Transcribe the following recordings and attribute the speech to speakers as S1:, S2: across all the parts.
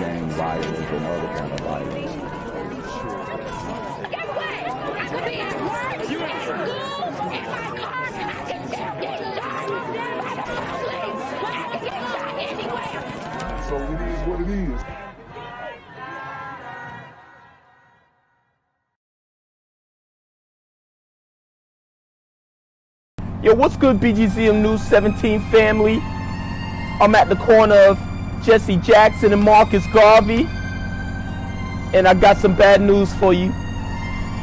S1: gang violence and other kind of violence.
S2: Get away! I could be at work, in school, in my car, and I can still get shot by the police, but I can get shot anywhere.
S3: So it is what it is.
S4: Yo, what's good, BGZM News 17 family? I'm at the corner of Jesse Jackson and Marcus Garvey, and I got some bad news for you.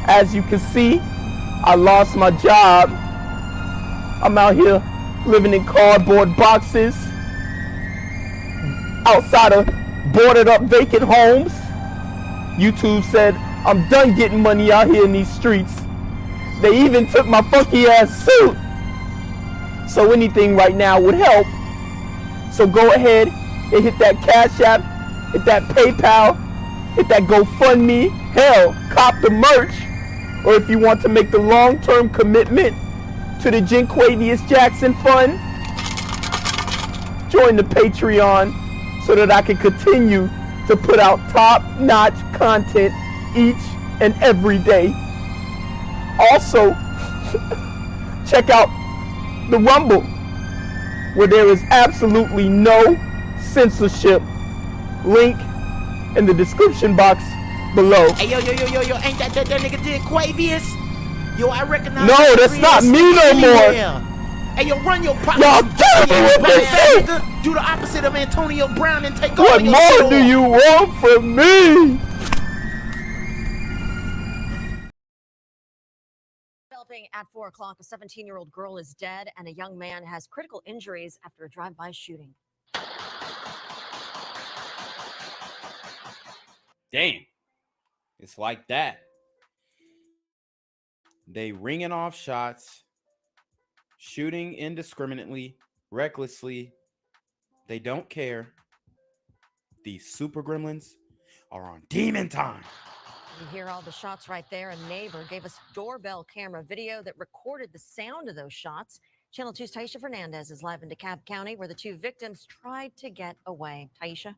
S4: As you can see, I lost my job. I'm out here living in cardboard boxes outside of boarded up vacant homes. YouTube said I'm done getting money out here in these streets. They even took my funky ass suit. So anything right now would help. So go ahead and hit that Cash App, hit that PayPal, hit that GoFundMe. Hell, cop the merch. Or if you want to make the long-term commitment to the Jinquavius Jackson Fund, join the Patreon so that I can continue to put out top-notch content each and every day. Also, check out the Rumble, where there is absolutely no censorship. Link in the description box below.
S5: Hey, yo, ain't that nigga Jinquavius? Yo, I recognize.
S4: No, that's not me no more.
S5: Hey, yo, run your pocket.
S4: Y'all tell me what they say.
S5: Do the opposite of Antonio Brown and take
S4: What
S5: over your
S4: more
S5: store.
S4: do you want from me?
S6: At 4 o'clock, a 17-year-old girl is dead and a young man has critical injuries after a drive-by shooting.
S7: Damn. It's like that. They ringing off shots, shooting indiscriminately, recklessly. They don't care. These super gremlins are on demon time.
S6: You hear all the shots right there. A neighbor gave us doorbell camera video that recorded the sound of those shots. Channel 2's Taisha Fernandez is live in DeKalb County, where the two victims tried to get away. Taisha?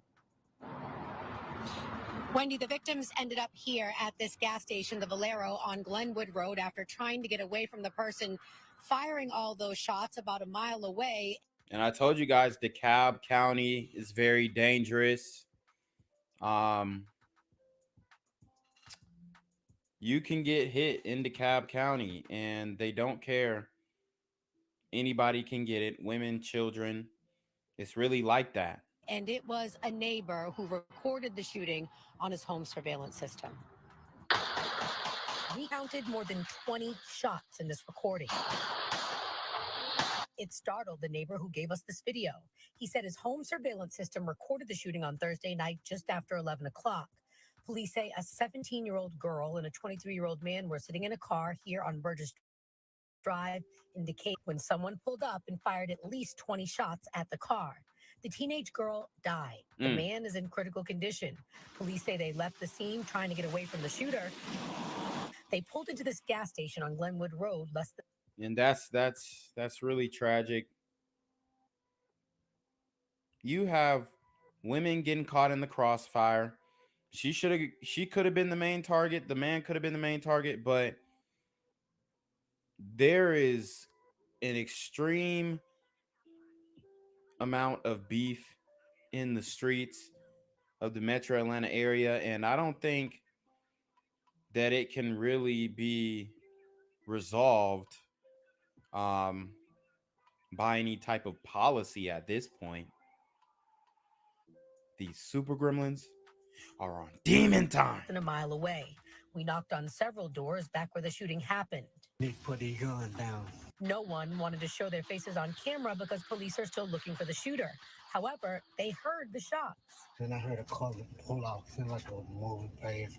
S8: Wendy, the victims ended up here at this gas station, the Valero on Glenwood Road, after trying to get away from the person firing all those shots about a mile away.
S7: And I told you guys DeKalb County is very dangerous. You can get hit in DeKalb County and they don't care. Anybody can get it. Women, children. It's really like that.
S8: And it was a neighbor who recorded the shooting on his home surveillance system. He counted more than 20 shots in this recording. It startled the neighbor who gave us this video. He said his home surveillance system recorded the shooting on Thursday night just after 11 o'clock. Police say a 17-year-old girl and a 23-year-old man were sitting in a car here on Burgess Drive in Decatur when someone pulled up and fired at least 20 shots at the car. The teenage girl died. The man is in critical condition. Police say they left the scene trying to get away from the shooter. They pulled into this gas station on Glenwood Road less than...
S7: And that's really tragic. You have women getting caught in the crossfire. She could have been the main target. The man could have been the main target, but there is an extreme amount of beef in the streets of the Metro Atlanta area, and I don't think that it can really be resolved by any type of policy at this point. These super gremlins are on demon time.
S8: A mile away. We knocked on several doors back where the shooting happened.
S9: They put the gun down.
S8: No one wanted to show their faces on camera because police are still looking for the shooter. However, they heard the shots.
S9: Then I heard a car pull off, sound like a moving fast.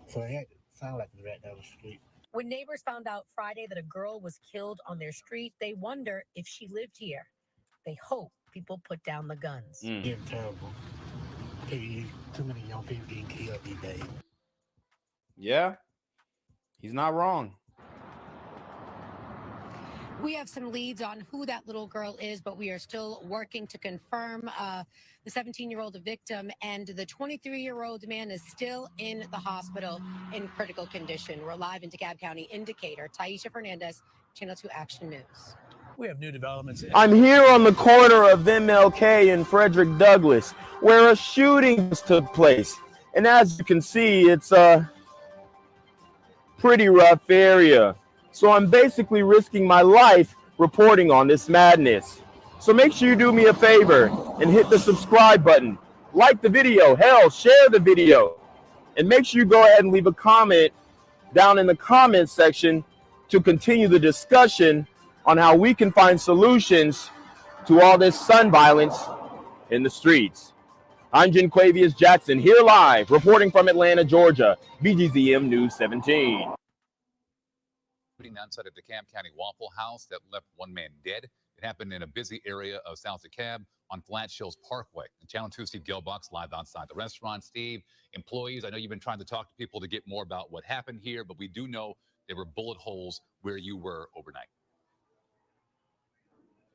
S9: So it had to sound like right down the street.
S8: When neighbors found out Friday that a girl was killed on their street, they wonder if she lived here. They hope people put down the guns.
S9: Getting terrible. Too many young people getting killed these days.
S7: Yeah, he's not wrong.
S8: We have some leads on who that little girl is, but we are still working to confirm the 17-year-old victim, and the 23-year-old man is still in the hospital in critical condition. We're live in DeKalb County. Indicator Taisha Fernandez, Channel 2 Action News.
S3: We have new developments.
S4: I'm here on the corner of MLK and Frederick Douglass, where a shooting just took place. And as you can see, it's a pretty rough area. So I'm basically risking my life reporting on this madness. So make sure you do me a favor and hit the subscribe button. Like the video, hell, share the video. And make sure you go ahead and leave a comment down in the comment section to continue the discussion on how we can find solutions to all this son violence in the streets. I'm Jenquavius Jackson, here live, reporting from Atlanta, Georgia, BGZM News 17.
S10: Shooting outside of DeKalb County Waffle House that left one man dead. It happened in a busy area of South DeKalb on Flat Hills Parkway. And Channel 2 Steve Gilbox live outside the restaurant. Steve, employees, I know you've been trying to talk to people to get more about what happened here, but we do know there were bullet holes where you were overnight.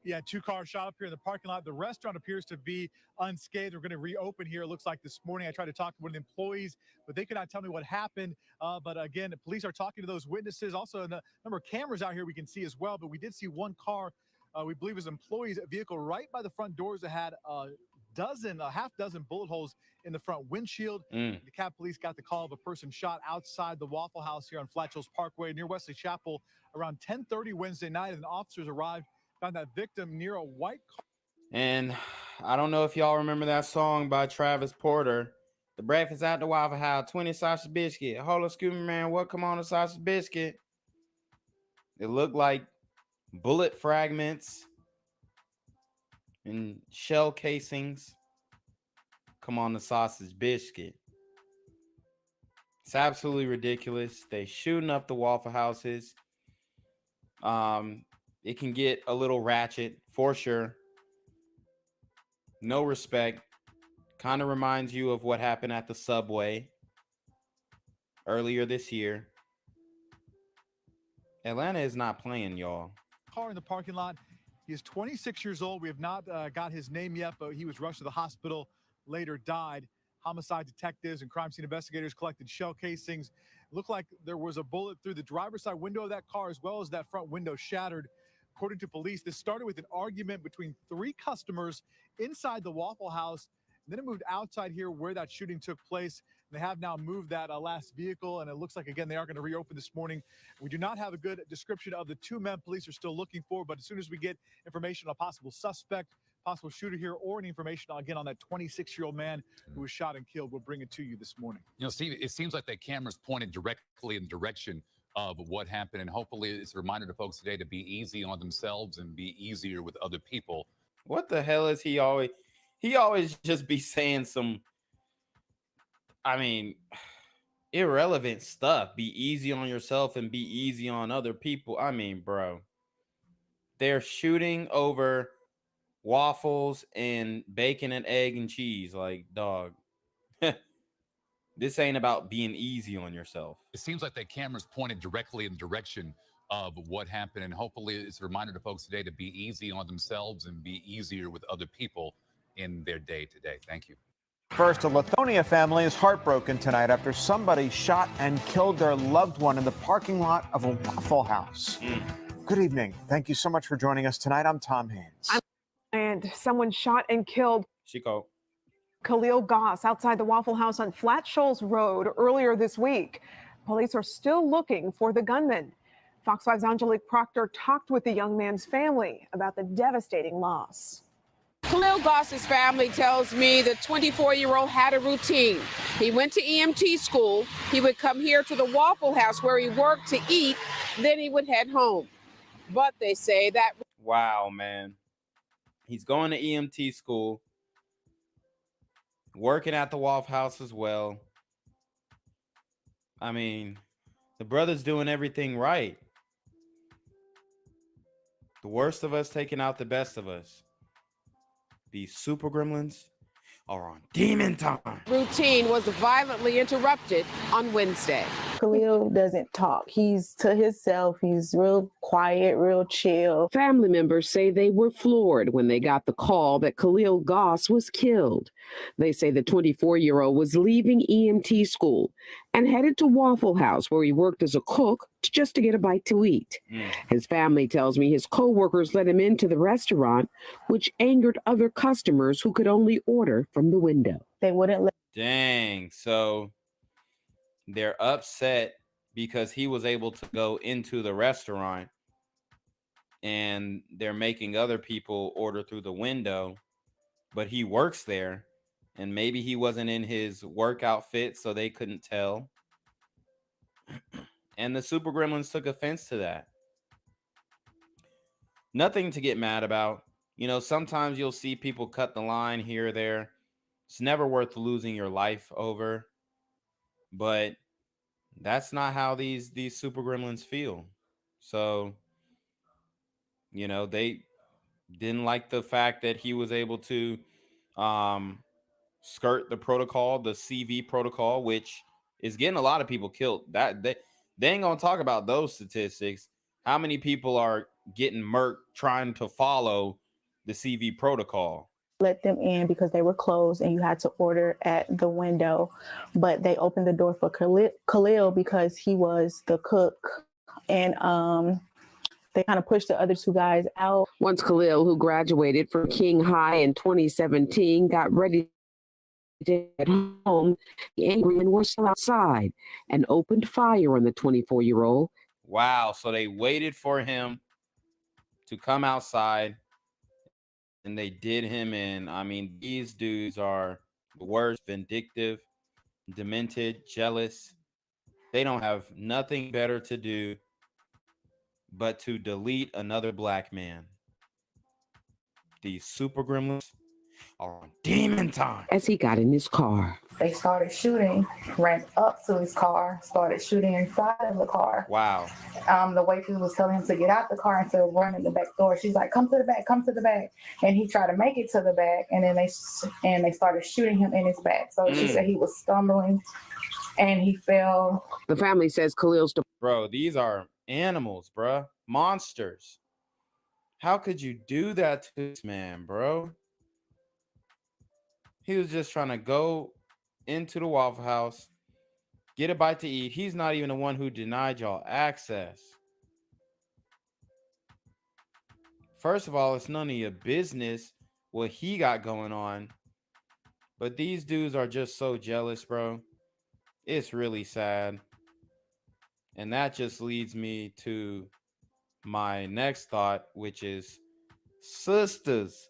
S3: Yeah, 2 cars shot up here in the parking lot. The restaurant appears to be unscathed. We're going to reopen here. It looks like this morning I tried to talk to one of the employees, but they could not tell me what happened. But again, the police are talking to those witnesses. Also, a number of cameras out here we can see as well. But we did see one car, we believe was an employee's vehicle right by the front doors that had a half dozen bullet holes in the front windshield. The DeKalb police got the call of a person shot outside the Waffle House here on Flat Hills Parkway near Wesley Chapel around 10:30 Wednesday night, and officers arrived, found that victim near a white car.
S7: And I don't know if y'all remember that song by Travis Porter. The breakfast at the Waffle House, 20 sausage biscuit. Hold on, excuse me, man. What come on a sausage biscuit? It looked like bullet fragments and shell casings come on the sausage biscuit. It's absolutely ridiculous. They shooting up the Waffle Houses. It can get a little ratchet for sure. No respect. Kind of reminds you of what happened at the Subway earlier this year. Atlanta is not playing, y'all.
S3: Car in the parking lot. He is 26 years old. We have not got his name yet, but he was rushed to the hospital, later died. Homicide detectives and crime scene investigators collected shell casings. It looked like there was a bullet through the driver's side window of that car, as well as that front window shattered. According to police, this started with an argument between 3 customers inside the Waffle House. And then it moved outside here where that shooting took place. And they have now moved that last vehicle. And it looks like, again, they are going to reopen this morning. We do not have a good description of the 2 men police are still looking for. But as soon as we get information on a possible suspect, possible shooter here, or any information, again, on that 26-year-old man who was shot and killed, we'll bring it to you this morning.
S10: You know, Steve, it seems like that camera's pointed directly in the direction of what happened. And hopefully it's a reminder to folks today to be easy on themselves and be easier with other people.
S7: What the hell is he always? He always just be saying some, irrelevant stuff. Be easy on yourself and be easy on other people. I mean, bro, they're shooting over waffles and bacon and egg and cheese. Like, dog, this ain't about being easy on yourself.
S10: It seems like that camera's pointed directly in the direction of what happened. And hopefully it's a reminder to folks today to be easy on themselves and be easier with other people in their day to day. Thank you.
S11: First, a Lithonia family is heartbroken tonight after somebody shot and killed their loved one in the parking lot of a Waffle House. Good evening. Thank you so much for joining us tonight. I'm Tom Haynes.
S12: And someone shot and killed
S7: Chico
S12: Khalil Goss outside the Waffle House on Flat Shoals Road earlier this week. Police are still looking for the gunman. Fox 5's Angelique Proctor talked with the young man's family about the devastating loss.
S13: Khalil Goss's family tells me the 24-year-old had a routine. He went to EMT school. He would come here to the Waffle House where he worked to eat. Then he would head home. But they say that...
S7: Wow, man. He's going to EMT school, working at the Waffle House as well. I mean, the brother's doing everything right. The worst of us taking out the best of us. These super gremlins are on demon time.
S13: Routine was violently interrupted on Wednesday.
S14: Khalil doesn't talk. He's to himself. He's real quiet, real chill.
S13: Family members say they were floored when they got the call that Khalil Goss was killed. They say the 24-year-old was leaving EMT school and headed to Waffle House, where he worked as a cook just to get a bite to eat. His family tells me his co-workers let him into the restaurant, which angered other customers who could only order from the window.
S14: They wouldn't let.
S7: Dang. So they're upset because he was able to go into the restaurant and they're making other people order through the window, but he works there and maybe he wasn't in his work outfit, so they couldn't tell. And the Super Gremlins took offense to that. Nothing to get mad about. You know, sometimes you'll see people cut the line here or there. It's never worth losing your life over. But that's not how these Super Gremlins feel. So, you know, they didn't like the fact that he was able to skirt the protocol, the CV protocol, which is getting a lot of people killed. That they ain't gonna talk about those statistics. How many people are getting murked trying to follow the CV protocol?
S14: Let them in because they were closed and you had to order at the window, but they opened the door for Khalil because he was the cook, and they kind of pushed the other two guys out.
S13: Once Khalil, who graduated from King High in 2017, got ready to get home, the angry men were still outside and opened fire on the 24-year-old.
S7: Wow, so they waited for him to come outside and they did him in. I mean, these dudes are the worst, vindictive, demented, jealous. They don't have nothing better to do but to delete another black man. These Super Gremlins are on demon time.
S13: As he got in his car,
S15: they started shooting, ran up to his car, started shooting inside of the car.
S7: Wow.
S15: The waitress was telling him to get out the car and to run in the back door. She's like, come to the back, come to the back. And he tried to make it to the back, and then they started shooting him in his back. So she said he was stumbling and he fell.
S13: The family says Khalil's...
S7: Bro, these are animals, bro. Monsters. How could you do that to this man, bro? He was just trying to go into the Waffle House, get a bite to eat. He's not even the one who denied y'all access. First of all, it's none of your business what he got going on. But these dudes are just so jealous, bro. It's really sad. And that just leads me to my next thought, which is, sisters,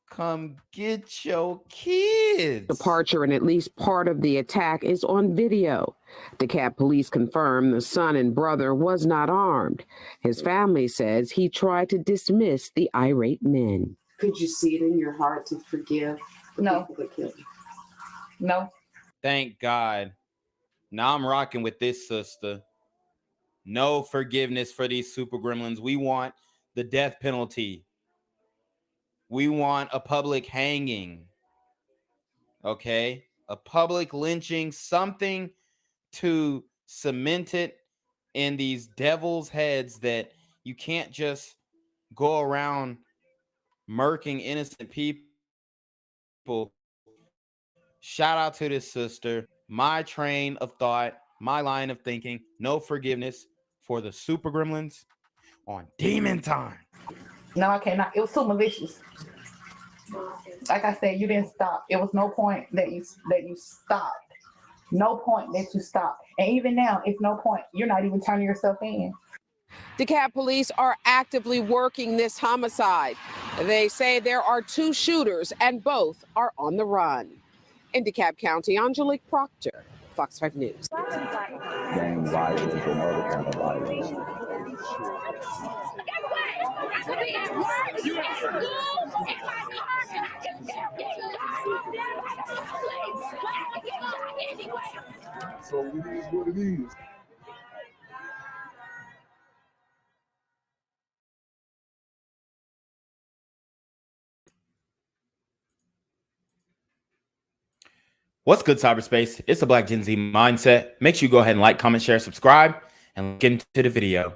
S7: come get your kids.
S13: Departure and at least part of the attack is on video. DeKalb police confirm the son and brother was not armed. His family says he tried to dismiss the irate men.
S16: Could you see it in your heart to forgive the people that killed you?
S15: No.
S7: Thank God. Now I'm rocking with this sister. No forgiveness for these Super Gremlins. We want the death penalty. We want a public hanging. Okay? A public lynching, something to cement it in these devils' heads that you can't just go around murking innocent people. Shout out to this sister. My train of thought, my line of thinking, no forgiveness for the Super Gremlins on demon time.
S15: No, I cannot. It was too malicious. Like I said, you didn't stop. It was no point that you stopped. No point that you stopped. And even now, it's no point. You're not even turning yourself in.
S13: DeKalb police are actively working this homicide. They say there are two shooters and both are on the run. In DeKalb County, Angelique Proctor, Fox 5 News.
S1: Gang violence and other kind of violence.
S2: I could be at work, at school, in my car, and I can still get shot by the police. But I can get shot anywhere.
S1: So it is what it is.
S7: What's good, cyberspace? It's the Black Gen Z Mindset. Make sure you go ahead and like, comment, share, subscribe, and get into the video.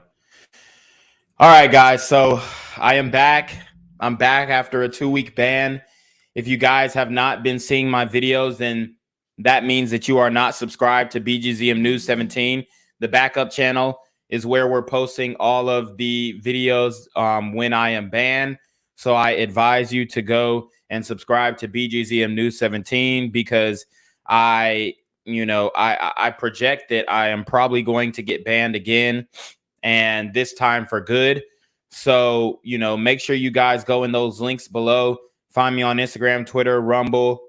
S7: All right, guys. So I am back. I'm back after a 2-week ban. If you guys have not been seeing my videos, then that means that you are not subscribed to BGZM News 17. The backup channel is where we're posting all of the videos when I am banned. So I advise you to go and subscribe to BGZM News 17 because I project that I am probably going to get banned again, and this time for good. So, make sure you guys go in those links below. Find me on Instagram, Twitter, Rumble,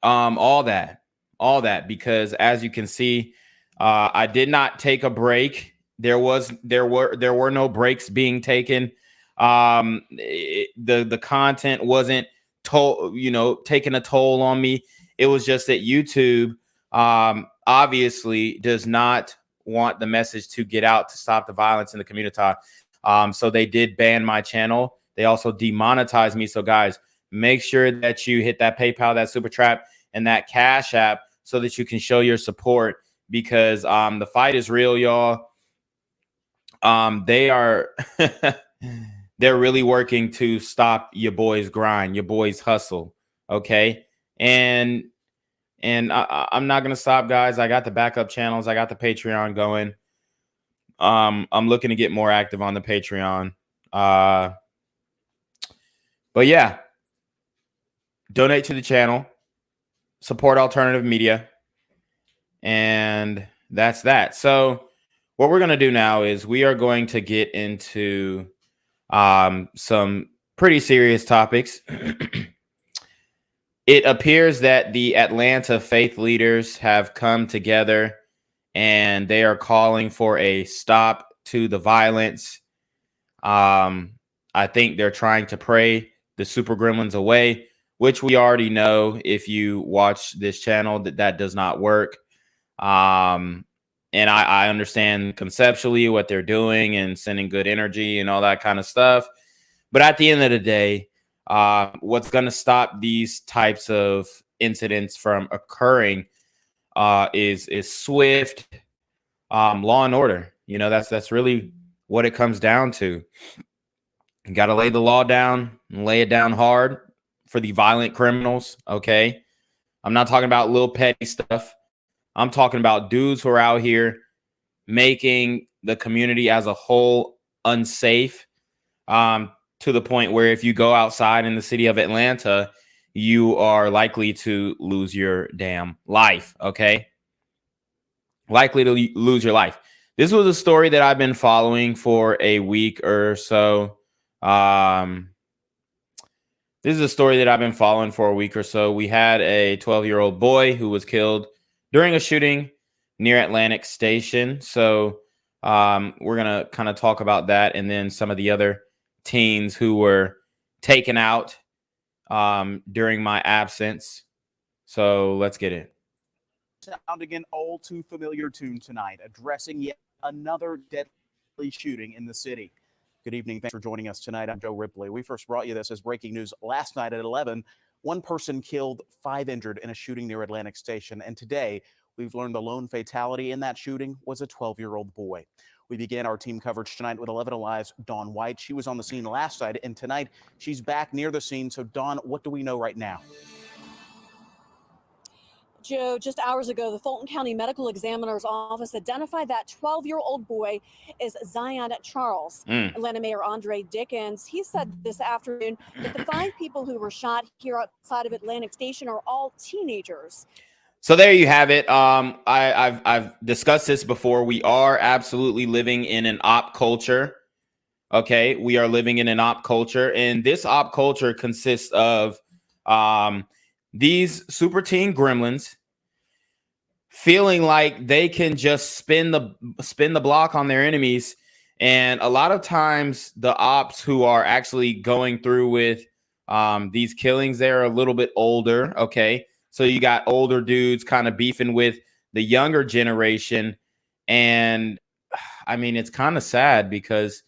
S7: all that, because as you can see, I did not take a break. There were no breaks being taken. The content wasn't taking a toll on me. It was just that YouTube obviously does not want the message to get out to stop the violence in the community. So they did ban my channel. They also demonetized me. So guys, make sure that you hit that PayPal, that Super Trap, and that Cash App so that you can show your support, because the fight is real, y'all. They are they're really working to stop your boys' grind, your boys' hustle. Okay. And I'm not going to stop, guys. I got the backup channels. I got the Patreon going. I'm looking to get more active on the Patreon. But yeah, donate to the channel, support alternative media, and that's that. So what we're going to do now is we are going to get into some pretty serious topics. It appears that the Atlanta faith leaders have come together and they are calling for a stop to the violence. I think they're trying to pray the super gremlins away, which we already know, if you watch this channel, that does not work. And I understand conceptually what they're doing and sending good energy and all that kind of stuff. But at the end of the day, what's going to stop these types of incidents from occurring is swift law and order. That's really what it comes down to. You got to lay the law down and lay it down hard for the violent criminals. Okay. I'm not talking about little petty stuff. I'm talking about dudes who are out here making the community as a whole unsafe, to the point where if you go outside in the city of Atlanta, you are likely to lose your damn life. Okay. Likely to lose your life. This was a story that I've been following for a week or so. This is a story that I've been following for a week or so. We had a 12-year-old boy who was killed during a shooting near Atlantic Station. So we're going to kind of talk about that, and then some of the other teens who were taken out during my absence. So let's get it.
S17: Sounding an all too familiar tune tonight, addressing yet another deadly shooting in the city. Good evening. Thanks for joining us tonight. I'm Joe Ripley. We first brought you this as breaking news last night at 11. One person killed, 5 injured in a shooting near Atlantic Station. And today, we've learned the lone fatality in that shooting was a 12-year-old boy. We began our team coverage tonight with 11 Alive's Dawn White. She was on the scene last night, and tonight she's back near the scene. So, Dawn, what do we know right now?
S18: Joe, just hours ago, the Fulton County Medical Examiner's Office identified that 12-year-old boy is Zion Charles. Atlanta Mayor Andre Dickens, he said this afternoon that the 5 people who were shot here outside of Atlantic Station are all teenagers.
S7: So there you have it. I've discussed this before. We are absolutely living in an op culture. Okay, we are living in an op culture, and this op culture consists of these super teen gremlins feeling like they can just spin the block on their enemies. And a lot of times the ops who are actually going through with these killings, they're a little bit older. Okay. So you got older dudes kind of beefing with the younger generation. And I mean, it's kind of sad because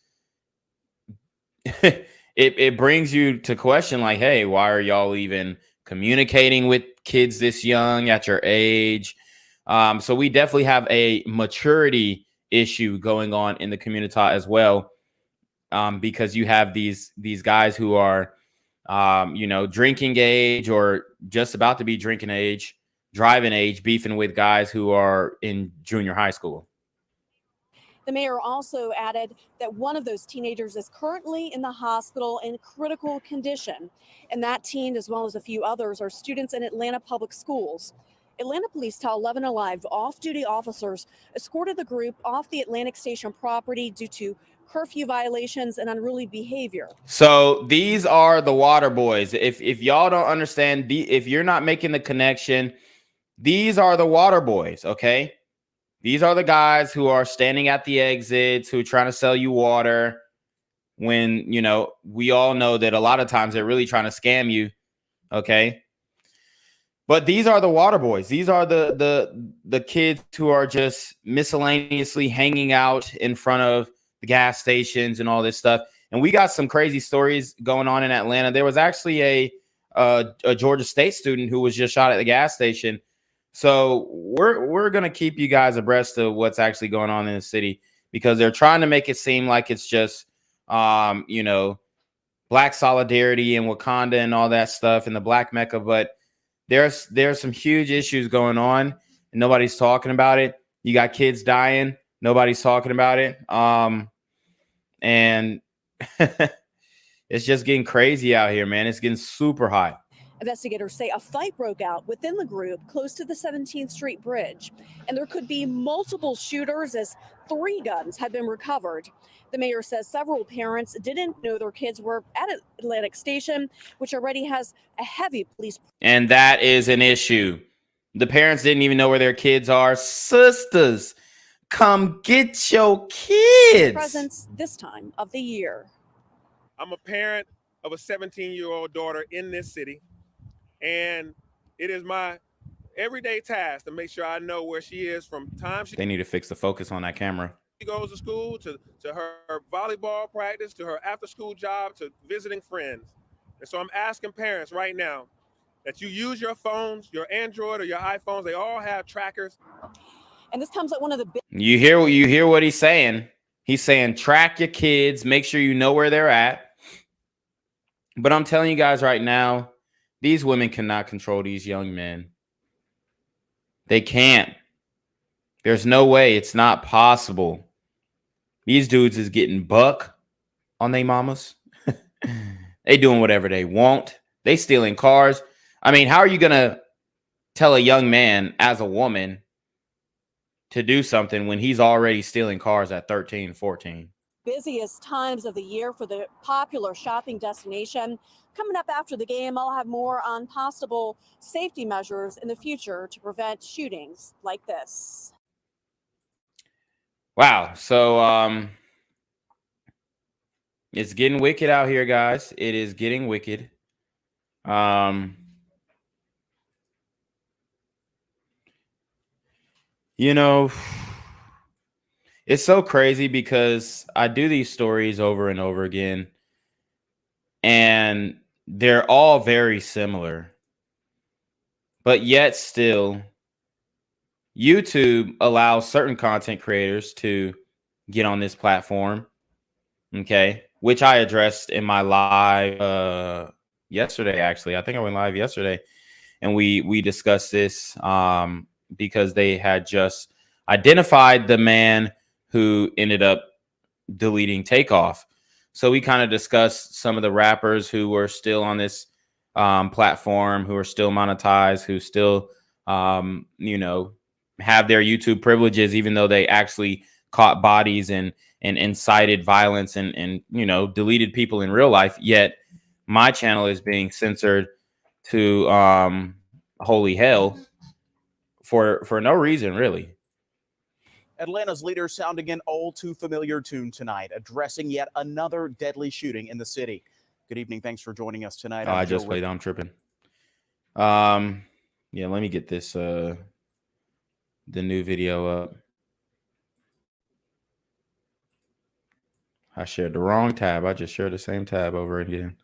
S7: it brings you to question, like, hey, why are y'all even communicating with kids this young at your age. So we definitely have a maturity issue going on in the community as well, because you have these guys who are, you know, drinking age or just about to be drinking age, driving age, beefing with guys who are in junior high school.
S18: The mayor also added that one of those teenagers is currently in the hospital in critical condition. And that teen, as well as a few others, are students in Atlanta public schools. Atlanta police tell 11 Alive off-duty officers escorted the group off the Atlantic Station property due to curfew violations and unruly behavior.
S7: So these are the water boys. If y'all don't understand, if you're not making the connection, these are the water boys, okay? These are the guys who are standing at the exits, who are trying to sell you water when, you know, we all know that a lot of times they're really trying to scam you, okay? But these are the water boys. These are the kids who are just miscellaneously hanging out in front of the gas stations and all this stuff. And we got some crazy stories going on in Atlanta. There was actually a Georgia State student who was just shot at the gas station. So we're going to keep you guys abreast of what's actually going on in the city, because they're trying to make it seem like it's just, you know, Black solidarity and Wakanda and all that stuff and the Black Mecca. But there's some huge issues going on and nobody's talking about it. You got kids dying. Nobody's talking about it. And it's just getting crazy out here, man. It's getting super hot.
S18: Investigators say a fight broke out within the group close to the 17th Street Bridge, and there could be multiple shooters as 3 guns had been recovered. The mayor says several parents didn't know their kids were at Atlantic Station, which already has a heavy police.
S7: And that is an issue. The parents didn't even know where their kids are. Sisters, come get your kids.
S18: Presence this time of the year.
S19: I'm a parent of a 17-year-old daughter in this city. And it is my everyday task to make sure I know where she is from time
S7: They need to fix the focus on that camera.
S19: she goes to school, to her volleyball practice, to her after-school job, to visiting friends. And so I'm asking parents right now that you use your phones, your Android or your iPhones. They all have trackers.
S18: And this comes at one of the big.
S7: You hear what he's saying. He's saying track your kids, make sure you know where they're at. But I'm telling you guys right now, these women cannot control these young men. They can't. There's no way. It's not possible. These dudes is getting buck on they mamas. They doing whatever they want. They stealing cars. I mean, how are you going to tell a young man as a woman to do something when he's already stealing cars at 13, 14?
S18: Busiest times of the year for the popular shopping destination. Coming up after the game, I'll have more on possible safety measures in the future to prevent shootings like this.
S7: Wow. So it's getting wicked out here, guys. It is getting wicked. You know, it's so crazy because I do these stories over and over again, and they're all very similar. But yet still, YouTube allows certain content creators to get on this platform, okay, which I addressed in my live yesterday, actually. I think I went live yesterday, and we discussed this because they had just identified the man who ended up deleting Takeoff. So we kind of discussed some of the rappers who were still on this platform, who are still monetized, who still, you know, have their YouTube privileges, even though they actually caught bodies and incited violence and you know, deleted people in real life. Yet my channel is being censored to holy hell for no reason, really.
S17: Atlanta's leaders sounding an all too familiar tune tonight, addressing yet another deadly shooting in the city. Good evening. Thanks for joining us tonight.
S7: I just played. I'm tripping. Yeah, let me get this the new video up. I shared the wrong tab. I just shared the same tab over again.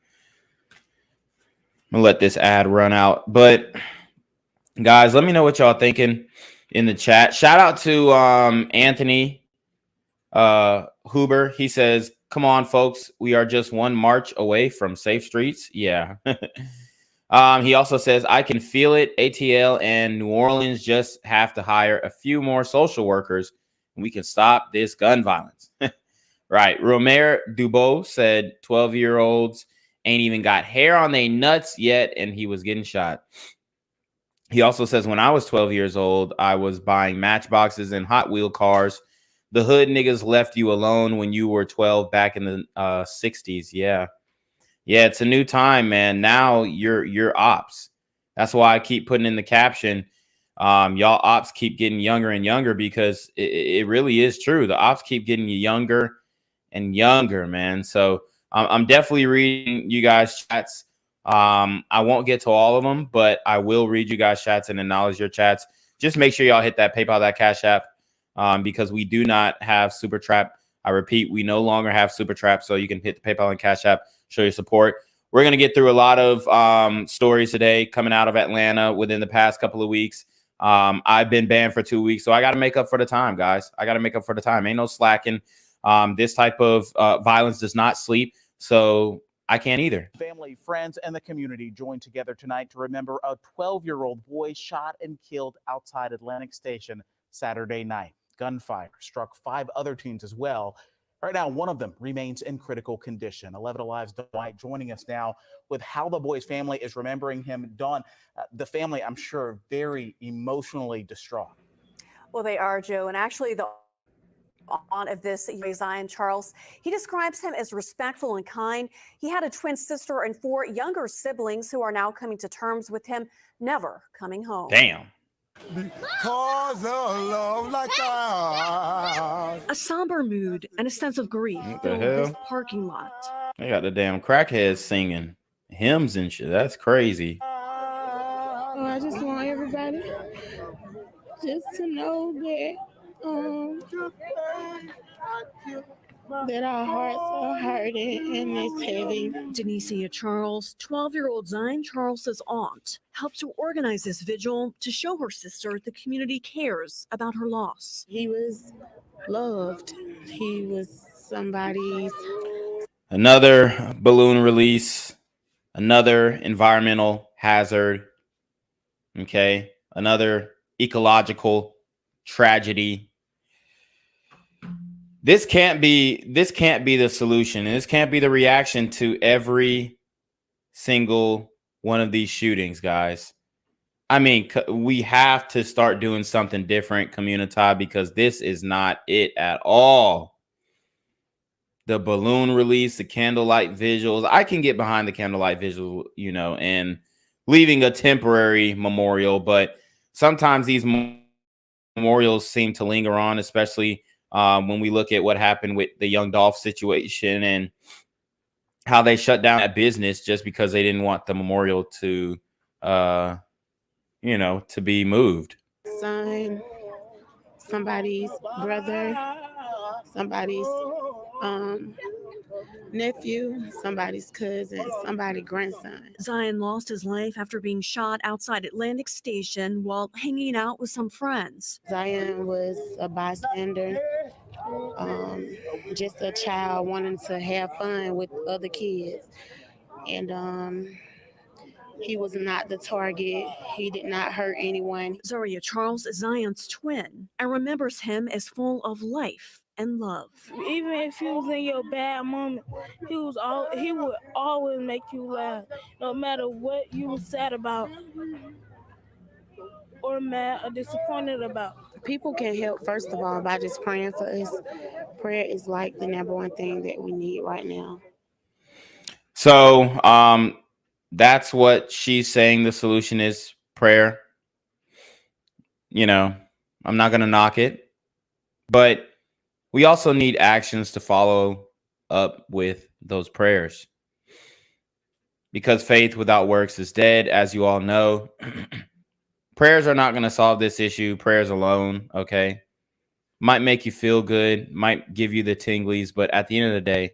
S7: gonna let this ad run out. But guys, let me know what y'all thinking in the chat. Shout out to Anthony Huber. He says, come on, folks. We are just one march away from safe streets. Yeah. He also says, I can feel it. ATL and New Orleans just have to hire a few more social workers and we can stop this gun violence. Right. Romer Dubois said 12-year-olds ain't even got hair on their nuts yet, and he was getting shot. He also says, when I was 12 years old, I was buying matchboxes and Hot Wheel cars. The hood niggas left you alone when you were 12 back in the 60s. Yeah. Yeah, it's a new time, man. Now you're ops. That's why I keep putting in the caption, y'all ops keep getting younger and younger, because it really is true. The ops keep getting you younger and younger, man. So I'm definitely reading you guys' chats. I won't get to all of them, but I will read you guys' chats and acknowledge your chats. Just make sure y'all hit that PayPal, that Cash App, because we do not have Super Trap. I repeat, we no longer have Super Trap, so you can hit the PayPal and Cash App, show your support. We're going to get through a lot of stories today coming out of Atlanta within the past couple of weeks. I've been banned for 2 weeks, so I got to make up for the time, guys. I got to make up for the time. Ain't no slacking. This type of violence does not sleep, so I can't either.
S17: Family, friends, and the community joined together tonight to remember a 12-year-old boy shot and killed outside Atlantic Station Saturday night. Gunfire struck 5 other teens as well. Right now, one of them remains in critical condition. 11 Alive's Dawn White joining us now with how the boy's family is remembering him. Dawn, the family, I'm sure, very emotionally distraught.
S18: Well, they are, Joe, and actually the aunt of this, Zion Charles, he describes him as respectful and kind. He had a twin sister and 4 younger siblings who are now coming to terms with him never coming home.
S7: Damn.
S20: Because of love like that.
S21: A somber mood and a sense of grief
S7: What the
S21: filled
S7: hell?
S21: this parking lot.
S7: They got the damn crackheads singing hymns and shit. That's crazy.
S22: Oh, I just want everybody just to know that our hearts are hurting and it's heavy.
S21: Denicia Charles, 12-year-old Zion Charles's aunt, helped to organize this vigil to show her sister the community cares about her loss.
S22: He was loved. He was somebody's.
S7: Another balloon release, another environmental hazard. Okay, another ecological tragedy. This can't be the solution. And this can't be the reaction to every single one of these shootings, guys. I mean, we have to start doing something different, community, because this is not it at all. The balloon release, the candlelight visuals. I can get behind the candlelight visual, you know, and leaving a temporary memorial, but sometimes these memorials seem to linger on, especially when we look at what happened with the Young Dolph situation and how they shut down that business just because they didn't want the memorial to, you know, to be moved.
S22: Son, somebody's brother, somebody's nephew, somebody's cousin, somebody's grandson.
S21: Zion lost his life after being shot outside Atlantic Station while hanging out with some friends.
S22: Zion was a bystander, just a child wanting to have fun with other kids. And he was not the target. He did not hurt anyone.
S21: Zaria Charles is Zion's twin and remembers him as full of life and love.
S22: Even if he was in your bad moment, he would always make you laugh, no matter what you were sad about or mad or disappointed about. People can help, first of all, by just praying for us. Prayer is like the number one thing that we need right now.
S7: So that's what she's saying. The solution is prayer. You know, I'm not going to knock it, but we also need actions to follow up with those prayers, because faith without works is dead, as you all know. Prayers are not going to solve this issue. Prayers alone, okay, might make you feel good, might give you the tinglies, but at the end of the day,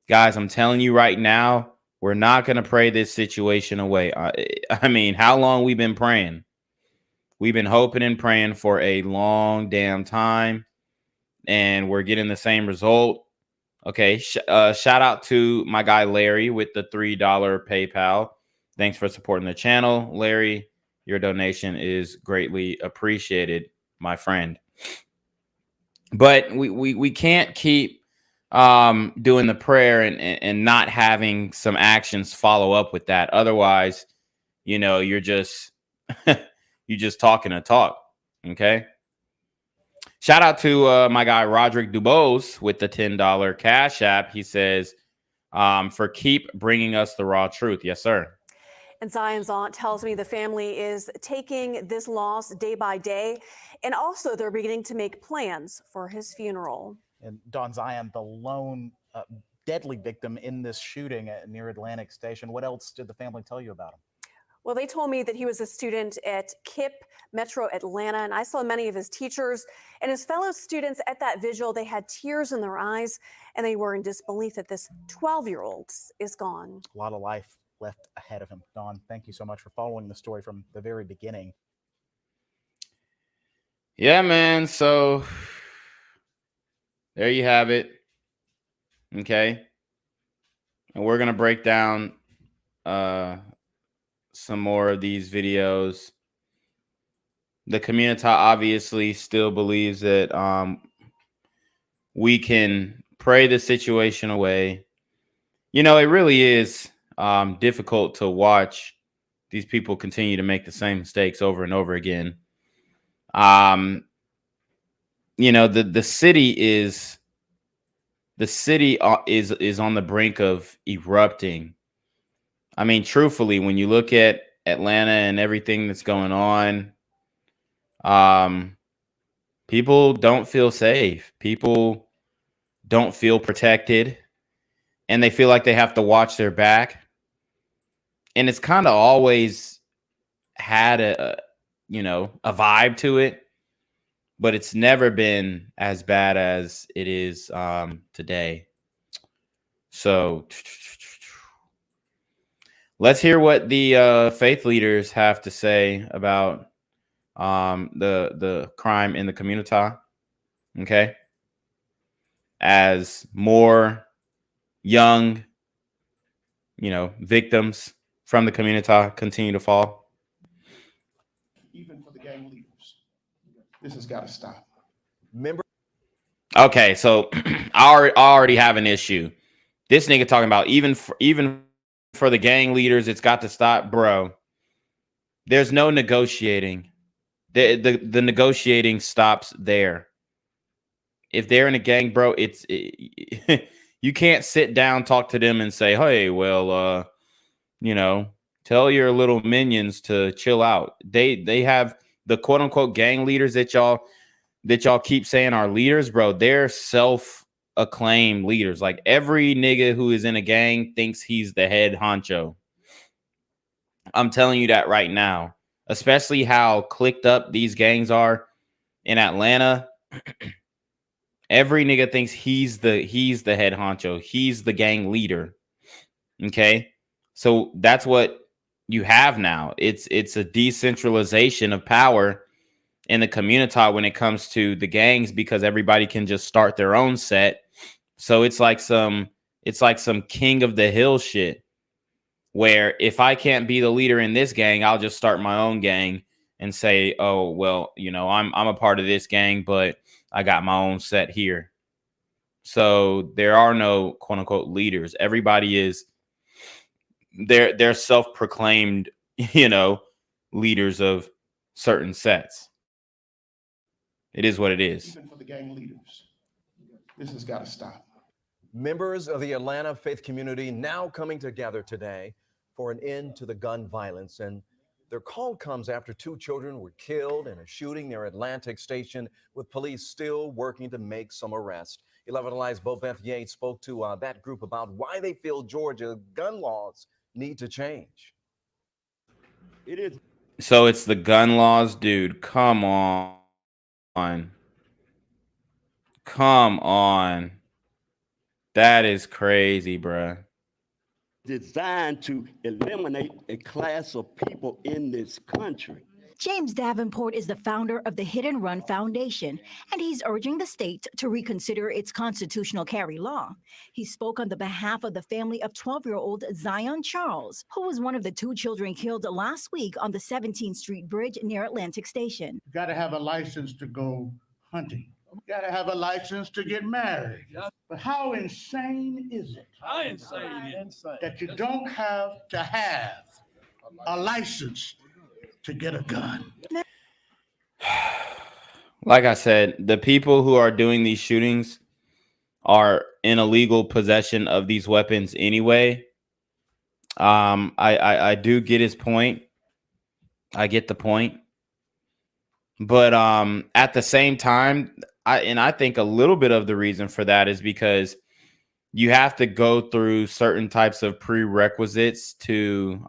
S7: guys, I'm telling you right now, We're not going to pray this situation away. I mean, how long we've been praying? We've been hoping and praying for a long damn time, and we're getting the same result. Okay, shout out to my guy Larry with the $3 PayPal. Thanks for supporting the channel, Larry. Your donation is greatly appreciated, my friend. But we can't keep doing the prayer and not having some actions follow up with that. Otherwise, you know, you're just you're just talking a talk. Okay. Shout out to my guy Roderick Dubose with the $10 Cash App. He says, for keep bringing us the raw truth. Yes, sir.
S18: And Zion's aunt tells me the family is taking this loss day by day, and also they're beginning to make plans for his funeral.
S17: And Don Zion, the lone deadly victim in this shooting near Atlantic Station. What else did the family tell you about him?
S18: Well, they told me that he was a student at KIPP Metro Atlanta, and I saw many of his teachers and his fellow students at that vigil. They had tears in their eyes, and they were in disbelief that this 12-year-old is gone.
S17: A lot of life left ahead of him. Don, thank you so much for following the story from the very beginning.
S7: Yeah, man. So there you have it. Okay. And we're going to break down some more of these videos. The community obviously still believes that we can pray the situation away. You know, it really is difficult to watch these people continue to make the same mistakes over and over again. You know, the city is on the brink of erupting. I mean, truthfully, when you look at Atlanta and everything that's going on, people don't feel safe. People don't feel protected, and they feel like they have to watch their back. And it's kind of always had a vibe to it, but it's never been as bad as it is today. So let's hear what the faith leaders have to say about the crime in the community. Okay, as more young, victims from the community continue to fall.
S5: Even for the gang leaders, this has got to stop.
S7: Okay, so I already have an issue. This nigga talking about even for the gang leaders, it's got to stop, bro. There's no negotiating. The negotiating stops there. If they're in a gang, bro, you can't sit down, talk to them, and say, "Hey, well, tell your little minions to chill out." They have the quote unquote gang leaders that y'all keep saying are leaders, bro. They're self-acclaimed leaders. Like every nigga who is in a gang thinks he's the head honcho. I'm telling you that right now. Especially how clicked up these gangs are in Atlanta. Every nigga thinks he's the head honcho. He's the gang leader. Okay? So that's what you have now. It's a decentralization of power in the community when it comes to the gangs, because everybody can just start their own set. So it's like some king of the hill shit, where if I can't be the leader in this gang, I'll just start my own gang and say, oh, well, I'm a part of this gang, but I got my own set here. So there are no quote unquote leaders. Everybody is they're self-proclaimed, leaders of certain sets. It is what it is.
S5: Even for the gang leaders, this has got to stop.
S6: Members of the Atlanta faith community now coming together today for an end to the gun violence. And their call comes after 2 children were killed in a shooting near Atlantic Station, with police still working to make some arrests. 11 Alive's Bo Beth Yates spoke to that group about why they feel Georgia gun laws need to change.
S5: It is.
S7: So it's the gun laws, dude. Come on. Come on. That is crazy, bruh.
S8: designed to eliminate a class of people in this country.
S9: James Davenport is the founder of the Hit and Run Foundation, and he's urging the state to reconsider its constitutional carry law. He spoke on the behalf of the family of 12-year-old Zion Charles, who was one of the 2 children killed last week on the 17th Street Bridge near Atlantic Station.
S23: You got to have a license to go hunting. You got to have a license to get married. But how insane is it that you don't have to have a license to get a gun?
S7: Like I said, the people who are doing these shootings are in illegal possession of these weapons anyway. I do get his point. I get the point. But at the same time, I think a little bit of the reason for that is because you have to go through certain types of prerequisites to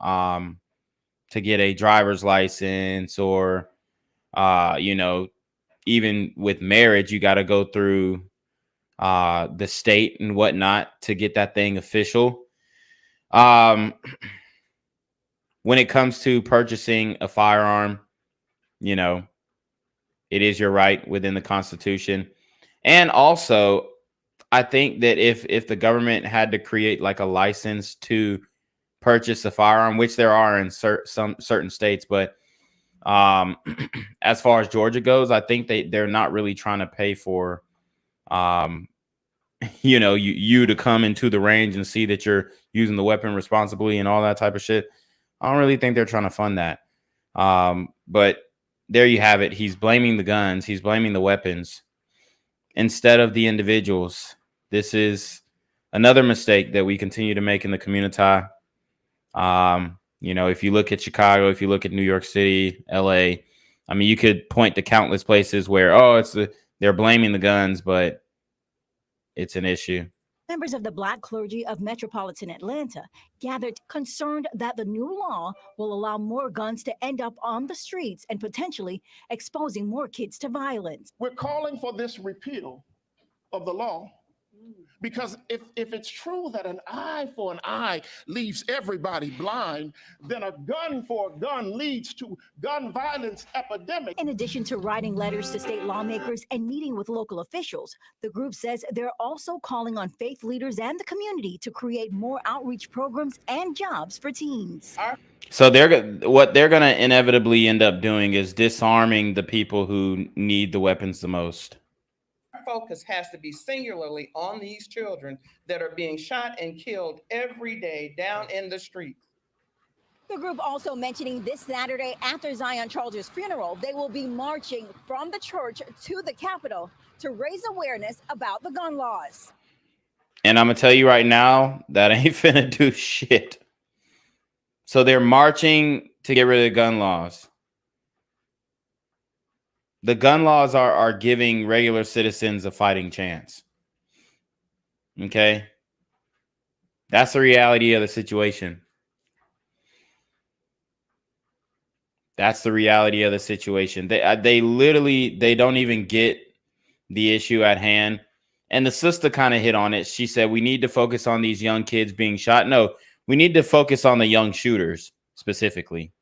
S7: get a driver's license, or even with marriage, you got to go through the state and whatnot to get that thing official. When it comes to purchasing a firearm, it is your right within the Constitution. And also, I think that if the government had to create like a license to purchase a firearm, which there are in some certain states, but as far as Georgia goes, I think they're not really trying to pay for you to come into the range and see that you're using the weapon responsibly and all that type of shit. I don't really think they're trying to fund that. But there you have it. He's blaming the guns. He's blaming the weapons instead of the individuals. This is another mistake that we continue to make in the community. If you look at Chicago, if you look at New York City, LA, I mean, you could point to countless places where, they're blaming the guns, but it's an issue.
S9: Members of the Black clergy of metropolitan Atlanta gathered concerned that the new law will allow more guns to end up on the streets and potentially exposing more kids to violence.
S5: We're calling for this repeal of the law because if it's true that an eye for an eye leaves everybody blind, then a gun for a gun leads to gun violence epidemic.
S9: In addition to writing letters to state lawmakers and meeting with local officials, the group says they're also calling on faith leaders and the community to create more outreach programs and jobs for teens.
S7: So what they're going to inevitably end up doing is disarming the people who need the weapons the most.
S24: Focus has to be singularly on these children that are being shot and killed every day down in the streets.
S9: The group also mentioning this Saturday after Zion Charles' funeral, they will be marching from the church to the Capitol to raise awareness about the gun laws.
S7: And I'm going to tell you right now, that ain't finna do shit. So they're marching to get rid of the gun laws. The gun laws are giving regular citizens a fighting chance. Okay? That's the reality of the situation. That's the reality of the situation. They literally, they don't even get the issue at hand. And the sister kind of hit on it. She said, we need to focus on these young kids being shot. No, we need to focus on the young shooters specifically.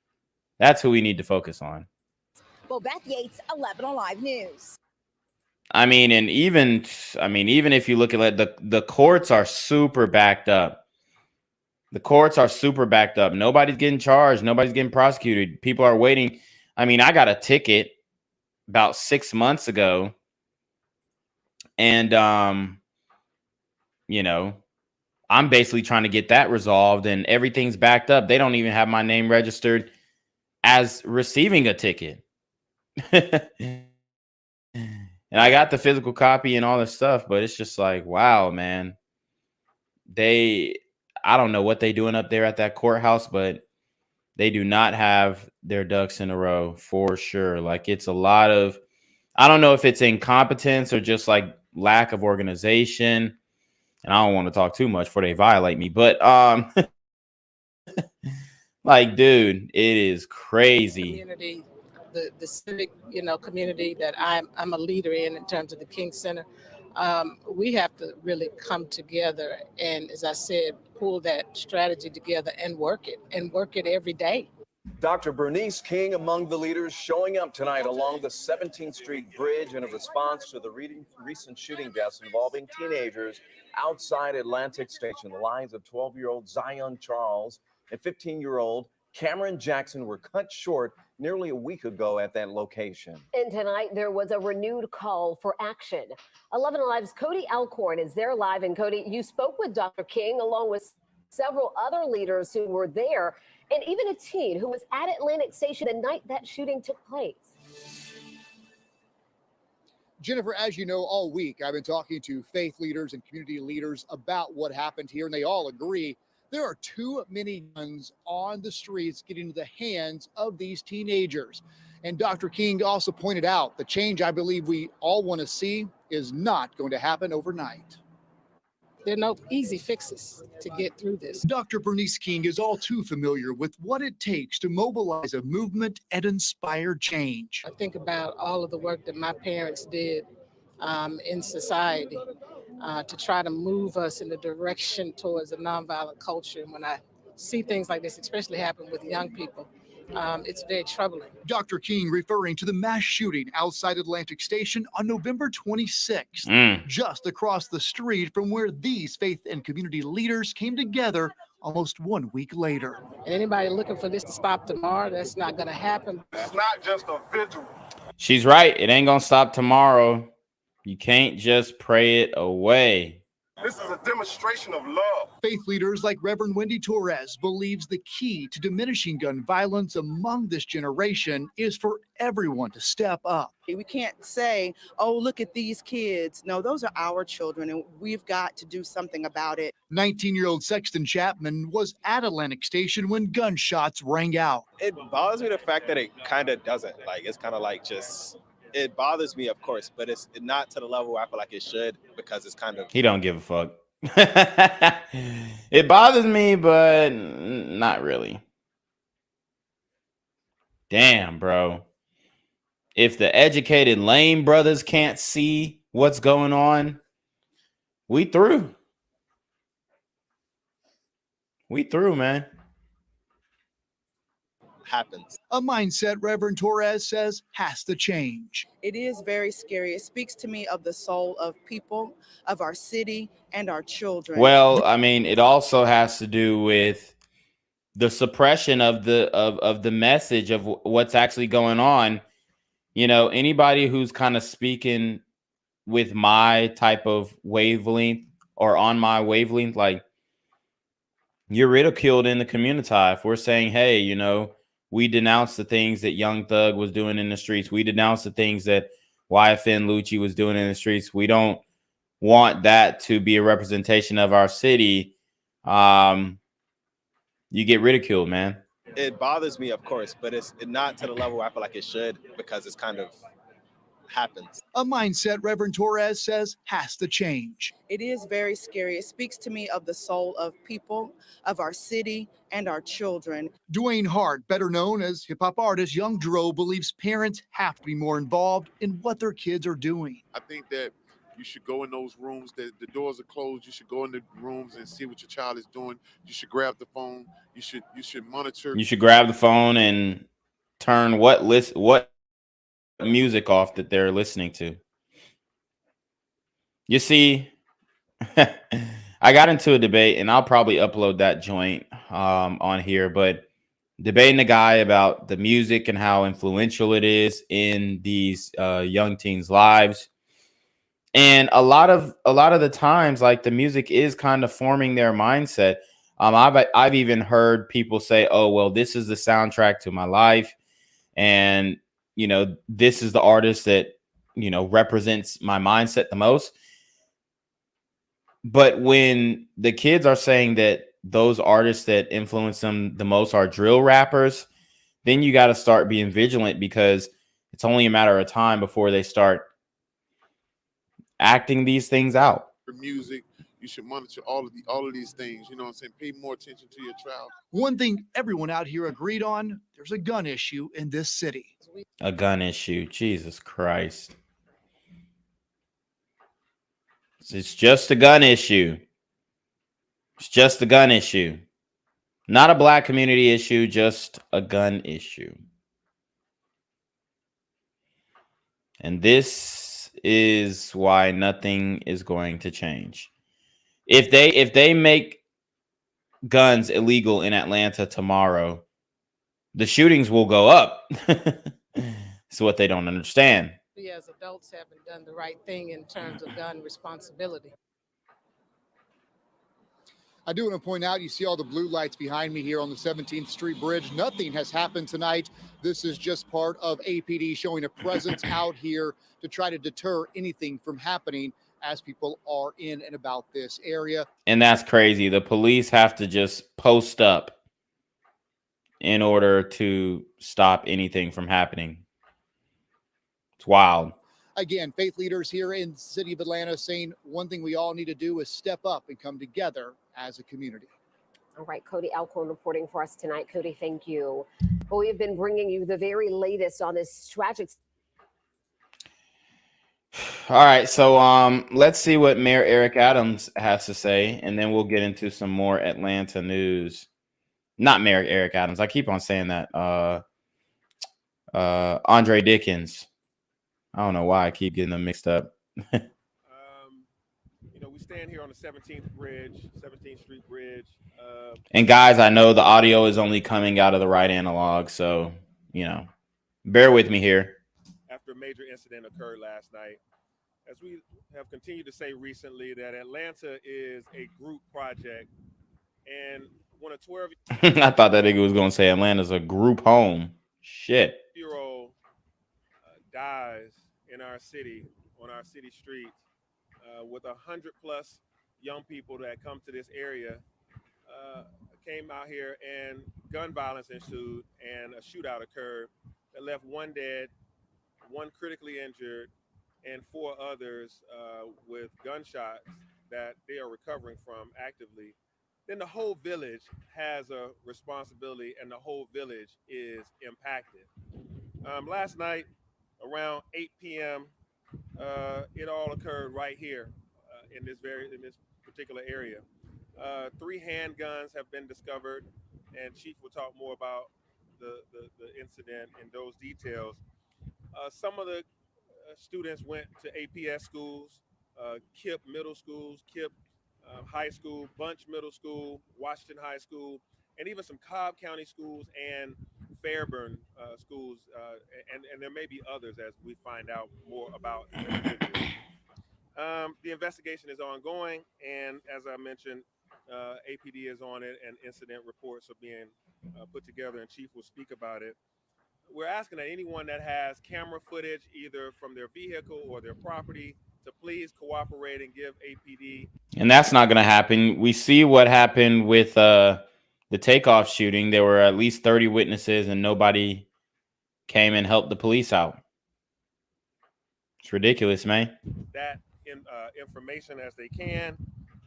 S7: That's who we need to focus on.
S9: Beth Yates, 11 Alive News.
S7: Even if you look at it, the courts are super backed up. The courts are super backed up. Nobody's getting charged. Nobody's getting prosecuted. People are waiting. I got a ticket about 6 months ago. And, I'm basically trying to get that resolved, and everything's backed up. They don't even have my name registered as receiving a ticket. And I got the physical copy and all this stuff, but it's just like, wow, man. I don't know what they're doing up there at that courthouse, but they do not have their ducks in a row for sure. Like, it's a lot of, I don't know if it's incompetence or just like lack of organization. And I don't want to talk too much before they violate me, but like, dude, it is crazy.
S24: Community, the civic, community that I'm a leader in terms of the King Center. We have to really come together and, as I said, pull that strategy together and work it every day.
S6: Dr. Bernice King among the leaders showing up tonight along the 17th Street Bridge in a response to the recent shooting deaths involving teenagers outside Atlantic Station. The lives of 12-year-old Zion Charles and 15-year-old Cameron Jackson were cut short nearly a week ago at that location.
S3: And tonight, there was a renewed call for action. 11 Alive's Cody Alcorn is there live. And Cody, you spoke with Dr. King along with several other leaders who were there, and even a teen who was at Atlantic Station the night that shooting took place.
S4: Jennifer, as you know, all week I've been talking to faith leaders and community leaders about what happened here, and they all agree there are too many guns on the streets getting into the hands of these teenagers. And Dr. King also pointed out the change I believe we all want to see is not going to happen overnight.
S24: There are no easy fixes to get through this.
S4: Dr. Bernice King is all too familiar with what it takes to mobilize a movement and inspire change.
S24: I think about all of the work that my parents did in society to try to move us in the direction towards a nonviolent culture. And when I see things like this, especially happen with young people, it's very troubling.
S4: Dr. King referring to the mass shooting outside Atlantic Station on November 26th, just across the street from where these faith and community leaders came together almost 1 week later.
S24: And anybody looking for this to stop tomorrow, that's not going to happen.
S5: It's not just a vigil.
S7: She's right. It ain't going to stop tomorrow. You can't just pray it away.
S5: This is a demonstration of love.
S4: Faith leaders like Reverend Wendy Torres believes the key to diminishing gun violence among this generation is for everyone to step up.
S10: We can't say, oh, look at these kids. No, those are our children, and we've got to do something about it.
S4: 19-year-old Sexton Chapman was at Atlantic Station when gunshots rang out.
S11: It bothers me the fact that it kind of doesn't. Like, it's kind of like just... It bothers me, of course, but it's not to the level where I feel like it should, because it's kind of...
S7: He don't give a fuck. It bothers me, but not really. Damn, bro. If the educated lame brothers can't see what's going on, we through. We through, man.
S11: Happens.
S4: A mindset Reverend Torres says has to change.
S10: It is very scary. It speaks to me of the soul of people, of our city, and our children.
S7: Well, I mean, it also has to do with the suppression of the message of what's actually going on. You know, anybody who's kind of speaking with my type of wavelength or on my wavelength, like, you're ridiculed in the community. If we're saying, hey, you know, we denounce the things that Young Thug was doing in the streets. We denounce the things that YFN Lucci was doing in the streets. We don't want that to be a representation of our city. You get ridiculed, man.
S11: It bothers me, of course, but it's not to the level where I feel like it should, because it's kind of happens.
S4: A mindset Reverend Torres says has to change.
S10: It is very scary. It speaks to me of the soul of people, of our city, and our children.
S4: Dwayne Hart, better known as hip-hop artist Young Dro, believes parents have to be more involved in what their kids are doing.
S25: I think that you should go in those rooms that the doors are closed. You should go in the rooms and see what your child is doing. You should grab the phone. You should monitor.
S7: You should grab the phone and turn what music off that they're listening to. You see, I got into a debate, and I'll probably upload that joint on here, but debating a guy about the music and how influential it is in these young teens' lives. And a lot of the times, like, the music is kind of forming their mindset. I've even heard people say, oh, well, this is the soundtrack to my life. And, you know, this is the artist that, you know, represents my mindset the most. But when the kids are saying that those artists that influence them the most are drill rappers, then you got to start being vigilant, because it's only a matter of time before they start acting these things out.
S25: For music, you should monitor all of these things. You know what I'm saying? Pay more attention to your child.
S4: One thing everyone out here agreed on, there's a gun issue in this city.
S7: A gun issue. Jesus Christ. It's just a gun issue. It's just a gun issue. Not a black community issue, just a gun issue. And this is why nothing is going to change. If they make guns illegal in Atlanta tomorrow, the shootings will go up. It's what they don't understand.
S24: We as adults haven't done the right thing in terms of gun responsibility.
S4: I do want to point out, you see all the blue lights behind me here on the 17th Street Bridge. Nothing has happened tonight. This is just part of APD showing a presence out here to try to deter anything from happening as people are in and about this area.
S7: And that's crazy. The police have to just post up in order to stop anything from happening. It's wild.
S4: Again, faith leaders here in the city of Atlanta saying one thing we all need to do is step up and come together as a community.
S3: All right, Cody Alcorn reporting for us tonight. Cody, thank you. Well, we've been bringing you the very latest on this tragic.
S7: All right, so let's see what Mayor Eric Adams has to say, and then we'll get into some more Atlanta news. Not Mayor Eric Adams. I keep on saying that. Andre Dickens. I don't know why I keep getting them mixed up.
S19: You know, we stand here on the 17th Street Bridge.
S7: And guys, I know the audio is only coming out of the right analog, so, you know, bear with me here.
S19: After a major incident occurred last night, as we have continued to say recently, that Atlanta is a group project. And when a 12-year-old
S7: I thought that nigga was going to say Atlanta's a group home. Shit.
S19: dies in our city, on our city streets, with 100+ young people that come to this area, came out here and gun violence ensued and a shootout occurred that left 1 dead, 1 critically injured, and 4 others with gunshots that they are recovering from actively. Then the whole village has a responsibility and the whole village is impacted. Last night around 8 p.m., it all occurred right here in this particular area. 3 handguns have been discovered, and Chief will talk more about the incident and those details. Some of the students went to APS schools, KIPP middle schools, KIPP high school, Bunch Middle School, Washington High School, and even some Cobb County schools and Fairburn schools, and there may be others as we find out more about individuals. The investigation is ongoing, and as I mentioned, APD is on it, and incident reports are being put together, and Chief will speak about it. We're asking that anyone that has camera footage, either from their vehicle or their property, to please cooperate and give APD.
S7: And that's not going to happen. We see what happened with the Takeoff shooting. There were at least 30 witnesses, and nobody came and helped the police out. It's ridiculous, man.
S19: That information as they can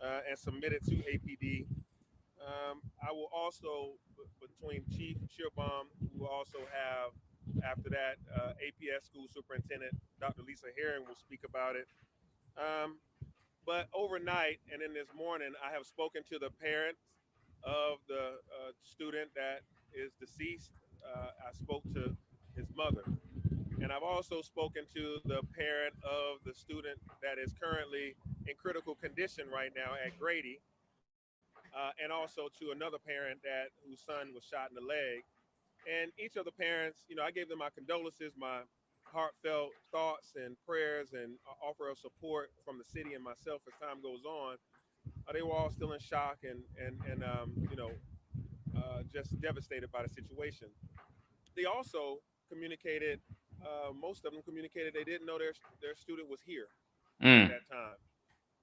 S19: and submit it to APD. I will also, between Chief Shearbaum, who will also have, after that, APS School Superintendent Dr. Lisa Herring will speak about it. But overnight and in this morning, I have spoken to the parents of the student that is deceased. I spoke to his mother. And I've also spoken to the parent of the student that is currently in critical condition right now at Grady. And also to another parent whose son was shot in the leg. And each of the parents, you know, I gave them my condolences, my heartfelt thoughts and prayers and offer of support from the city and myself as time goes on. They were all still in shock and you know, just devastated by the situation. They also communicated, most of them communicated they didn't know their student was here at that time.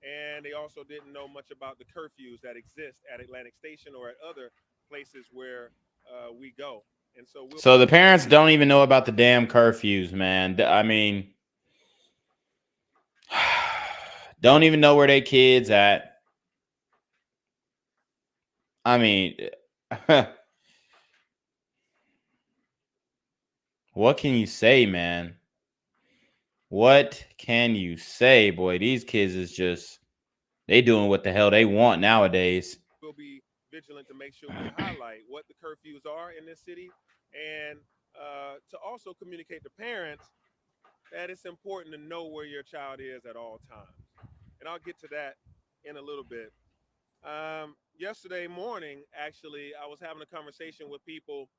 S19: And they also didn't know much about the curfews that exist at Atlantic Station or at other places where we go. And so
S7: the parents don't even know about the damn curfews, man. I mean, don't even know where their kids at. I mean, what can you say, man? What can you say, boy? These kids is just, they doing what the hell they want nowadays.
S19: We'll we'll be vigilant to make sure we highlight what the curfews are in this city, and to also communicate to parents that it's important to know where your child is at all times. And I'll get to that in a little bit. Yesterday morning, actually, I was having a conversation with people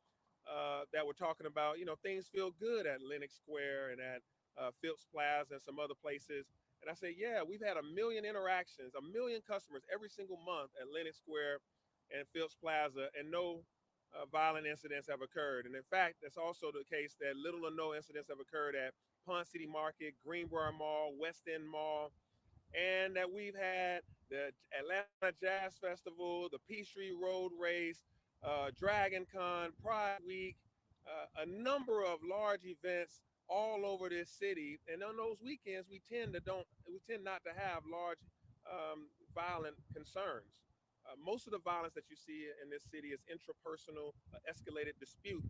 S19: that were talking about, things feel good at Lenox Square and at Phillips Plaza and some other places. And I said, yeah, we've had 1 million interactions, 1 million customers every single month at Lenox Square and Phillips Plaza, and no violent incidents have occurred. And in fact, that's also the case that little or no incidents have occurred at Pond City Market, Greenbrier Mall, West End Mall, and that we've had the Atlanta Jazz Festival, the Peachtree Road Race, Dragon Con, Pride Week, a number of large events all over this city. And on those weekends, we tend not to have large violent concerns. Most of the violence that you see in this city is intrapersonal, escalated dispute,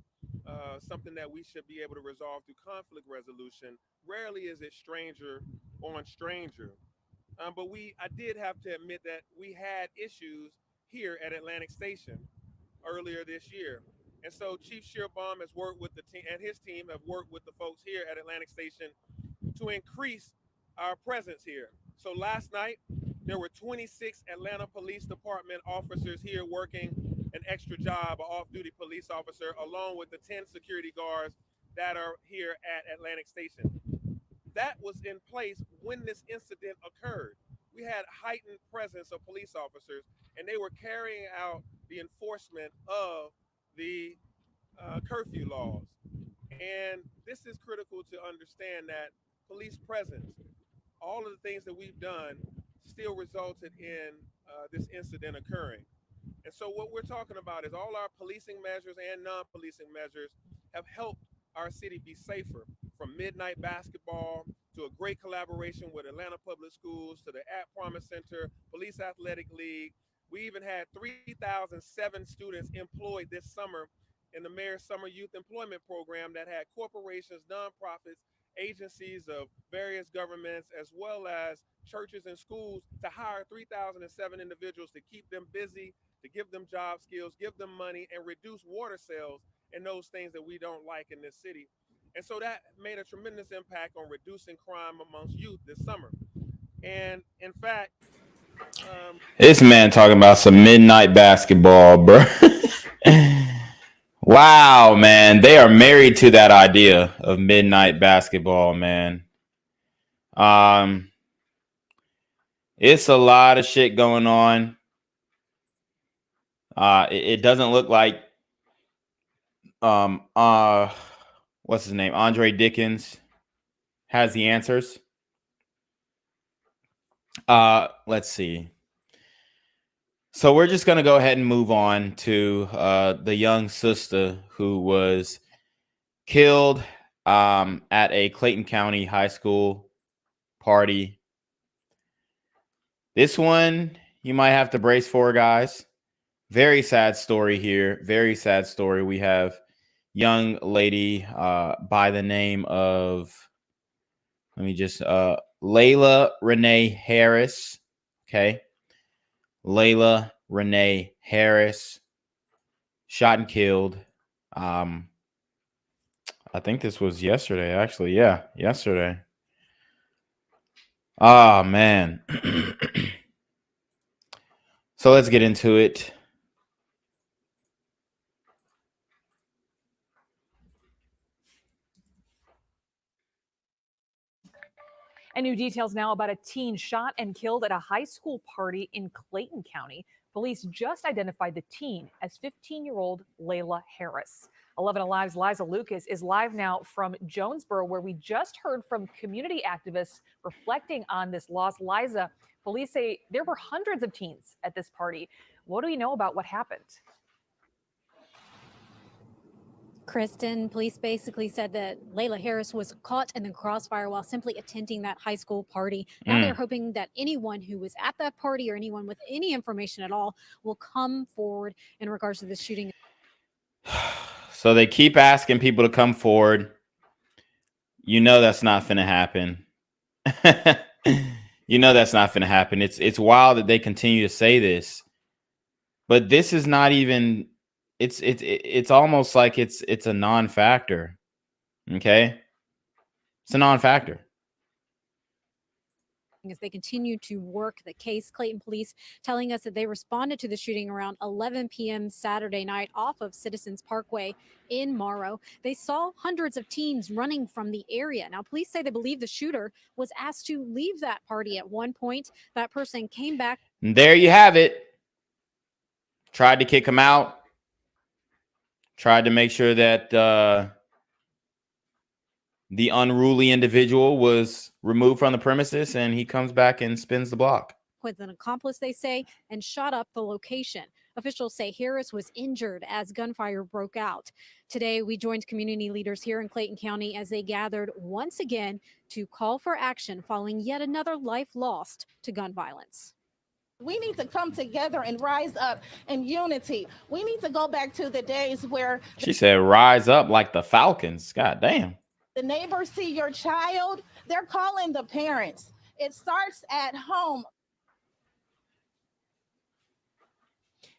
S19: something that we should be able to resolve through conflict resolution. Rarely is it stranger on stranger. But I did have to admit that we had issues here at Atlantic Station earlier this year. And so Chief Shearbaum has worked with the team, and his team have worked with the folks here at Atlantic Station to increase our presence here. So last night, there were 26 Atlanta Police Department officers here working an extra job, an off-duty police officer, along with the 10 security guards that are here at Atlantic Station. That was in place when this incident occurred. We had heightened presence of police officers, and they were carrying out the enforcement of the curfew laws. And this is critical to understand that police presence, all of the things that we've done, still resulted in this incident occurring. And so what we're talking about is all our policing measures and non-policing measures have helped our city be safer, from midnight basketball to a great collaboration with Atlanta Public Schools to the At Promise Center, Police Athletic League. We even had 3,007 students employed this summer in the Mayor's Summer Youth Employment Program that had corporations, nonprofits, agencies of various governments, as well as churches and schools to hire 3,007 individuals to keep them busy, to give them job skills, give them money, and reduce water sales and those things that we don't like in this city. And so that made a tremendous impact on reducing crime amongst youth this summer. And in fact,
S7: This man talking about some midnight basketball, bro. Wow, man. They are married to that idea of midnight basketball, man. It's a lot of shit going on. It doesn't look like what's his name? Andre Dickens has the answers. Let's see. So we're just going to go ahead and move on to the young sister who was killed at a Clayton County high school party. This one you might have to brace for, guys. Very sad story here. Very sad story. We have young lady by the name of, Layla Renee Harris. Okay. Layla Renee Harris, shot and killed. I think this was yesterday, actually. Yeah, yesterday. Oh, man. So let's get into it.
S12: And new details now about a teen shot and killed at a high school party in Clayton County. Police just identified the teen as 15-year-old Layla Harris. 11 Alive's Liza Lucas is live now from Jonesboro, where we just heard from community activists reflecting on this loss. Liza, police say there were hundreds of teens at this party. What do we know about what happened?
S13: Kristen, police basically said that Layla Harris was caught in the crossfire while simply attending that high school party. Now they're hoping that anyone who was at that party or anyone with any information at all will come forward in regards to this shooting.
S7: So they keep asking people to come forward. You know that's not going to happen. You know that's not going to happen. It's wild that they continue to say this. But this is not even. It's almost like it's a non-factor. Okay, it's a non-factor.
S13: As they continue to work the case, Clayton police telling us that they responded to the shooting around 11 p.m. Saturday night off of Citizens Parkway in Morrow. They saw hundreds of teens running from the area. Now, police say they believe the shooter was asked to leave that party at one point. That person came back.
S7: And there you have it. Tried to kick him out. Tried to make sure that the unruly individual was removed from the premises, and he comes back and spins the block.
S13: With an accomplice, they say, and shot up the location. Officials say Harris was injured as gunfire broke out. Today, we joined community leaders here in Clayton County as they gathered once again to call for action following yet another life lost to gun violence.
S1: We need to come together and rise up in unity. We need to go back to the days where
S7: She said, rise up like the Falcons. God damn.
S1: the neighbors see your child, they're calling the parents. It starts at home.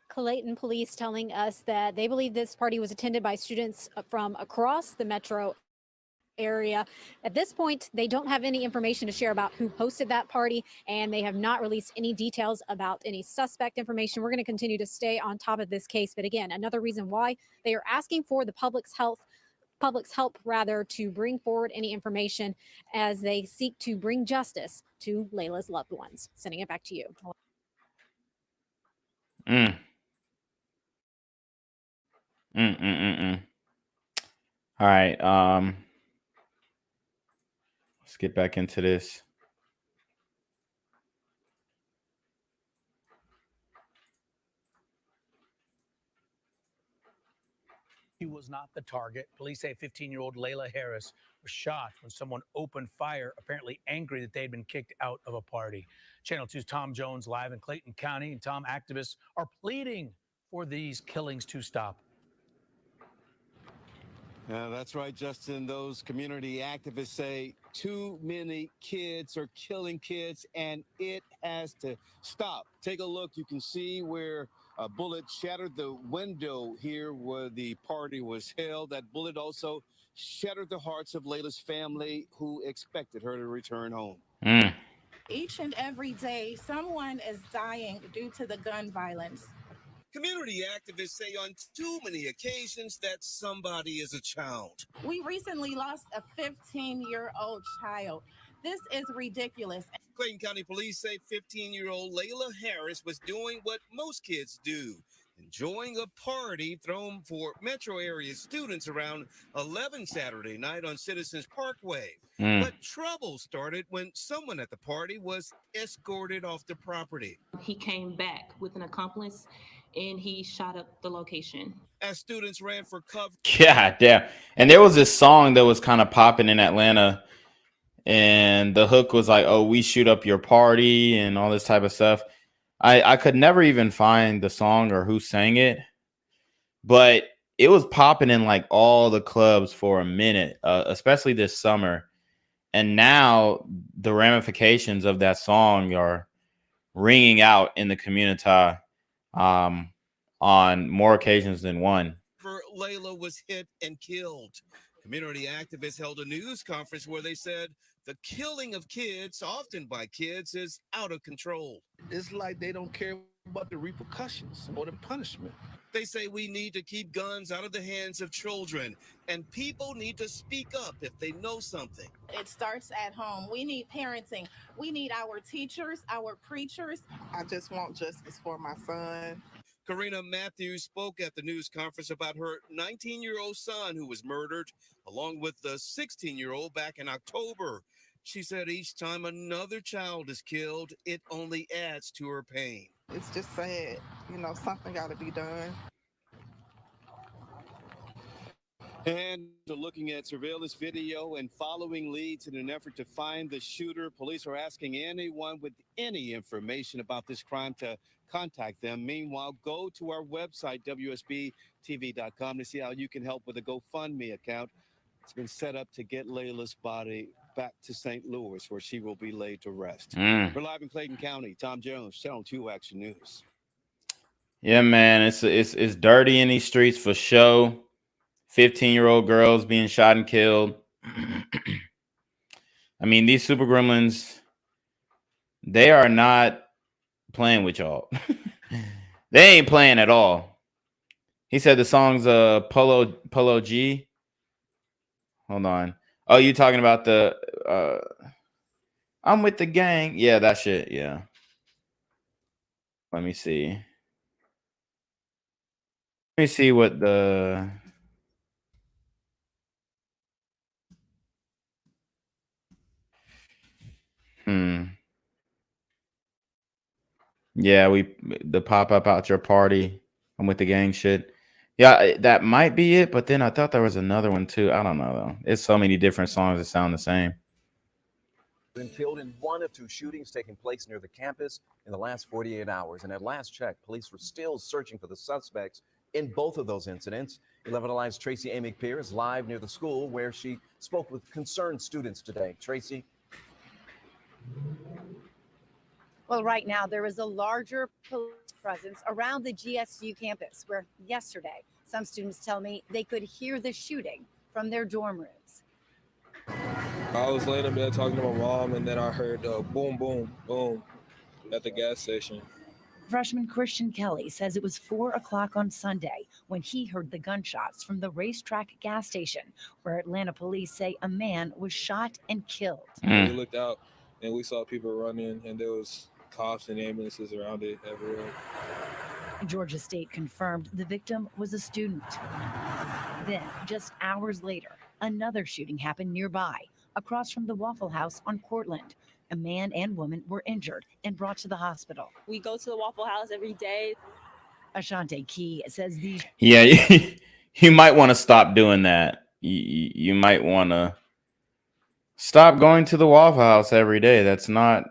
S13: Clayton police telling us that they believe this party was attended by students from across the metro area. At this point, they don't have any information to share about who hosted that party, and they have not released any details about any suspect information. We're going to continue to stay on top of this case. But again, another reason why they are asking for the public's help to bring forward any information as they seek to bring justice to Layla's loved ones. Sending it back to you.
S7: All right. Let's get back into this.
S2: He was not the target. Police say 15-year-old Layla Harris was shot when someone opened fire, apparently angry that they had been kicked out of a party. Channel 2's Tom Jones live in Clayton County. And Tom, activists are pleading for these killings to stop.
S14: That's right, Justin. Those community activists say too many kids are killing kids, and it has to stop. Take a look. You can see where a bullet shattered the window here where the party was held. That bullet also shattered the hearts of Layla's family, who expected her to return home.
S1: Each and every day, someone is dying due to the gun violence.
S14: Community activists say on too many occasions that somebody is a child.
S1: We recently lost a 15-year-old child. This is ridiculous.
S14: Clayton County Police say 15-year-old Layla Harris was doing what most kids do, enjoying a party thrown for metro area students around 11 Saturday night on Citizens Parkway. But trouble started when someone at the party was escorted off the property.
S15: He came back with an accomplice and he shot up the location.
S14: As students ran for cover.
S7: God damn. And there was this song that was kind of popping in Atlanta, and the hook was like, oh, we shoot up your party and all this type of stuff. I could never even find the song or who sang it, but it was popping in like all the clubs for a minute, especially this summer. And now the ramifications of that song are ringing out in the community on more occasions than one.
S14: Layla was hit and killed. Community activists held a news conference where they said the killing of kids, often by kids, is out of control.
S16: It's like they don't care about the repercussions or the punishment.
S14: They say we need to keep guns out of the hands of children, and people need to speak up if they know something.
S1: It starts at home. We need parenting. We need our teachers, our preachers.
S26: I just want justice for my son.
S14: Karina Matthews spoke at the news conference about her 19-year-old son who was murdered, along with the 16-year-old back in October. She said each time another child is killed, it only adds to her pain.
S26: It's just sad. You know, something got to be done.
S14: And looking at surveillance video and following leads in an effort to find the shooter, police are asking anyone with any information about this crime to contact them. Meanwhile, go to our website, WSBTV.com, to see how you can help with a GoFundMe account. It's been set up to get Layla's body back to St. Louis, where she will be laid to rest. We're live in Clayton County. Tom Jones, Channel 2 Action News.
S7: Yeah, man, it's dirty in these streets for show. 15-year-old girls being shot and killed. I mean, these super gremlins, they are not playing with y'all. They ain't playing at all. He said the song's Polo G. Hold on. Oh, you talking about the I'm with the gang? Yeah, that shit. Yeah. Let me see. Let me see what the Yeah, the pop up out your party. I'm with the gang shit. Yeah, that might be it, but then I thought there was another one too. I don't know though. It's so many different songs that sound the same.
S6: Been killed in one of two shootings taking place near the campus in the last 48 hours. And at last check, police were still searching for the suspects in both of those incidents. 11 Alive's Tracy A. McPeer is live near the school where she spoke with concerned students today. Tracy.
S8: Well, right now there is a larger police presence around the GSU campus where yesterday some students tell me they could hear the shooting from their dorm rooms.
S17: I was laying in bed talking to my mom, and then I heard boom, boom, boom at the gas station.
S18: Freshman Christian Kelly says it was 4 o'clock on Sunday when he heard the gunshots from the racetrack gas station, where Atlanta police say a man was shot and killed.
S17: We looked out, and we saw people running, and there was cops and ambulances around it everywhere.
S18: Georgia State confirmed the victim was a student. Then, just hours later, another shooting happened nearby, across from the Waffle House on Cortland. A man and woman were injured and brought to the hospital.
S20: We go to the Waffle House every day.
S18: Ashante Key says these.
S7: Yeah, you might want to stop doing that. You might want to stop going to the Waffle House every day. That's not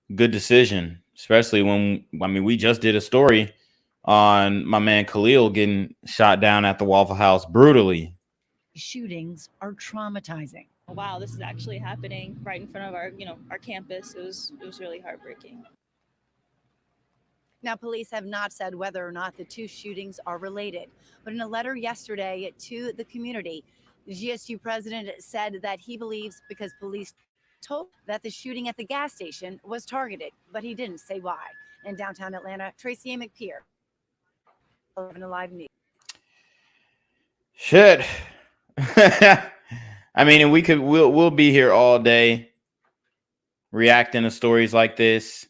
S7: a good decision, especially when, I mean, we just did a story on my man Khalil getting shot down at the Waffle House brutally.
S18: Shootings are traumatizing.
S20: Wow, this is actually happening right in front of our campus. It was really heartbreaking.
S8: Now, police have not said whether or not the two shootings are related, but in a letter yesterday to the community, the GSU president said that he believes because police told that the shooting at the gas station was targeted, but he didn't say why. In downtown Atlanta, Tracy A. McPeer, 11 Alive News.
S7: Shit. I mean, and we'll be here all day reacting to stories like this.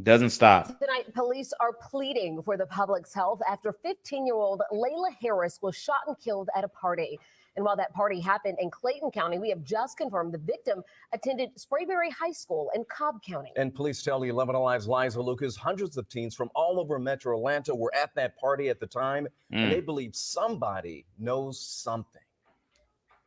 S7: Doesn't stop.
S3: Tonight, police are pleading for the public's health after 15-year-old Layla Harris was shot and killed at a party. And while that party happened in Clayton County, we have just confirmed the victim attended Sprayberry High School in Cobb County.
S6: And police tell the 11 Alive's Liza Lucas hundreds of teens from all over Metro Atlanta were at that party at the time, and they believe somebody knows something.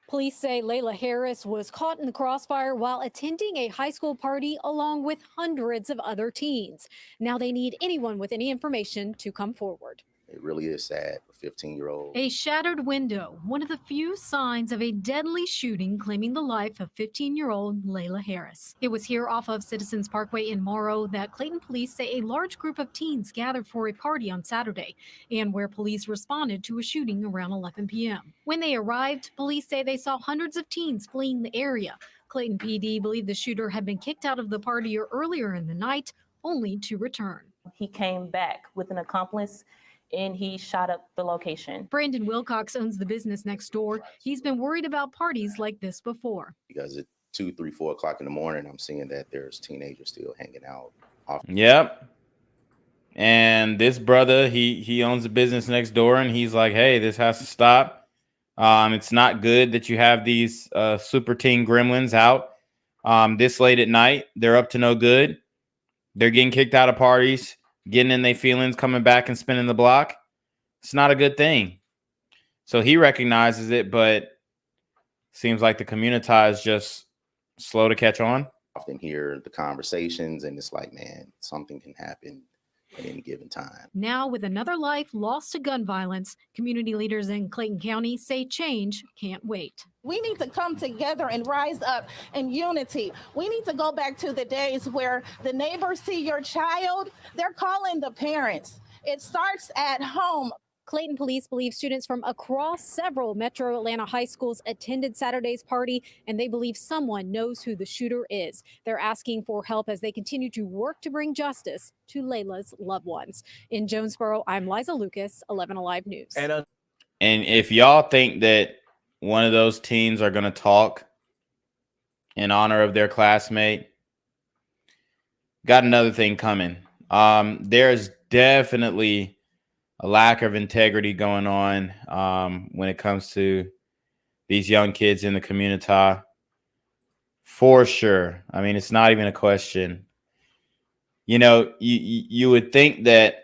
S13: Police say Layla Harris was caught in the crossfire while attending a high school party along with hundreds of other teens. Now they need anyone with any information to come forward.
S21: It really is sad for 15-year-old.
S22: A shattered window, one of the few signs of a deadly shooting claiming the life of 15-year-old Layla Harris. It was here off of Citizens Parkway in Morrow that Clayton police say a large group of teens gathered for a party on Saturday, and where police responded to a shooting around 11 p.m. When they arrived, police say they saw hundreds of teens fleeing the area. Clayton PD believed the shooter had been kicked out of the party earlier in the night, only to return.
S15: He came back with an accomplice and he shot up the location.
S22: Brandon Wilcox owns the business next door. He's been worried about parties like this before.
S21: Because at 2, 3, 4 o'clock in the morning, I'm seeing that there's teenagers still hanging out.
S7: Yep. And this brother, he owns a business next door, and he's like, hey, this has to stop. It's not good that you have these super teen gremlins out this late at night. They're up to no good. They're getting kicked out of parties, getting in their feelings, coming back and spinning the block. It's not a good thing. So he recognizes it, but seems like the community is just slow to catch on.
S21: Often hear the conversations, and it's like, man, something can happen at any given time.
S22: Now, with another life lost to gun violence, community leaders in Clayton County say change can't wait.
S1: We need to come together and rise up in unity. We need to go back to the days where the neighbors see your child, they're calling the parents. It starts at home.
S22: Clayton police believe students from across several metro Atlanta high schools attended Saturday's party, and they believe someone knows who the shooter is. They're asking for help as they continue to work to bring justice to Layla's loved ones. In Jonesboro, I'm Liza Lucas, 11 Alive News.
S7: And if y'all think that one of those teens are going to talk in honor of their classmate, got another thing coming. There's definitely a lack of integrity going on when it comes to these young kids in the community. For sure. I mean, it's not even a question. You know, you would think that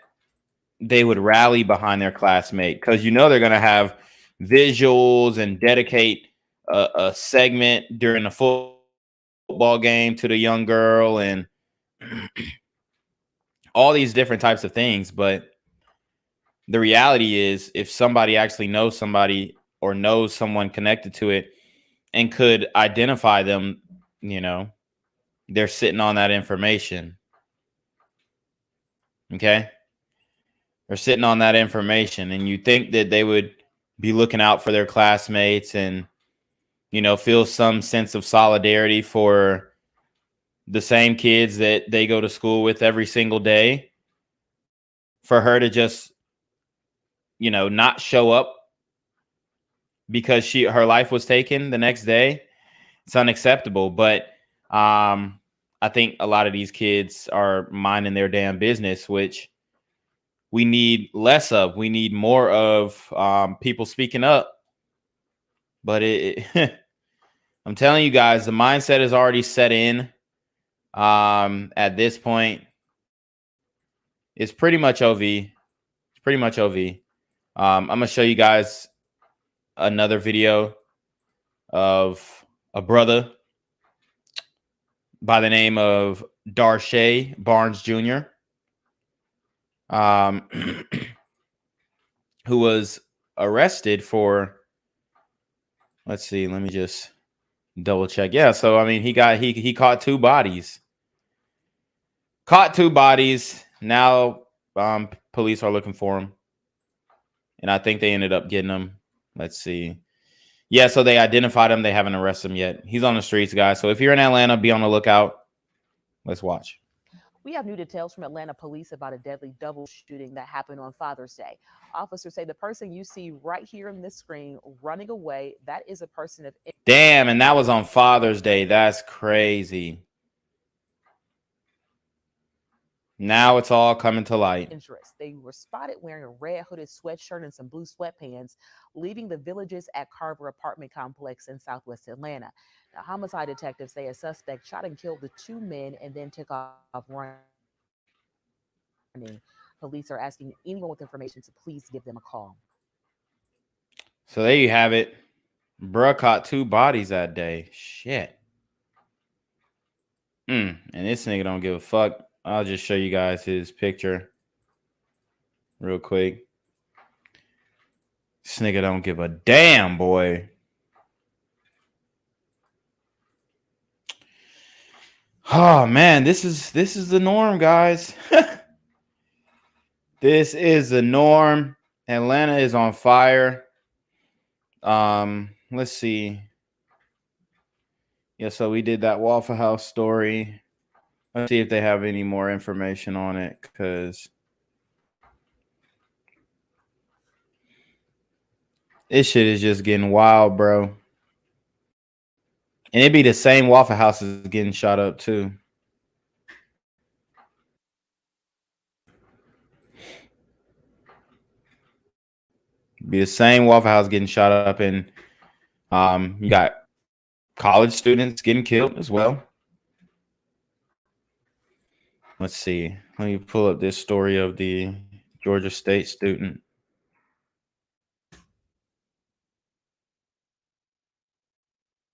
S7: they would rally behind their classmate because, you know, they're going to have visuals and dedicate a segment during the football game to the young girl and all these different types of things. But the reality is, if somebody actually knows somebody or knows someone connected to it and could identify them, you know, they're sitting on that information. Okay. They're sitting on that information, and you think that they would be looking out for their classmates and, you know, feel some sense of solidarity for the same kids that they go to school with every single day. For her to just, you know, not show up because her life was taken the next day, it's unacceptable. But I think a lot of these kids are minding their damn business, which we need less of. We need more of people speaking up. But I'm telling you guys, the mindset is already set in. At this point, it's pretty much OV. It's pretty much OV. I'm going to show you guys another video of a brother by the name of Darshay Barnes Jr., who was arrested for, let's see, let me just double check. Yeah, so I mean, he caught two bodies. Caught two bodies. Now police are looking for him. And I think they ended up getting him. Let's see. Yeah, so they identified him. They haven't arrested him yet. He's on the streets, guys. So if you're in Atlanta, be on the lookout. Let's watch.
S5: We have new details from Atlanta police about a deadly double shooting that happened on Father's Day. Officers say the person you see right here on this screen running away, that is a person of...
S7: Damn, and that was on Father's Day. That's crazy. Now it's all coming to light.
S5: Interest. They were spotted wearing a red hooded sweatshirt and some blue sweatpants, leaving the Villages at Carver apartment complex in Southwest Atlanta. Now, homicide detectives say a suspect shot and killed the two men and then took off running. Police are asking anyone with information to please give them a call.
S7: So there you have it. Bruh caught two bodies that day. Shit. And this nigga don't give a fuck. I'll just show you guys his picture real quick. This nigga don't give a damn, boy. Oh man, this is the norm, guys. This is the norm. Atlanta is on fire. Let's see. Yeah, so we did that Waffle House story. Let's see if they have any more information on it, because this shit is just getting wild, bro. And it'd be the same Waffle House is getting shot up too. Be the same Waffle House getting shot up, and you got college students getting killed as well. Let's see. Let me pull up this story of the Georgia State student.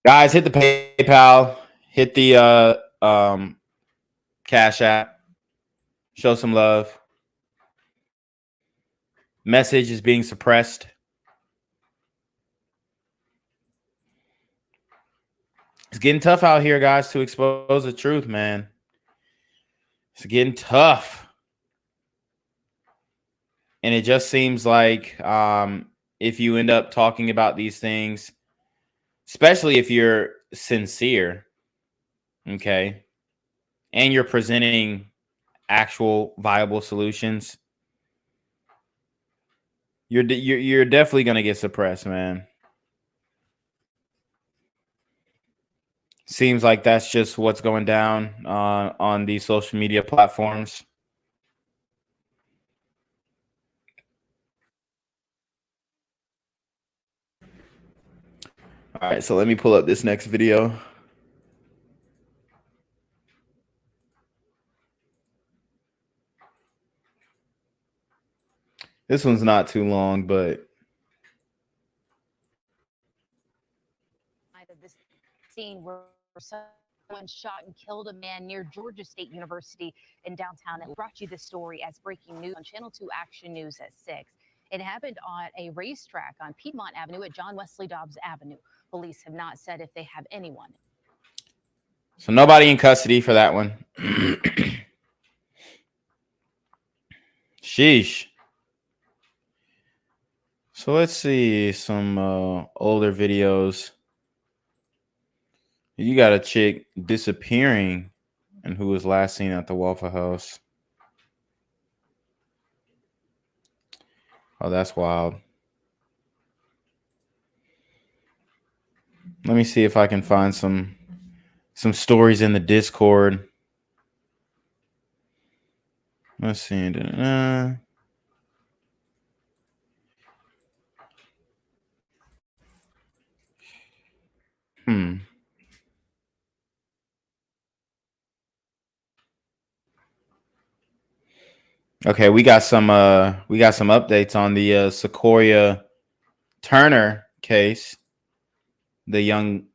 S7: Guys, hit the PayPal, hit the Cash App, show some love. message is being suppressed. It's getting tough out here, guys, to expose the truth, man. It's getting tough. And it just seems like if you end up talking about these things, especially if you're sincere, okay, and you're presenting actual viable solutions, you're definitely going to get suppressed, man. Seems like that's just what's going down on these social media platforms. All right, so let me pull up this next video. This one's not too long, but
S9: Of this scene where someone shot and killed a man near Georgia State University in downtown. It brought you this story as breaking news on Channel 2 Action News at 6. It happened on a racetrack on Piedmont Avenue at John Wesley Dobbs Avenue. Police have not said if they have anyone.
S7: So nobody in custody for that one. Sheesh. So let's see some older videos. You got a chick disappearing and who was last seen at the Waffle House. Oh, that's wild. Let me see if I can find some stories in the Discord. Let's see. Okay, we got some updates on the Sequoia Turner case. The young,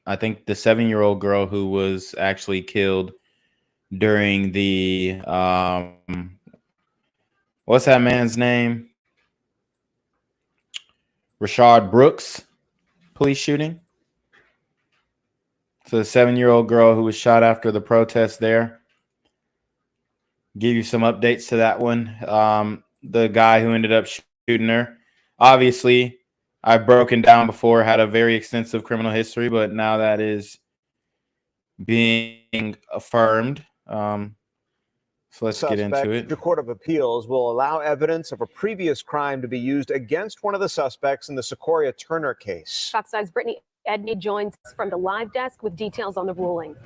S7: I think the 7-year-old girl who was actually killed during the what's that man's name? Rashard Brooks police shooting. So the 7-year-old girl who was shot after the protest there. Give you some updates to that one. The guy who ended up shooting her, obviously, I've broken down before, had a very extensive criminal history, but now that is being affirmed. So let's get into it.
S10: The Court of Appeals will allow evidence of a previous crime to be used against one of the suspects in the Sequoia Turner case.
S3: Fox 9's Brittany Edney joins us from the live desk with details on the ruling.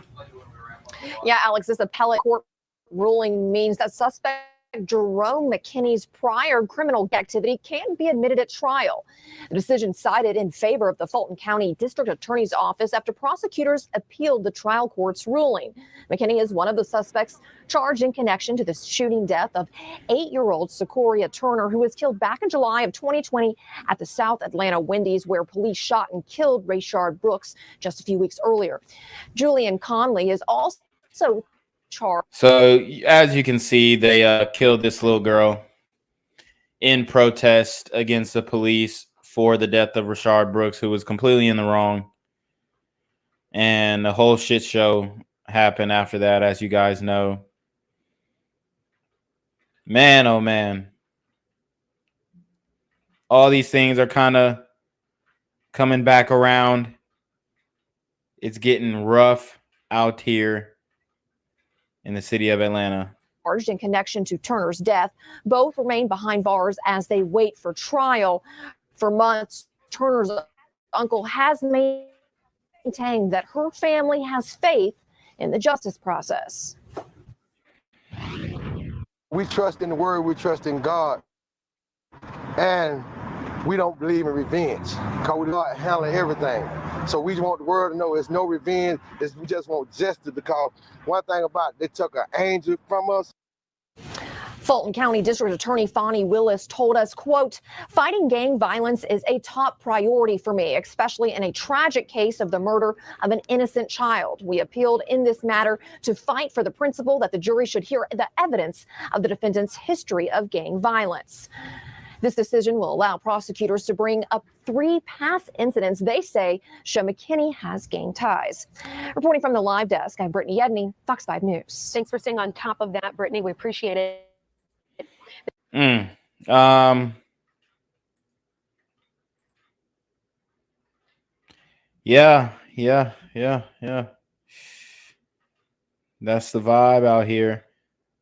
S3: Yeah, Alex, this appellate court ruling means that suspect Jerome McKinney's prior criminal activity can be admitted at trial. The decision cited in favor of the Fulton County District Attorney's Office after prosecutors appealed the trial court's ruling. McKinney is one of the suspects charged in connection to the shooting death of 8-year-old Sequoia Turner, who was killed back in July of 2020 at the South Atlanta Wendy's, where police shot and killed Rayshard Brooks just a few weeks earlier. Julian Conley is also charged.
S7: So as you can see, they killed this little girl in protest against the police for the death of Rayshard Brooks, who was completely in the wrong. And the whole shit show happened after that, as you guys know. Man, oh man. All these things are kind of coming back around. It's getting rough out here in the city of Atlanta.
S3: Charged in connection to Turner's death. Both remain behind bars as they wait for trial. For months, Turner's uncle has maintained that her family has faith in the justice process.
S11: We trust in the word, we trust in God, and we don't believe in revenge because we not handling everything. So we want the world to know it's no revenge, we just want justice, because one thing about it, they took an angel from us.
S3: Fulton County District Attorney Fonnie Willis told us, quote, "Fighting gang violence is a top priority for me, especially in a tragic case of the murder of an innocent child. We appealed in this matter to fight for the principle that the jury should hear the evidence of the defendant's history of gang violence."
S4: This decision will allow prosecutors to bring up 3 past incidents they say show McKinney has gained ties. Reporting from the live desk, I'm Brittany Yedney, Fox 5 News.
S3: Thanks for staying on top of that, Brittany. We appreciate it.
S7: Yeah. That's the vibe out here.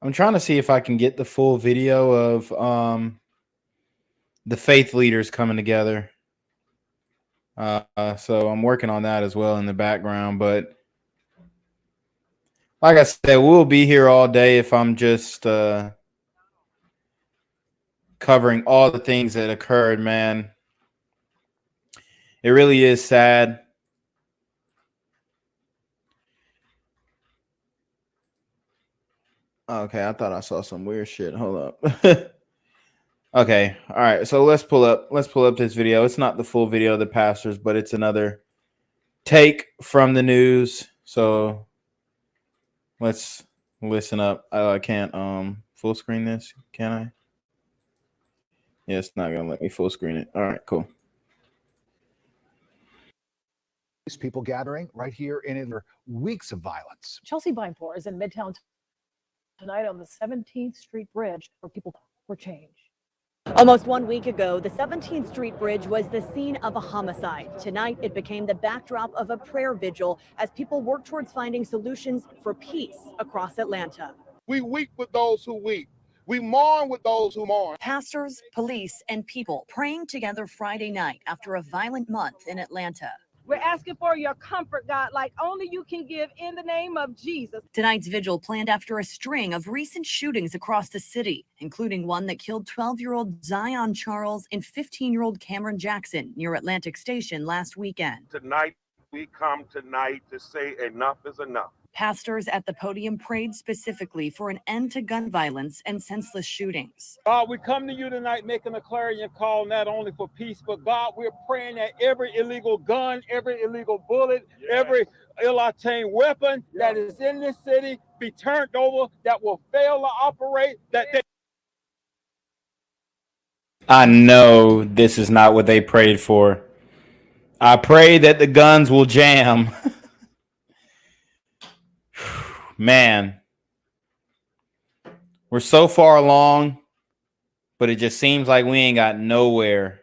S7: I'm trying to see if I can get the full video of the faith leaders coming together. So I'm working on that as well in the background. But like I said, we'll be here all day if I'm just covering all the things that occurred, man. It really is sad. Okay, I thought I saw some weird shit. Hold up. Okay, all right. So let's pull up this video. It's not the full video of the pastors, but it's another take from the news. So let's listen up. I can't full screen this, can I? Yeah, it's not gonna let me full screen it. All right, cool.
S12: These people gathering right here in weeks of violence.
S19: Chelsea Bynfor is in Midtown tonight on the 17th Street Bridge where people for change. Almost 1 week ago, the 17th Street Bridge was the scene of a homicide. Tonight, it became the backdrop of a prayer vigil as people work towards finding solutions for peace across Atlanta.
S11: We weep with those who weep. We mourn with those who mourn.
S18: Pastors, police, and people praying together Friday night after a violent month in Atlanta.
S23: We're asking for your comfort, God, like only you can give in the name of Jesus.
S18: Tonight's vigil planned after a string of recent shootings across the city, including one that killed 12-year-old Zion Charles and 15-year-old Cameron Jackson near Atlantic Station last weekend.
S11: Tonight, we come tonight to say enough is enough.
S18: Pastors at the podium prayed specifically for an end to gun violence and senseless shootings.
S24: God, we come to you tonight making a clarion call not only for peace, but God, we're praying that every illegal gun, every illegal bullet, every ill-obtained weapon that is in this city be turned over, that will fail to operate, that they...
S7: I know this is not what they prayed for. I pray that the guns will jam. Man, we're so far along, but it just seems like we ain't got nowhere.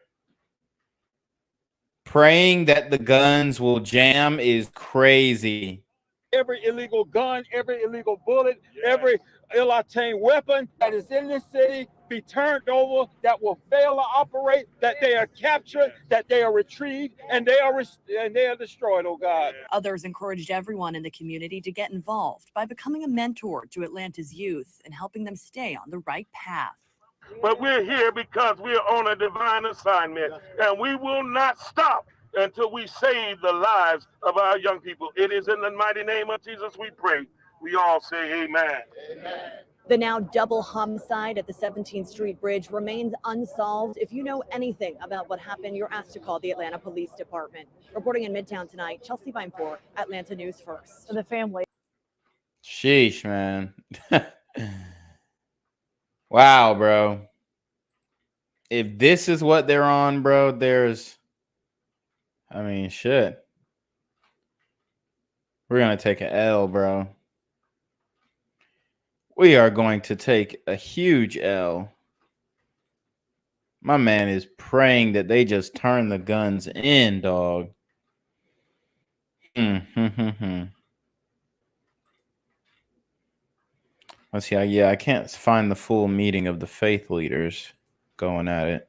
S7: Praying that the guns will jam is crazy.
S24: Every illegal gun, every illegal bullet, every ill-obtained weapon that is in this city be turned over, that will fail to operate, that they are captured, that they are retrieved, and they are destroyed, oh God.
S18: Others encouraged everyone in the community to get involved by becoming a mentor to Atlanta's youth and helping them stay on the right path.
S11: But we're here because we're on a divine assignment, and we will not stop until we save the lives of our young people. It is in the mighty name of Jesus we pray. We all say amen. Amen.
S18: The now double homicide at the 17th Street Bridge remains unsolved. If you know anything about what happened, you're asked to call the Atlanta Police Department. Reporting in Midtown tonight, Chelsea Bynfor, Atlanta News First.
S19: The family.
S7: Sheesh, man. Wow, bro. If this is what they're on, bro, I mean, shit. We're going to take an L, bro. We are going to take a huge L. My man is praying that they just turn the guns in, dog. Let's see. Yeah, I can't find the full meeting of the faith leaders going at it.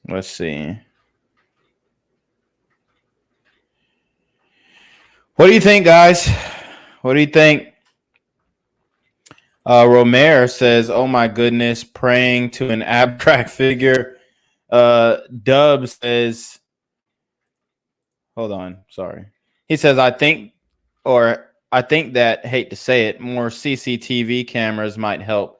S7: Let's see. What do you think, guys? What do you think? Romare says, oh my goodness, praying to an abstract figure. Dub says, hold on, sorry. He says, I think that, hate to say it, more CCTV cameras might help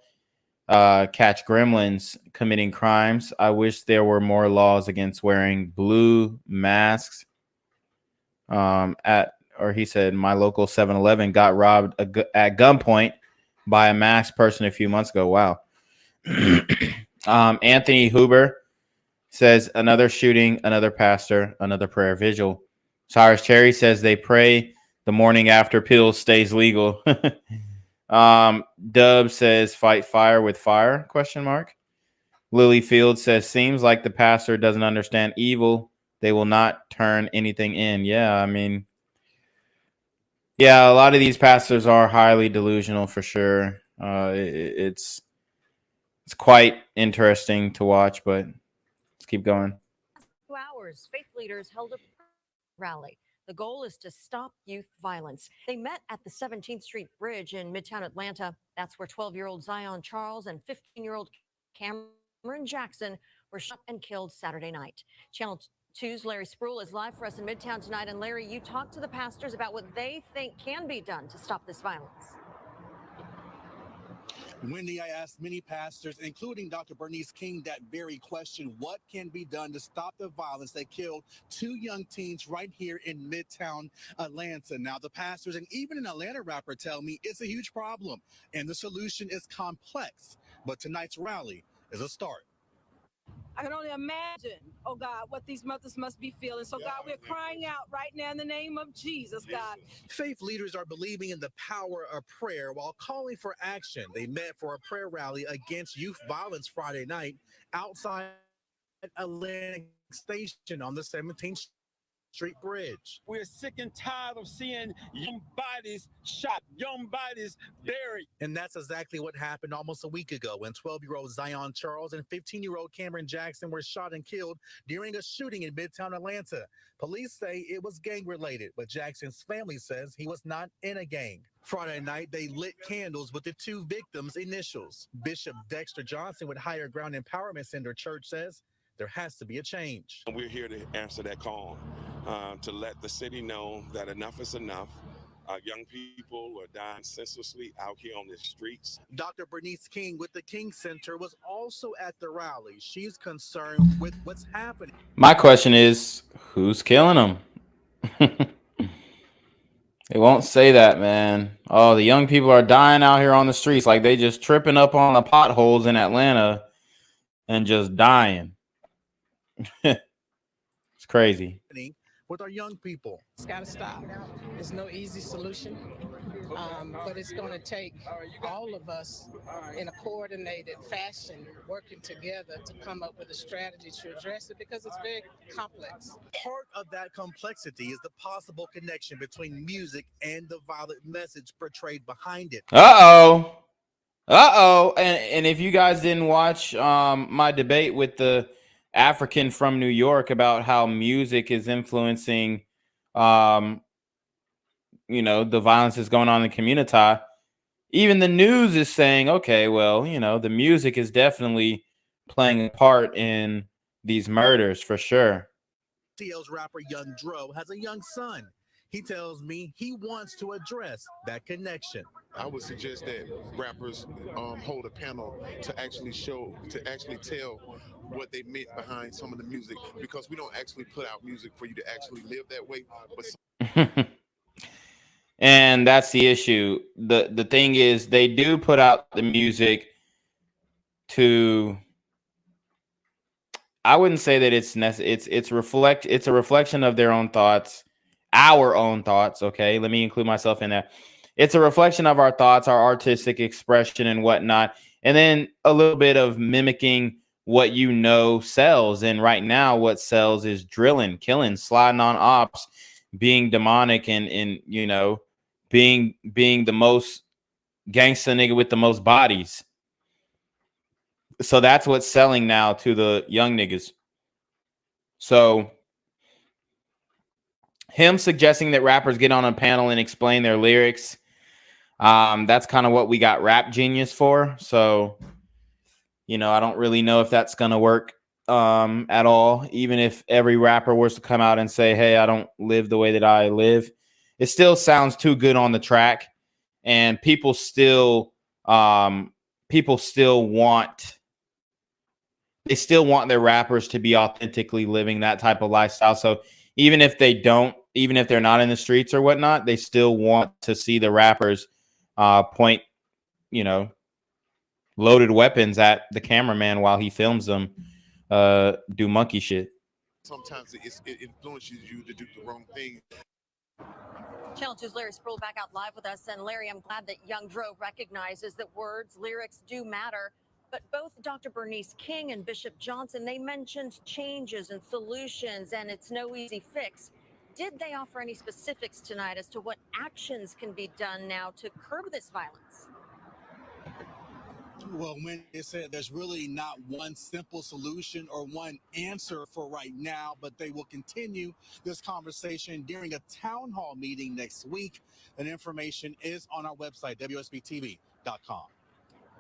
S7: catch gremlins committing crimes. I wish there were more laws against wearing blue masks. He said my local 7-Eleven got robbed at gunpoint by a masked person a few months ago. Wow. Anthony Huber says another shooting, another pastor, another prayer vigil. Cyrus Cherry says they pray the morning after pills stays legal. Dub says fight fire with fire, ? Lily Field says seems like the pastor doesn't understand evil. They will not turn anything in. Yeah, I mean, yeah, a lot of these pastors are highly delusional for sure. It's quite interesting to watch, but let's keep going.
S2: 2 hours, faith leaders held a rally. The goal is to stop youth violence. They met at the 17th Street Bridge in Midtown Atlanta. That's where 12-year-old Zion Charles and 15-year-old Cameron Jackson were shot and killed Saturday night. Channel 2's Larry Spruill is live for us in Midtown tonight. And Larry, you talked to the pastors about what they think can be done to stop this violence.
S14: Wendy, I asked many pastors, including Dr. Bernice King, that very question. What can be done to stop the violence that killed 2 young teens right here in Midtown Atlanta? Now, the pastors and even an Atlanta rapper tell me it's a huge problem and the solution is complex. But tonight's rally is a start.
S23: I can only imagine, oh God, what these mothers must be feeling. So, God, we're crying out right now in the name of Jesus, God.
S14: Faith leaders are believing in the power of prayer while calling for action. They met for a prayer rally against youth violence Friday night outside Atlantic Station on the 17th Street Bridge.
S24: We're sick and tired of seeing young bodies shot, young bodies buried.
S14: And that's exactly what happened almost a week ago when 12-year-old Zion Charles and 15-year-old Cameron Jackson were shot and killed during a shooting in Midtown Atlanta. Police say it was gang-related, but Jackson's family says he was not in a gang. Friday night, they lit candles with the 2 victims' initials. Bishop Dexter Johnson with Higher Ground Empowerment Center Church says there has to be a change.
S16: We're here to answer that call, to let the city know that enough is enough. Young people are dying senselessly out here on the streets.
S14: Dr. Bernice King with the King Center was also at the rally. She's concerned with what's happening.
S7: My question is, who's killing them? They won't say that, man. Oh, the young people are dying out here on the streets like they just tripping up on the potholes in Atlanta and just dying. It's crazy.
S14: With our young people.
S17: It's got to stop. There's no easy solution, but it's going to take all of us in a coordinated fashion working together to come up with a strategy to address it because it's very complex.
S14: Part of that complexity is the possible connection between music and the violent message portrayed behind it.
S7: Uh-oh. And if you guys didn't watch my debate with the African from New York about how music is influencing, the violence that's going on in the community. Even the news is saying, okay, well, the music is definitely playing a part in these murders for sure.
S14: TL's rapper Young Dro has a young son. He tells me he wants to address that connection.
S25: I would suggest that rappers hold a panel to actually tell what they meant behind some of the music, because we don't actually put out music for you to actually live that way. But
S7: and that's the issue. The thing is, they do put out the music to, I wouldn't say that it's necessary. It's a reflection of their own thoughts, our own thoughts. Okay, let me include myself in that. It's a reflection of our thoughts, our artistic expression and whatnot, and then a little bit of mimicking what sells. And right now what sells is drilling, killing, sliding on ops, being demonic, and being the most gangsta nigga with the most bodies. So that's what's selling now to the young niggas. So him suggesting that rappers get on a panel and explain their lyrics, that's kind of what we got Rap Genius for. So I don't really know if that's going to work at all. Even if every rapper was to come out and say, hey, I don't live the way that I live, it still sounds too good on the track. And people still want their rappers to be authentically living that type of lifestyle. So even if they don't even if they're not in the streets or whatnot, they still want to see the rappers point, loaded weapons at the cameraman while he films them do monkey shit.
S25: Sometimes it influences you to do the wrong thing.
S2: Channel 2's Larry Sproul back out live with us. And Larry, I'm glad that Young Dro recognizes that words, lyrics do matter. But both Dr. Bernice King and Bishop Johnson, they mentioned changes and solutions, and it's no easy fix. Did they offer any specifics tonight as to what actions can be done now to curb this violence?
S6: Well, when they said there's really not one simple solution or one answer for right now, but they will continue this conversation during a town hall meeting next week. That information is on our website, WSBTV.com.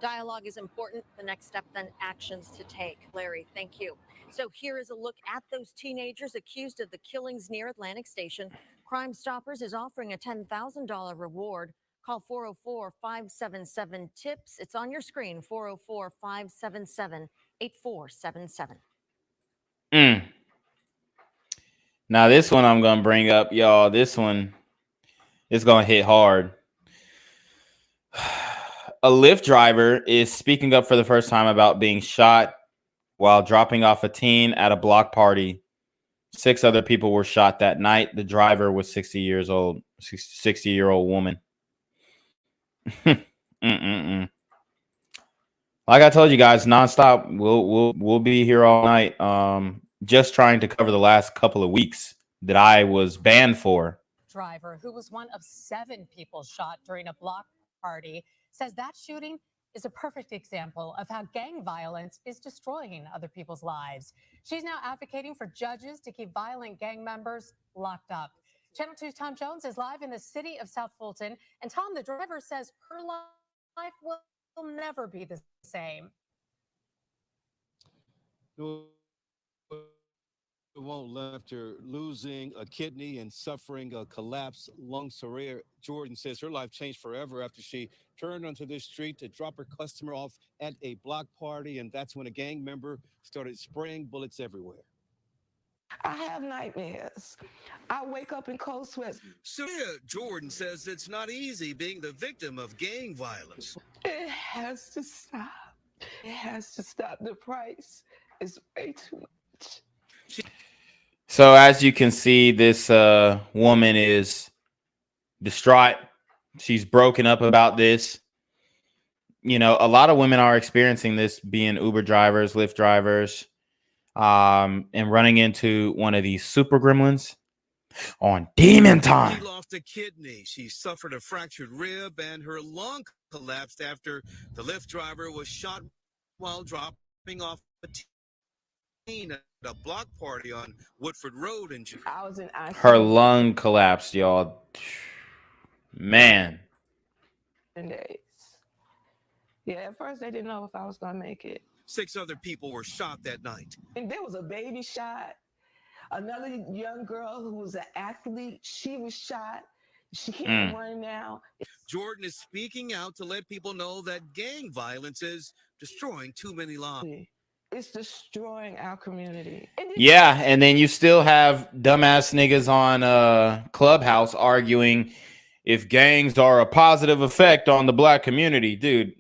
S2: Dialogue is important. The next step, then actions to take. Larry, thank you. So here is a look at those teenagers accused of the killings near Atlantic Station. Crime Stoppers is offering a $10,000 reward. Call 404-577-TIPS. It's on your screen, 404-577-8477.
S7: Now, this one I'm going to bring up, y'all. This one is going to hit hard. A Lyft driver is speaking up for the first time about being shot while dropping off a teen at a block party. 6 other people were shot that night. The driver was 60-year-old woman. Like I told you guys, nonstop. We'll be here all night. Just trying to cover the last couple of weeks that I was banned for.
S8: Driver, who was one of 7 people shot during a block party, says that shooting is a perfect example of how gang violence is destroying other people's lives. She's now advocating for judges to keep violent gang members locked up. Channel 2's Tom Jones is live in the city of South Fulton. And Tom, the driver, says her life will never be the same.
S13: It won't after losing a kidney and suffering a collapsed lung career. Jordan says her life changed forever after she turned onto this street to drop her customer off at a block party, and that's when a gang member started spraying bullets everywhere.
S15: I have nightmares. I wake up in cold sweats.
S13: Sonia Jordan says it's not easy being the victim of gang violence.
S15: It has to stop. It has to stop. The price is way too much.
S7: So as you can see, this woman is distraught. She's broken up about this. A lot of women are experiencing this, being Uber drivers, Lyft drivers, and running into one of these super gremlins on demon time.
S13: She lost a kidney. She suffered a fractured rib, and her lung collapsed after the Lyft driver was shot while dropping off a teen at a block party on Woodford Road in June.
S15: I was in ICU.
S7: Her lung collapsed, y'all. Man.
S15: Days. Yeah, at first they didn't know if I was going to make it.
S13: 6 other people were shot that night.
S15: And there was a baby shot. Another young girl who was an athlete, she was shot. She can't run now.
S13: Jordan is speaking out to let people know that gang violence is destroying too many lives.
S15: It's destroying our community.
S7: Yeah, and then you still have dumbass niggas on Clubhouse arguing if gangs are a positive effect on the black community. Dude,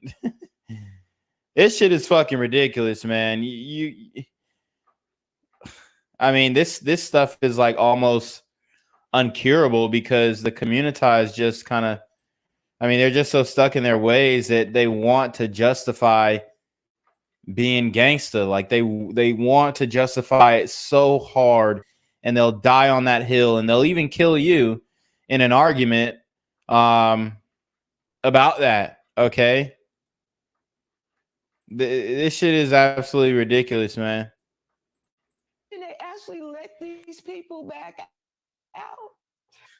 S7: this shit is fucking ridiculous, man. I mean, this stuff is like almost uncurable because the communitized just kind of, they're just so stuck in their ways that they want to justify being gangsta. Like they want to justify it so hard, and they'll die on that hill, and they'll even kill you in an argument about that. Okay, this shit is absolutely ridiculous, man.
S15: And they actually let these people back out.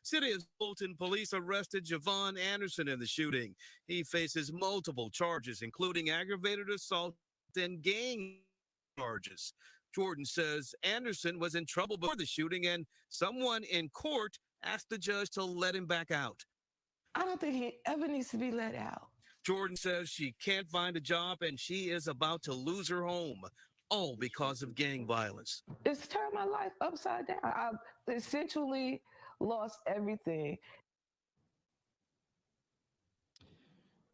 S13: City of Fulton police arrested Javon Anderson in the shooting. He faces multiple charges, including aggravated assault and gang charges. Jordan says Anderson was in trouble before the shooting, and someone in court asked the judge to let him back out.
S15: I don't think he ever needs to be let out.
S13: Jordan says she can't find a job and she is about to lose her home, all because of gang violence.
S15: It's turned my life upside down. I've essentially lost everything.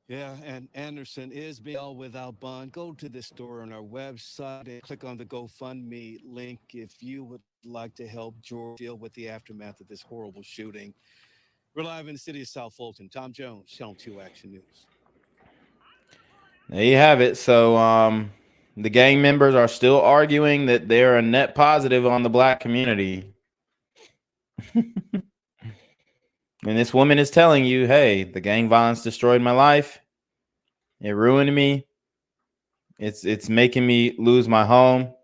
S13: Yeah, and Anderson is bail without bond. Go to the store on our website and click on the GoFundMe link if you would like to help George deal with the aftermath of this horrible shooting. We're live in the city of South Fulton. Tom Jones, Channel 2 Action News.
S7: There you have it. So the gang members are still arguing that they're a net positive on the black community. And this woman is telling you, hey, the gang violence destroyed my life. It ruined me. It's making me lose my home.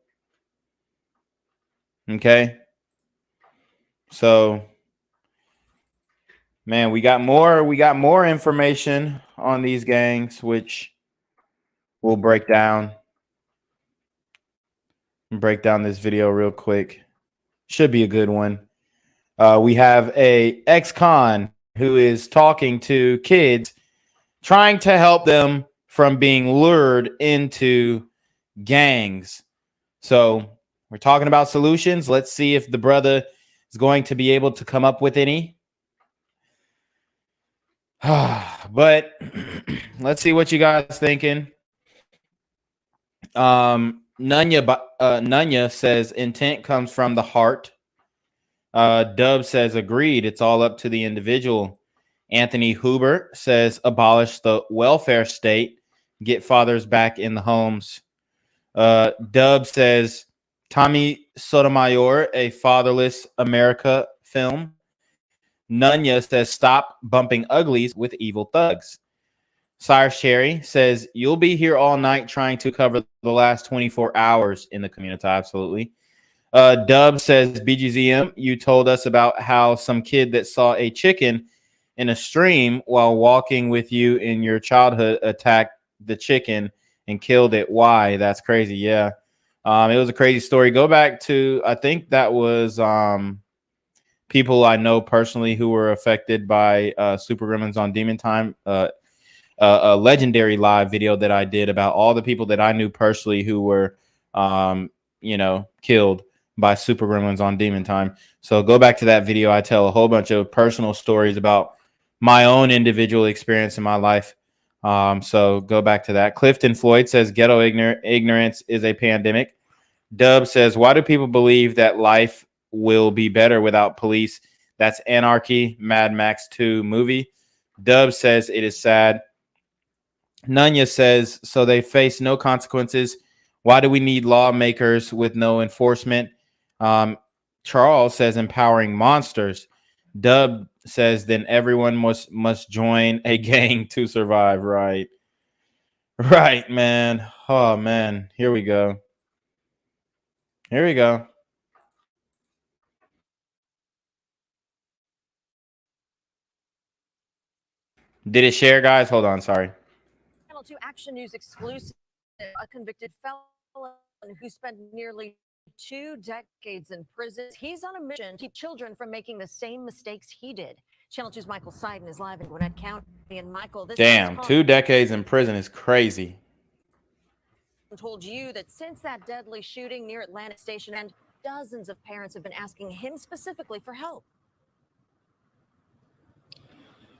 S7: Okay. So, man, we got more information on these gangs, which we'll break down this video real quick. Should be a good one. We have a ex-con who is talking to kids, trying to help them from being lured into gangs. So we're talking about solutions. Let's see if the brother is going to be able to come up with any. But let's see what you guys thinking. Nunya says intent comes from the heart. Dub says agreed. It's all up to the individual. Anthony Huber says abolish the welfare state. Get fathers back in the homes. Dub says Tommy Sotomayor, a fatherless America film. Nunya says stop bumping uglies with evil thugs. Sire Sherry says you'll be here all night trying to cover the last 24 hours in the community. Absolutely. Dub says BGZM, you told us about how some kid that saw a chicken in a stream while walking with you in your childhood attacked the chicken and killed it. Why? That's crazy. Yeah. It was a crazy story. Go back to, I think that was people I know personally who were affected by Super Gremlins on Demon Time. A legendary live video that I did about all the people that I knew personally who were, killed by Super Gremlins on Demon Time. So go back to that video. I tell a whole bunch of personal stories about my own individual experience in my life. So go back to that. Clifton Floyd says ghetto ignorance is a pandemic. Dub says, why do people believe that life will be better without police? That's Anarchy, Mad Max 2 movie. Dub says it is sad. Nunya says, so they face no consequences. Why do we need lawmakers with no enforcement? Charles says empowering monsters. Dub says then everyone must join a gang to survive. Right, man. Oh man, here we go. Did it share, guys? Hold on, sorry.
S2: Channel 2 Action News exclusive. A convicted felon who spent nearly 2 decades in prison. He's on a mission to keep children from making the same mistakes he did. Channel 2's Michael Seiden is live in Gwinnett County. And Michael, this
S7: Damn, 2 decades in prison is crazy.
S2: Told you that since that deadly shooting near Atlantic Station, and dozens of parents have been asking him specifically for help.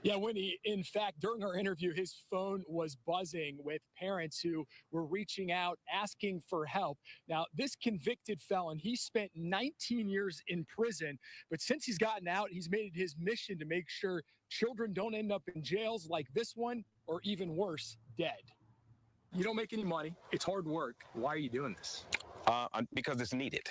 S1: Yeah, Winnie, in fact, during our interview, his phone was buzzing with parents who were reaching out, asking for help. Now, this convicted felon, he spent 19 years in prison, but since he's gotten out, he's made it his mission to make sure children don't end up in jails like this one, or even worse, dead. You don't make any money. It's hard work. Why are you doing this?
S5: Because it's needed.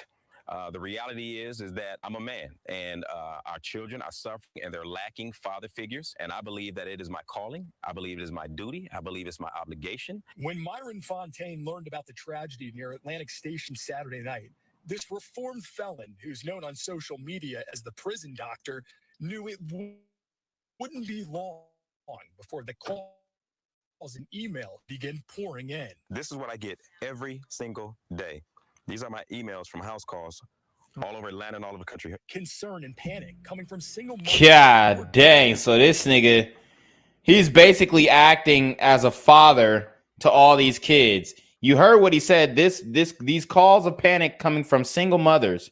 S5: The reality is that I'm a man, and our children are suffering and they're lacking father figures. And I believe that it is my calling. I believe it is my duty. I believe it's my obligation.
S1: When Myron Fontaine learned about the tragedy near Atlantic Station Saturday night, this reformed felon, who's known on social media as the prison doctor, knew it wouldn't be long before the calls and email begin pouring in.
S5: This is what I get every single day. These are my emails from house calls all over Atlanta and all over the country.
S1: Concern and panic coming from single mothers.
S7: God dang. So this nigga, he's basically acting as a father to all these kids. You heard what he said. These calls of panic coming from single mothers.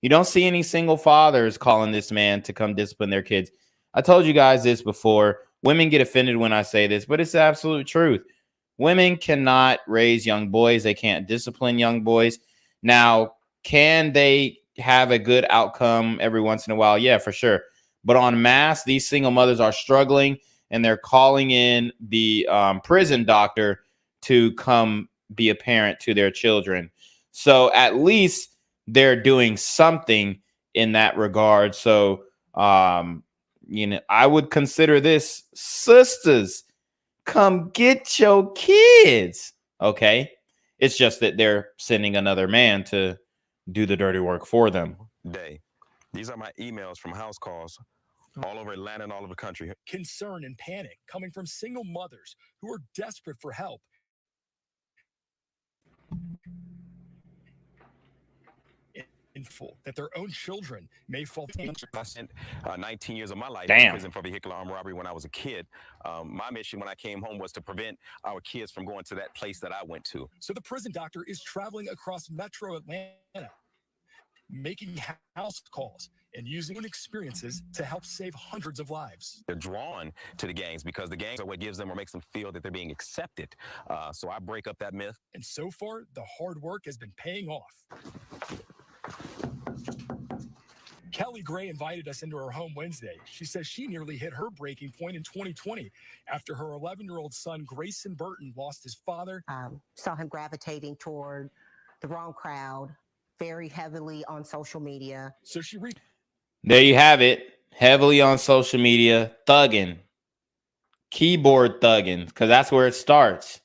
S7: You don't see any single fathers calling this man to come discipline their kids. I told you guys this before. Women get offended when I say this, but it's the absolute truth. Women cannot raise young boys. They can't discipline young boys. Now, can they have a good outcome every once in a while? Yeah, for sure. But en masse, these single mothers are struggling, and they're calling in the prison doctor to come be a parent to their children. So at least they're doing something in that regard. So, you know, I would consider this sisters. Come get your kids. Okay. It's just that they're sending another man to do the dirty work for them.
S5: Day. These are my emails from house calls all over Atlanta and all over the country.
S1: Concern and panic coming from single mothers who are desperate for help. In full, that their own children may fall.
S5: I spent 19 years of my life
S7: Damn.
S5: in prison for vehicular armed robbery when I was a kid. My mission when I came home was to prevent our kids from going to that place that I went to.
S1: So the prison doctor is traveling across metro Atlanta, making house calls and using experiences to help save hundreds of lives.
S5: They're drawn to the gangs because the gangs are what gives them or makes them feel that they're being accepted. So I break up that myth.
S1: And so far, the hard work has been paying off. Kelly Gray invited us into her home Wednesday. She says she nearly hit her breaking point in 2020 after her 11-year-old son, Grayson Burton, lost his father.
S9: Saw him gravitating toward the wrong crowd, very heavily on social media.
S1: So she
S7: there you have it. Heavily on social media, thugging, keyboard thugging, because that's where it starts.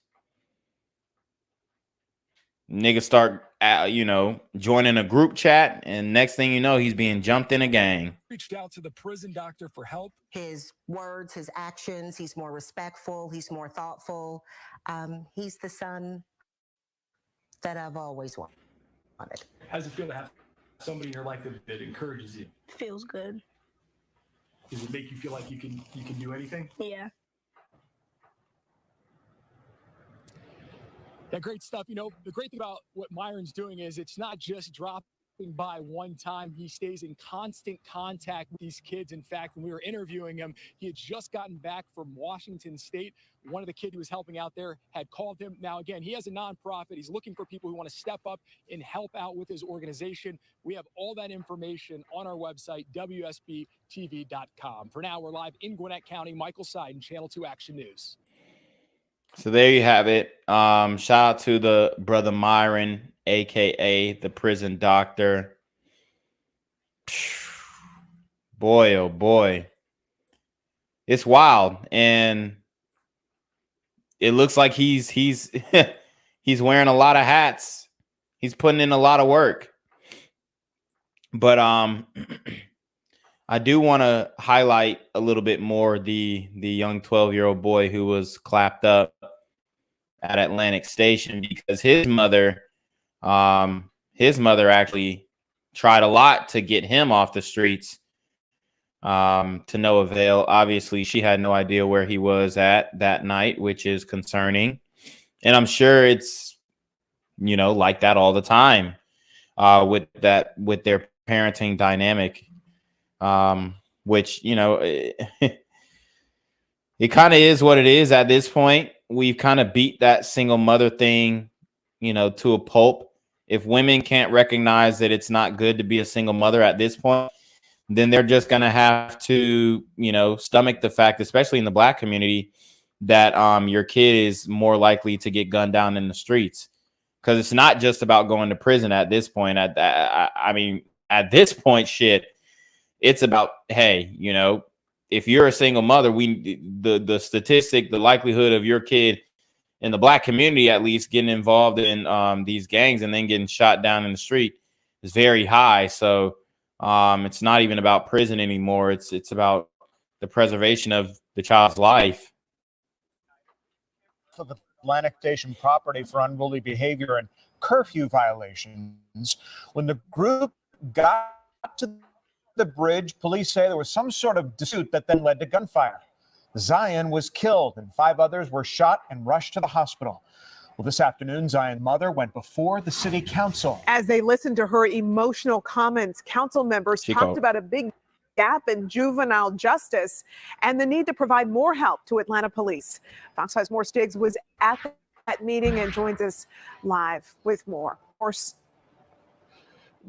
S7: Niggas start, you know, joining a group chat, and next thing you know, he's being jumped in a gang.
S1: Reached out to the prison doctor for help.
S9: His words, his actions, he's more respectful, he's more thoughtful. He's the son that I've always wanted.
S1: How does it feel to have somebody in your life that encourages you?
S23: Feels good.
S1: Does it make you feel like you can do anything?
S23: Yeah.
S1: Yeah, great stuff. You know, the great thing about what Myron's doing is it's not just dropping by one time. He stays in constant contact with these kids. In fact, when we were interviewing him, he had just gotten back from Washington State. One of the kids who was helping out there had called him. Now, again, he has a nonprofit. He's looking for people who want to step up and help out with his organization. We have all that information on our website, WSBTV.com. For now, we're live in Gwinnett County. Michael Seiden, Channel 2 Action News.
S7: So there you have it. Shout out to the brother Myron, aka the prison doctor. Boy, oh boy, it's wild, and it looks like he's he's wearing a lot of hats. He's putting in a lot of work. But I do want to highlight a little bit more the young 12-year-old boy who was clapped up at Atlantic Station, because his mother actually tried a lot to get him off the streets, to no avail. Obviously, she had no idea where he was at that night, which is concerning. And I'm sure it's, you know, like that all the time with their parenting dynamic, which, you know, it kind of is what it is at this point. We've kind of beat that single mother thing, you know, to a pulp. If women can't recognize that it's not good to be a single mother at this point, then they're just going to have to, you know, stomach the fact, especially in the Black community, that your kid is more likely to get gunned down in the streets. Because it's not just about going to prison at this point. I mean, at this point, shit, it's about, hey, you know, if you're a single mother, the statistic, the likelihood of your kid in the Black community, at least, getting involved in these gangs and then getting shot down in the street is very high. So it's not even about prison anymore. It's about the preservation of the child's life.
S10: Of Atlantic Station property for unruly behavior and curfew violations. When the group got to the bridge, police say there was some sort of dispute that then led to gunfire. Zion was killed and 5 others were shot and rushed to the hospital. Well, this afternoon, Zion's mother went before the city council.
S3: As they listened to her emotional comments, council members talked about a big gap in juvenile justice and the need to provide more help to Atlanta police. Fox 5's Morse Diggs was at that meeting and joins us live with more. Morse.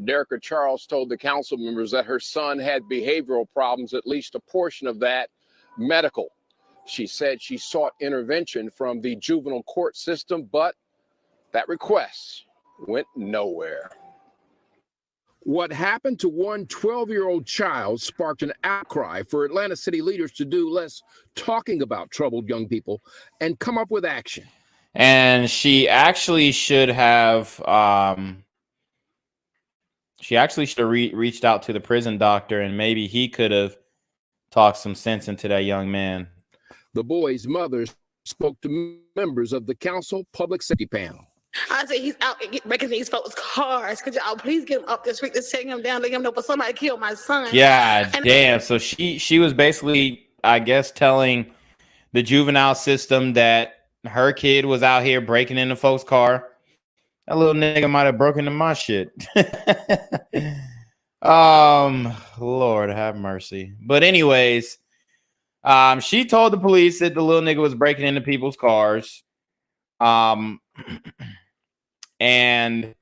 S4: Derricka Charles told the council members that her son had behavioral problems, at least a portion of that medical. She said she sought intervention from the juvenile court system, but that request went nowhere. What happened to one 12-year-old child sparked an outcry for Atlanta city leaders to do less talking about troubled young people and come up with action.
S7: And she actually should have reached out to the prison doctor, and maybe he could have talked some sense into that young man.
S4: The boy's mother spoke to members of the council public safety panel.
S20: I said, he's out breaking these folks' cars. Could y'all please get him up the street to take him down, let him know, but somebody killed my son.
S7: Yeah, damn. So she was basically, I guess, telling the juvenile system that her kid was out here breaking into folks' car. That little nigga might have broken into my shit. Lord have mercy. But anyways, she told the police that the little nigga was breaking into people's cars. And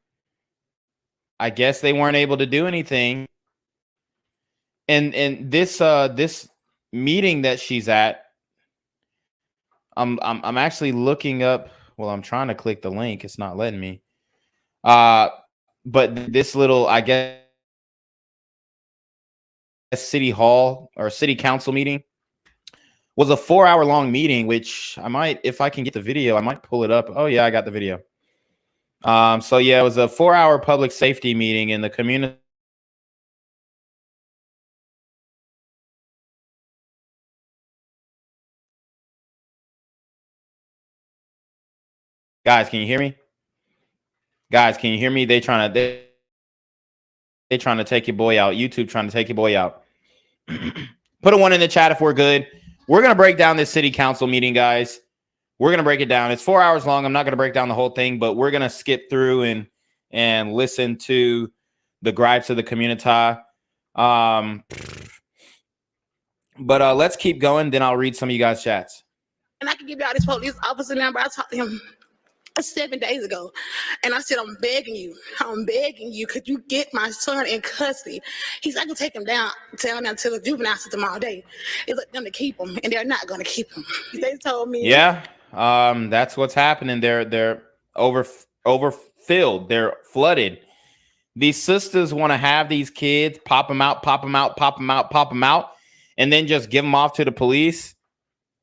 S7: I guess they weren't able to do anything. And this meeting that she's at, I'm actually looking up. Well, I'm trying to click the link. It's not letting me. But this little, I guess, city hall or city council meeting was a 4-hour-long meeting, which I might, if I can get the video, I might pull it up. Oh yeah, I got the video. So yeah, it was a 4-hour public safety meeting in the community. Guys, can you hear me? Guys, can you hear me? They trying to take your boy out. YouTube trying to take your boy out. Put a 1 in the chat if we're good. We're going to break down this city council meeting, guys. We're going to break it down. It's 4 hours long. I'm not going to break down the whole thing, but we're going to skip through and listen to the gripes of the community. But let's keep going. Then I'll read some of you guys' chats.
S20: And I can give y'all this police officer number. I talked to him 7 days ago, and I said, I'm begging you, could you get my son in custody? He said, I can take him down, tell him to the juvenile system all day. It's up them to keep him, and they're not going to keep him. They told me.
S7: Yeah, that's what's happening. They're overfilled. They're flooded. These sisters want to have these kids, pop them out, and then just give them off to the police.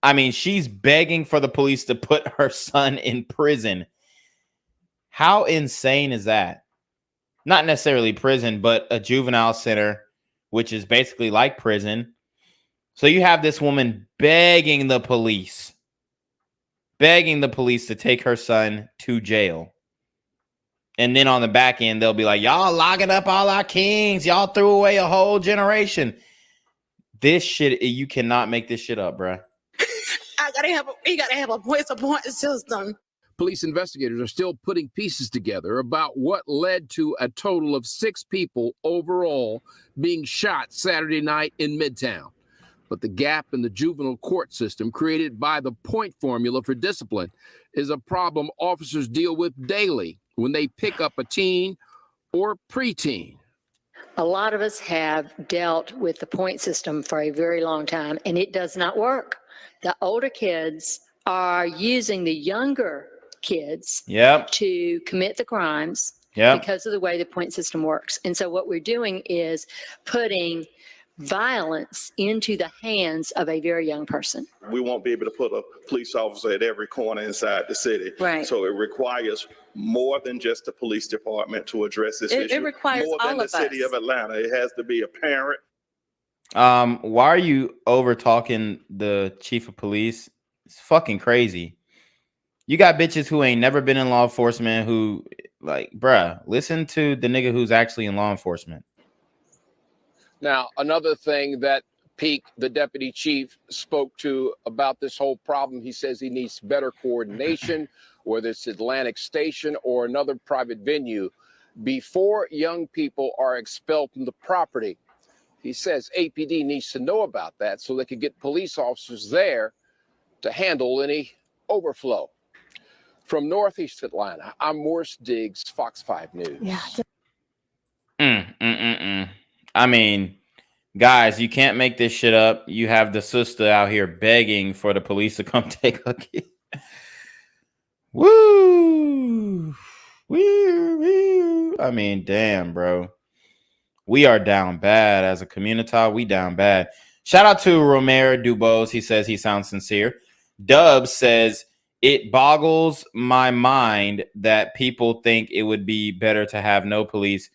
S7: I mean, she's begging for the police to put her son in prison. How insane is that? Not necessarily prison, but a juvenile center, which is basically like prison. So you have this woman begging the police to take her son to jail. And then on the back end, they'll be like, y'all locking up all our kings. Y'all threw away a whole generation. This shit, you cannot make this shit up, bruh.
S20: He gotta have a point system.
S4: Police investigators are still putting pieces together about what led to a total of 6 people overall being shot Saturday night in Midtown. But the gap in the juvenile court system created by the point formula for discipline is a problem officers deal with daily when they pick up a teen or preteen.
S21: A lot of us have dealt with the point system for a very long time, and it does not work. The older kids are using the younger kids to commit the crimes because of the way the point system works. And so what we're doing is putting violence into the hands of a very young person.
S22: We won't be able to put a police officer at every corner inside the city.
S21: Right.
S22: So it requires more than just the police department to address this issue.
S21: It requires
S22: more
S21: all
S22: than the
S21: of
S22: city
S21: us.
S22: of Atlanta. It has to be a parent.
S7: Why are you over talking the chief of police? It's fucking crazy. You got bitches who ain't never been in law enforcement who, like, bruh, listen to the nigga who's actually in law enforcement.
S4: Now, another thing that Peake, the deputy chief, spoke to about this whole problem, he says he needs better coordination whether it's Atlantic Station or another private venue, before young people are expelled from the property. He says APD needs to know about that so they can get police officers there to handle any overflow. From Northeast Atlanta, I'm Morris Diggs, Fox 5 News.
S7: Yeah. I mean, guys, you can't make this shit up. You have the sister out here begging for the police to come take a kid. Woo! Woo! Woo! I mean, damn, bro. We are down bad as a community. We down bad. Shout out to Romero Dubose. He says he sounds sincere. Dub says, it boggles my mind that people think it would be better to have no police.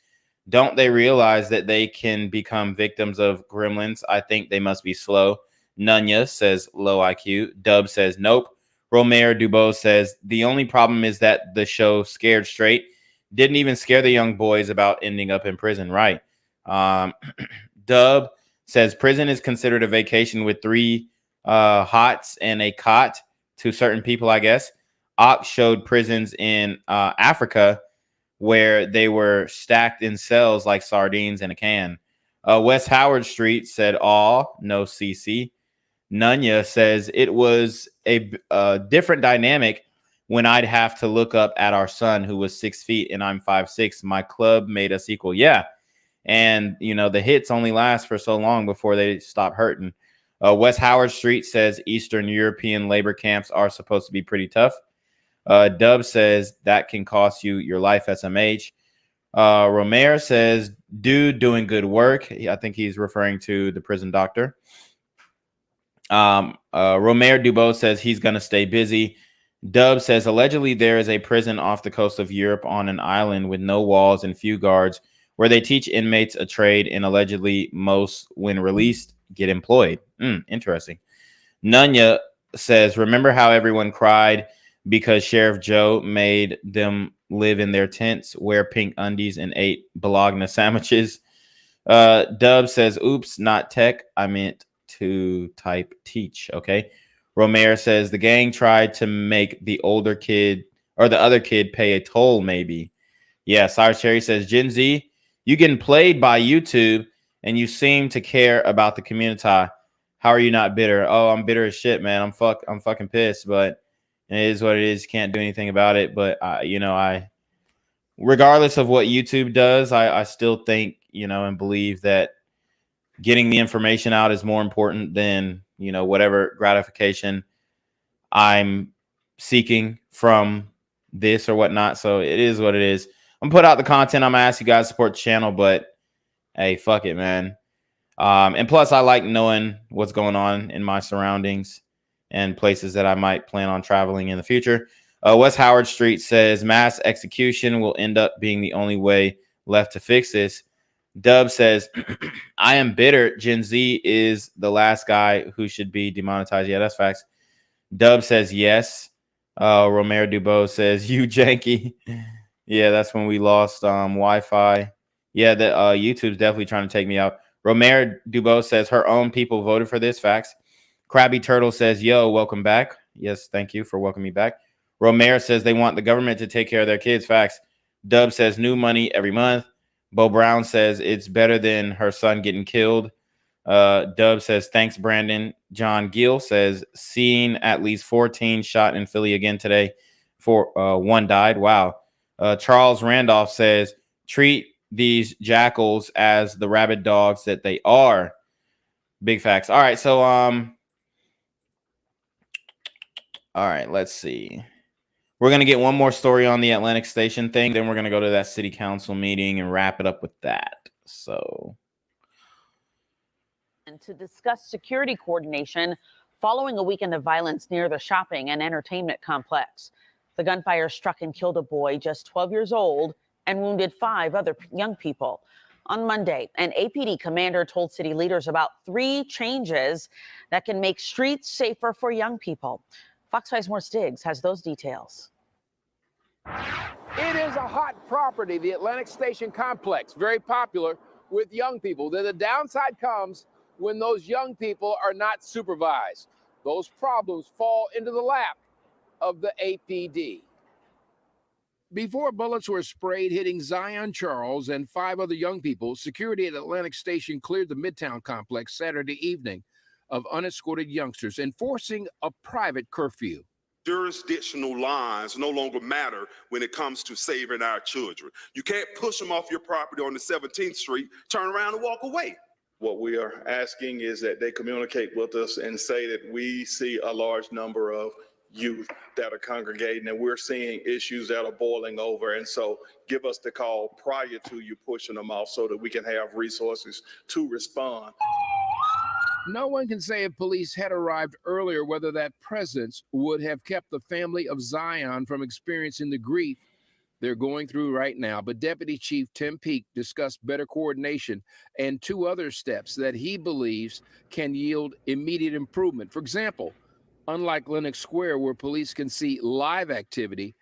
S7: Don't they realize that they can become victims of gremlins? I think they must be slow. Nunya says low IQ. Dub says nope. Romero Dubose says the only problem is that the show Scared Straight didn't even scare the young boys about ending up in prison. Right. Dub says prison is considered a vacation with 3 hots and a cot to certain people, I guess. Ox showed prisons in Africa where they were stacked in cells like sardines in a can. West Howard Street said, aw, no CC. Nunya says it was a different dynamic when I'd have to look up at our son who was 6 feet and I'm 5'6". My club made us equal. Yeah. And, you know, the hits only last for so long before they stop hurting. West Howard Street says Eastern European labor camps are supposed to be pretty tough. Dub says that can cost you your life, SMH. Romero says, dude doing good work. I think he's referring to the prison doctor. Romero Dubose says he's going to stay busy. Dub says allegedly there is a prison off the coast of Europe on an island with no walls and few guards where they teach inmates a trade and allegedly most, when released, get employed. Interesting. Nunya says, remember how everyone cried because Sheriff Joe made them live in their tents, wear pink undies, and ate Bologna sandwiches? Dub says, oops, not tech. I meant to type teach. Okay. Romero says the gang tried to make the older kid or the other kid pay a toll, maybe. Yeah. Cyrus Cherry says, Gen Z, you getting played by YouTube and you seem to care about the community. How are you not bitter? Oh, I'm bitter as shit, man. I'm fucking pissed, but it is what it is. Can't do anything about it. But regardless of what YouTube does, I still think, and believe that getting the information out is more important than, whatever gratification I'm seeking from this or whatnot. So it is what it is. I'm gonna put out the content. I'm gonna ask you guys to support the channel, but hey, fuck it, man. And plus, I like knowing what's going on in my surroundings and places that I might plan on traveling in the future. West Howard Street says mass execution will end up being the only way left to fix this. Dub says, I am bitter. Gen Z is the last guy who should be demonetized. Yeah, that's facts. Dub says yes. Romero Dubose says, you janky. Yeah, that's when we lost Wi-Fi. Yeah, the YouTube's definitely trying to take me out. Romero Dubose says her own people voted for this. Facts. Krabby Turtle says, yo, welcome back. Yes, thank you for welcoming me back. Romero says they want the government to take care of their kids. Facts. Dub says new money every month. Bo Brown says it's better than her son getting killed. Dub says, thanks, Brandon. John Gill says, seen at least 14 shot in Philly again today. One died. Wow. Charles Randolph says, treat these jackals as the rabid dogs that they are. Big facts. All right. So, all right, let's see. We're going to get one more story on the Atlantic Station thing. Then we're going to go to that city council meeting and wrap it up with that. So.
S11: And to discuss security coordination following a weekend of violence near the shopping and entertainment complex. The gunfire struck and killed a boy just 12 years old and wounded 5 other young people. On Monday, an APD commander told city leaders about 3 changes that can make streets safer for young people. Fox 5's Morris Diggs has those details.
S4: It is a hot property, the Atlantic Station complex, very popular with young people. Then the downside comes when those young people are not supervised. Those problems fall into the lap of the APD. Before bullets were sprayed hitting Zion Charles and 5 other young people, security at Atlantic Station cleared the Midtown complex Saturday evening of unescorted youngsters, enforcing a private curfew.
S22: Jurisdictional lines no longer matter when it comes to saving our children. You can't push them off your property on the 17th Street, turn around and walk away. What we are asking is that they communicate with us and say that we see a large number of youth that are congregating and we're seeing issues that are boiling over. And so give us the call prior to you pushing them off so that we can have resources to respond.
S4: No one can say if police had arrived earlier whether that presence would have kept the family of Zion from experiencing the grief they're going through right now. But Deputy Chief Tim Peake discussed better coordination and 2 other steps that he believes can yield immediate improvement. For example, unlike Lenox Square, where police can see live activity,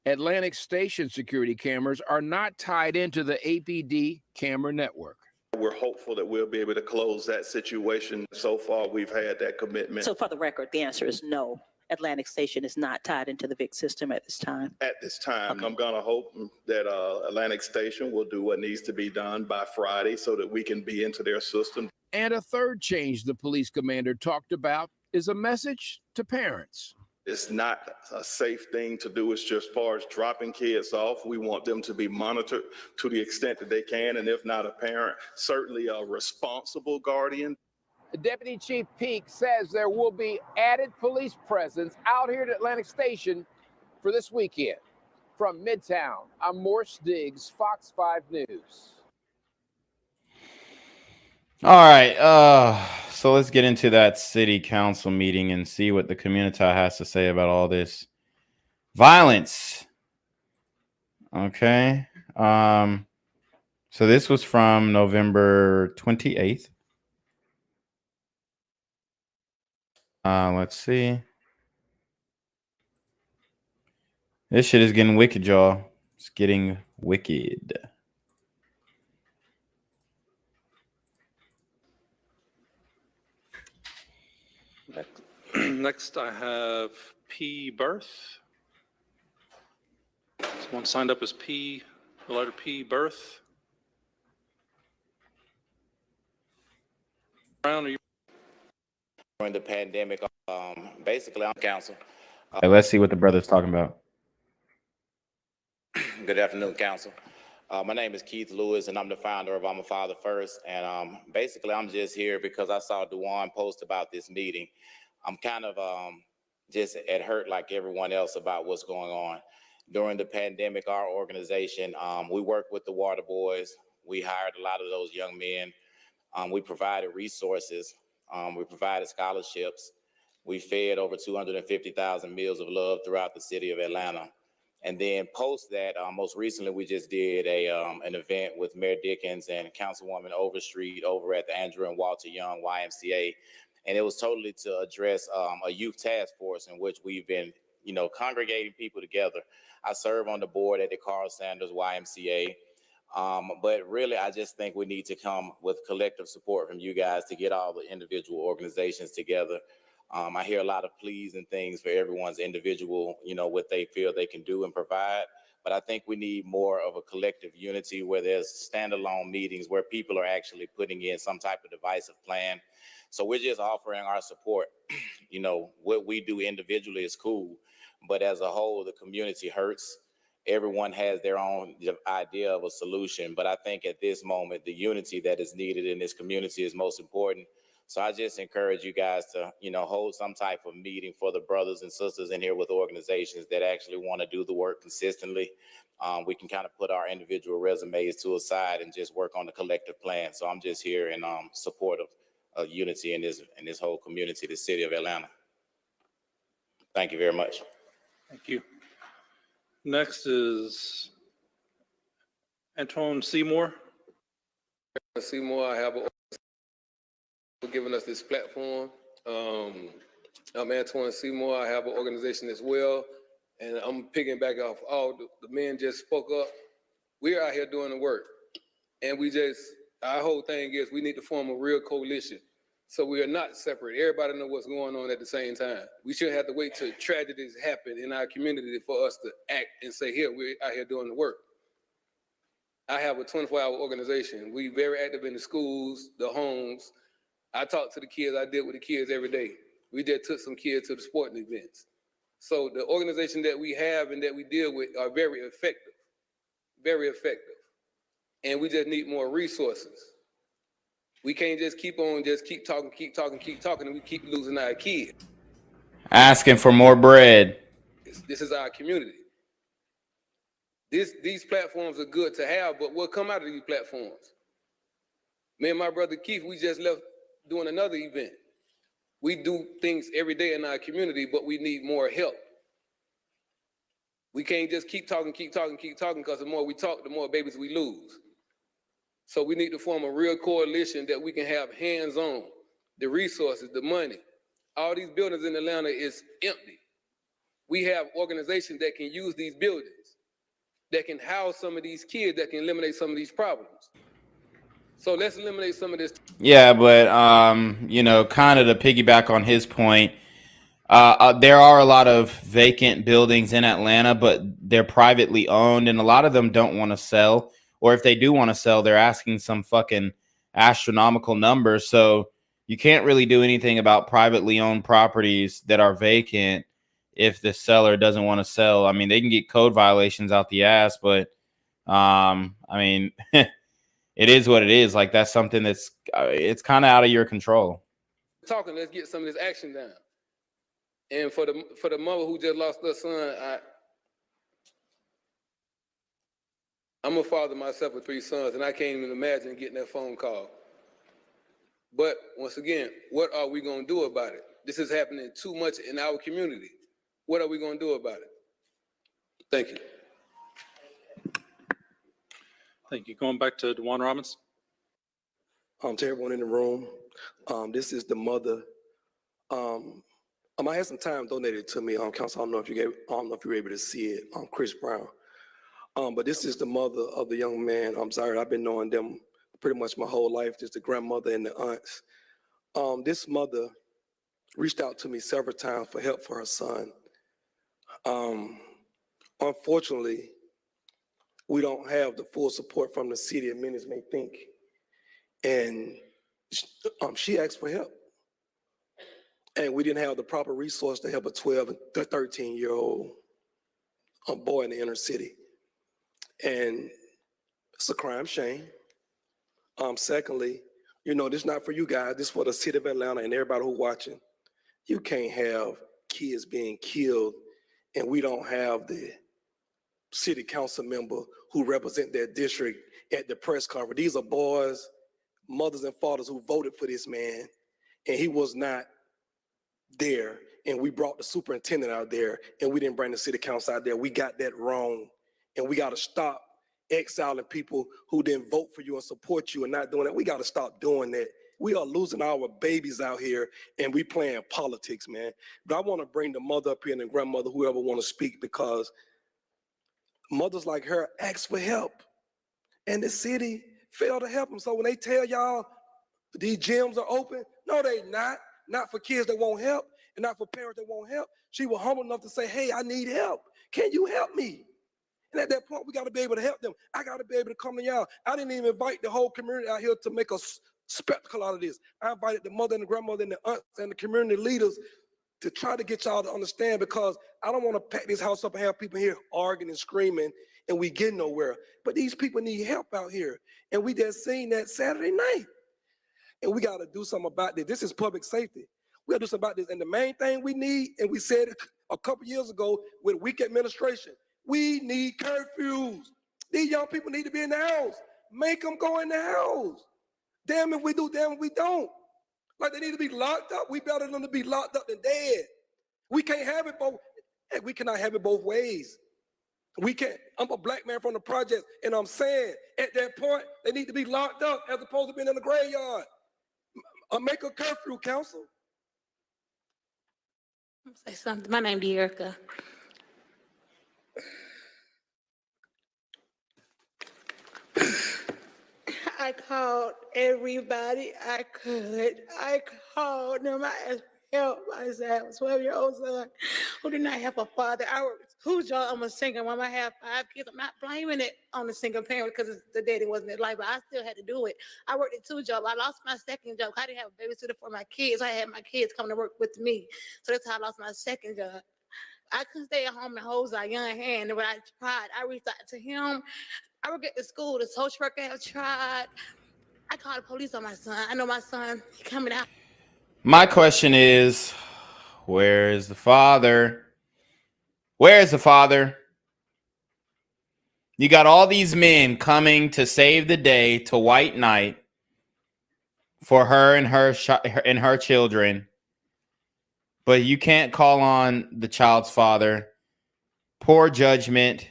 S4: Atlantic Station security cameras are not tied into the APD camera network.
S22: We're hopeful that we'll be able to close that situation. So far, we've had that commitment.
S12: So for the record, the answer is no. Atlantic Station is not tied into the VIC system at this time.
S22: At this time,
S12: Okay.
S22: I'm going to hope that Atlantic Station will do what needs to be done by Friday so that we can be into their system.
S4: And a third change the police commander talked about is a message to parents.
S22: It's not a safe thing to do. It's just as far as dropping kids off. We want them to be monitored to the extent that they can. And if not a parent, certainly a responsible guardian.
S4: The Deputy Chief Peake says there will be added police presence out here at Atlantic Station for this weekend. From Midtown, I'm Morse Diggs, Fox 5 News.
S7: All right. So let's get into that city council meeting and see what the community has to say about all this violence. Okay. So this was from November 28th. Let's see. This shit is getting wicked, y'all. It's getting wicked.
S16: Next, I have P. Birth. Someone signed up as P, the letter P. Birth. Brown, are you?
S18: During the pandemic, basically, I'm council.
S7: Okay, let's see what the brother's talking about.
S18: Good afternoon, council. My name is Keith Lewis, and I'm the founder of I'm a Father First. And basically, I'm just here because I saw Dewan post about this meeting. I'm kind of just at hurt like everyone else about what's going on. During the pandemic, our organization, we worked with the Water Boys. We hired a lot of those young men. We provided resources. We provided scholarships. We fed over 250,000 meals of love throughout the city of Atlanta. And then post that, most recently, we just did an event with Mayor Dickens and Councilwoman Overstreet over at the Andrew and Walter Young YMCA. And it was totally to address a youth task force in which we've been, congregating people together. I serve on the board at the Carl Sanders YMCA. But really, I just think we need to come with collective support from you guys to get all the individual organizations together. I hear a lot of pleas and things for everyone's individual, what they feel they can do and provide. But I think we need more of a collective unity where there's standalone meetings where people are actually putting in some type of divisive plan. So we're just offering our support. What we do individually is cool, but as a whole, the community hurts. Everyone has their own idea of a solution. But I think at this moment, the unity that is needed in this community is most important. So I just encourage you guys to, hold some type of meeting for the brothers and sisters in here with organizations that actually want to do the work consistently. We can kind of put our individual resumes to a side and just work on the collective plan. So I'm just here in support of unity in this whole community, the city of Atlanta. Thank you very much.
S16: Thank you. Next is Antoine Seymour.
S19: Seymour, I have for giving us this platform. I'm Antoine Seymour. I have an organization as well, and I'm picking back off all the men just spoke up. We're out here doing the work, and our whole thing is we need to form a real coalition So we are not separate. Everybody know what's going on at the same time. We shouldn't have to wait till tragedies happen in our community for us to act and say, here, we're out here doing the work. I have a 24-hour organization. We very active in the schools, the homes. I talk to the kids. I deal with the kids every day. We just took some kids to the sporting events. So the organization that we have and that we deal with are very effective, very effective. And we just need more resources. We can't just keep talking, and we keep losing our kids.
S7: Asking for more bread.
S19: This is our community. These platforms are good to have, but what come out of these platforms? Me and my brother Keith, we just left doing another event. We do things every day in our community, but we need more help. We can't just keep talking, because the more we talk, the more babies we lose. So we need to form a real coalition that we can have hands-on, the resources, the money. All these buildings in Atlanta is empty. We have organizations that can use these buildings, that can house some of these kids, that can eliminate some of these problems. So let's eliminate some of this.
S7: Yeah, but you know, kind of to piggyback on his point, there are a lot of vacant buildings in Atlanta, but they're privately owned, and a lot of them don't want to sell. Or if they do want to sell, they're asking some fucking astronomical numbers. So you can't really do anything about privately owned properties that are vacant if the seller doesn't want to sell. I mean, they can get code violations out the ass, but I mean, it is what it is. Like, that's something that's it's kind of out of your control.
S19: Talking, let's get some of this action down. And for the mother who just lost her son, I'm a father myself with 3 sons, and I can't even imagine getting that phone call. But once again, what are we going to do about it? This is happening too much in our community. What are we going to do about it? Thank you.
S16: Thank you. Going back to DeJuan Robbins.
S6: To everyone in the room, this is the mother. I had some time donated to me on council. I don't know if you were able to see it. Chris Brown. But this is the mother of the young man. I'm sorry, I've been knowing them pretty much my whole life, just the grandmother and the aunts. This mother reached out to me several times for help for her son. Unfortunately, we don't have the full support from the city, as many may think. And she asked for help. And we didn't have the proper resource to help a 12 and 13-year-old boy in the inner city. And it's a crime shame. Secondly, you know, this is not for you guys, this is for the city of Atlanta and everybody who's watching. You can't have kids being killed and we don't have the city council member who represent their district at the press conference. These are boys, mothers and fathers who voted for this man, and he was not there. And we brought the superintendent out there, and we didn't bring the city council out there. We got that wrong, and we got to stop exiling people who didn't vote for you and support you and not doing that. We got to stop doing that. We are losing our babies out here, and we playing politics, man. But I want to bring the mother up here and the grandmother, whoever want to speak, because mothers like her ask for help, and the city failed to help them. So when they tell y'all these gyms are open, no, they not for kids that won't help and not for parents that won't help. She was humble enough to say, hey, I need help. Can you help me? And at that point, we got to be able to help them. I got to be able to come to y'all. I didn't even invite the whole community out here to make a spectacle out of this. I invited the mother and the grandmother and the aunts and the community leaders to try to get y'all to understand, because I don't want to pack this house up and have people here arguing and screaming and we get nowhere. But these people need help out here. And we just seen that Saturday night. And we got to do something about this. This is public safety. We got to do something about this. And the main thing we need, and we said it a couple years ago with weak administration, we need curfews. These young people need to be in the house. Make them go in the house. Damn if we do, damn if we don't. Like they need to be locked up. We better than to be locked up than dead. We can't have it both. We cannot have it both ways. We can't. I'm a black man from the projects, and I'm saying at that point they need to be locked up as opposed to being in the graveyard. Make a curfew, council.
S20: Say something. My name is Erica. I called everybody I could. I called them. I asked for help. I said, I have a 12-year-old son who did not have a father. I worked 2 jobs. I'm a single mom. I have 5 kids. I'm not blaming it on the single parent because the daddy wasn't in life, but I still had to do it. I worked at 2 jobs. I lost my second job. I didn't have a babysitter for my kids. I had my kids come to work with me. So that's how I lost my second job. I couldn't stay at home and hold Zion's hand. And when I tried, I reached out to him. I work at the school. The social worker have tried. I called the police on my son. I know my son coming out.
S7: My question is, where is the father? Where is the father? You got all these men coming to save the day to White Night for her and her children, but you can't call on the child's father. Poor judgment.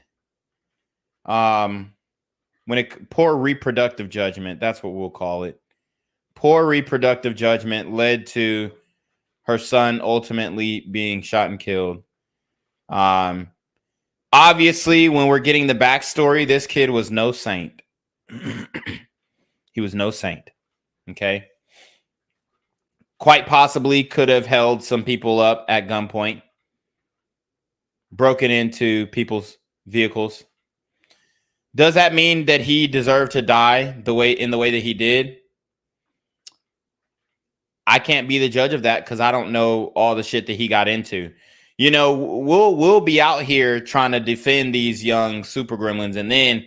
S7: Poor reproductive judgment. That's what we'll call it. Poor reproductive judgment led to her son ultimately being shot and killed. Obviously, when we're getting the backstory, this kid was no saint. He was no saint. Okay. Quite possibly could have held some people up at gunpoint, broken into people's vehicles. Does that mean that he deserved to die in the way that he did? I can't be the judge of that because I don't know all the shit that he got into. You know, we'll be out here trying to defend these young super gremlins, and then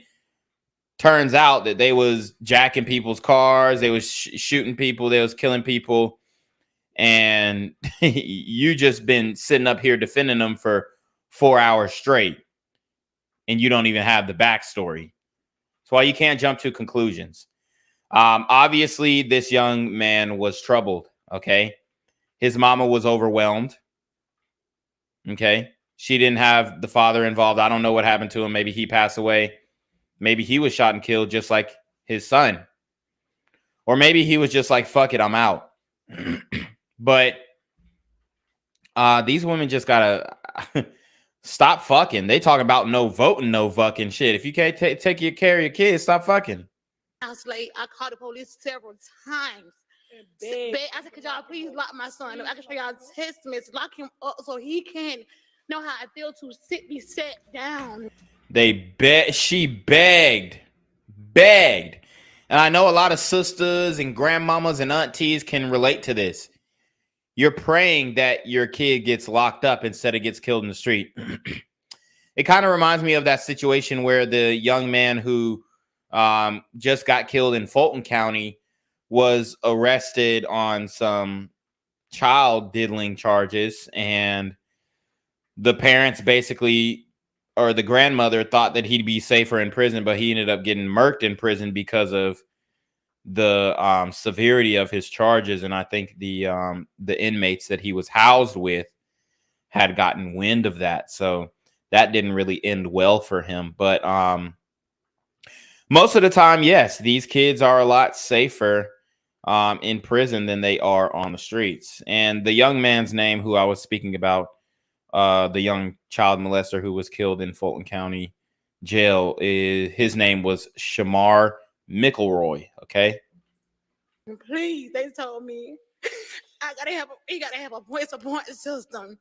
S7: turns out that they was jacking people's cars, they was shooting people, they was killing people, and you just been sitting up here defending them for 4 hours straight, and you don't even have the backstory. That's why you can't jump to conclusions. Obviously, this young man was troubled, okay? His mama was overwhelmed, okay? She didn't have the father involved. I don't know what happened to him. Maybe he passed away. Maybe he was shot and killed just like his son. Or maybe he was just like, fuck it, I'm out. But these women just gotta stop fucking. They talk about no voting, no fucking shit. If you can't take care of your kids, stop fucking.
S20: I was late. I called the police several times. I said, could y'all please lock my son up? I can show y'all text messages. Lock him up so he can know how I feel to be set down.
S7: She begged. And I know a lot of sisters and grandmamas and aunties can relate to this. You're praying that your kid gets locked up instead of gets killed in the street. It kind of reminds me of that situation where the young man who just got killed in Fulton County was arrested on some child diddling charges, and the parents basically, or the grandmother, thought that he'd be safer in prison, but he ended up getting murked in prison because of the severity of his charges. And I think the inmates that he was housed with had gotten wind of that, so that didn't really end well for him. But most of the time, yes, these kids are a lot safer in prison than they are on the streets. And the young man's name who I was speaking about, the young child molester who was killed in Fulton County Jail, his name was Shamar McElroy. Okay.
S20: Please, they told me he gotta have a point system.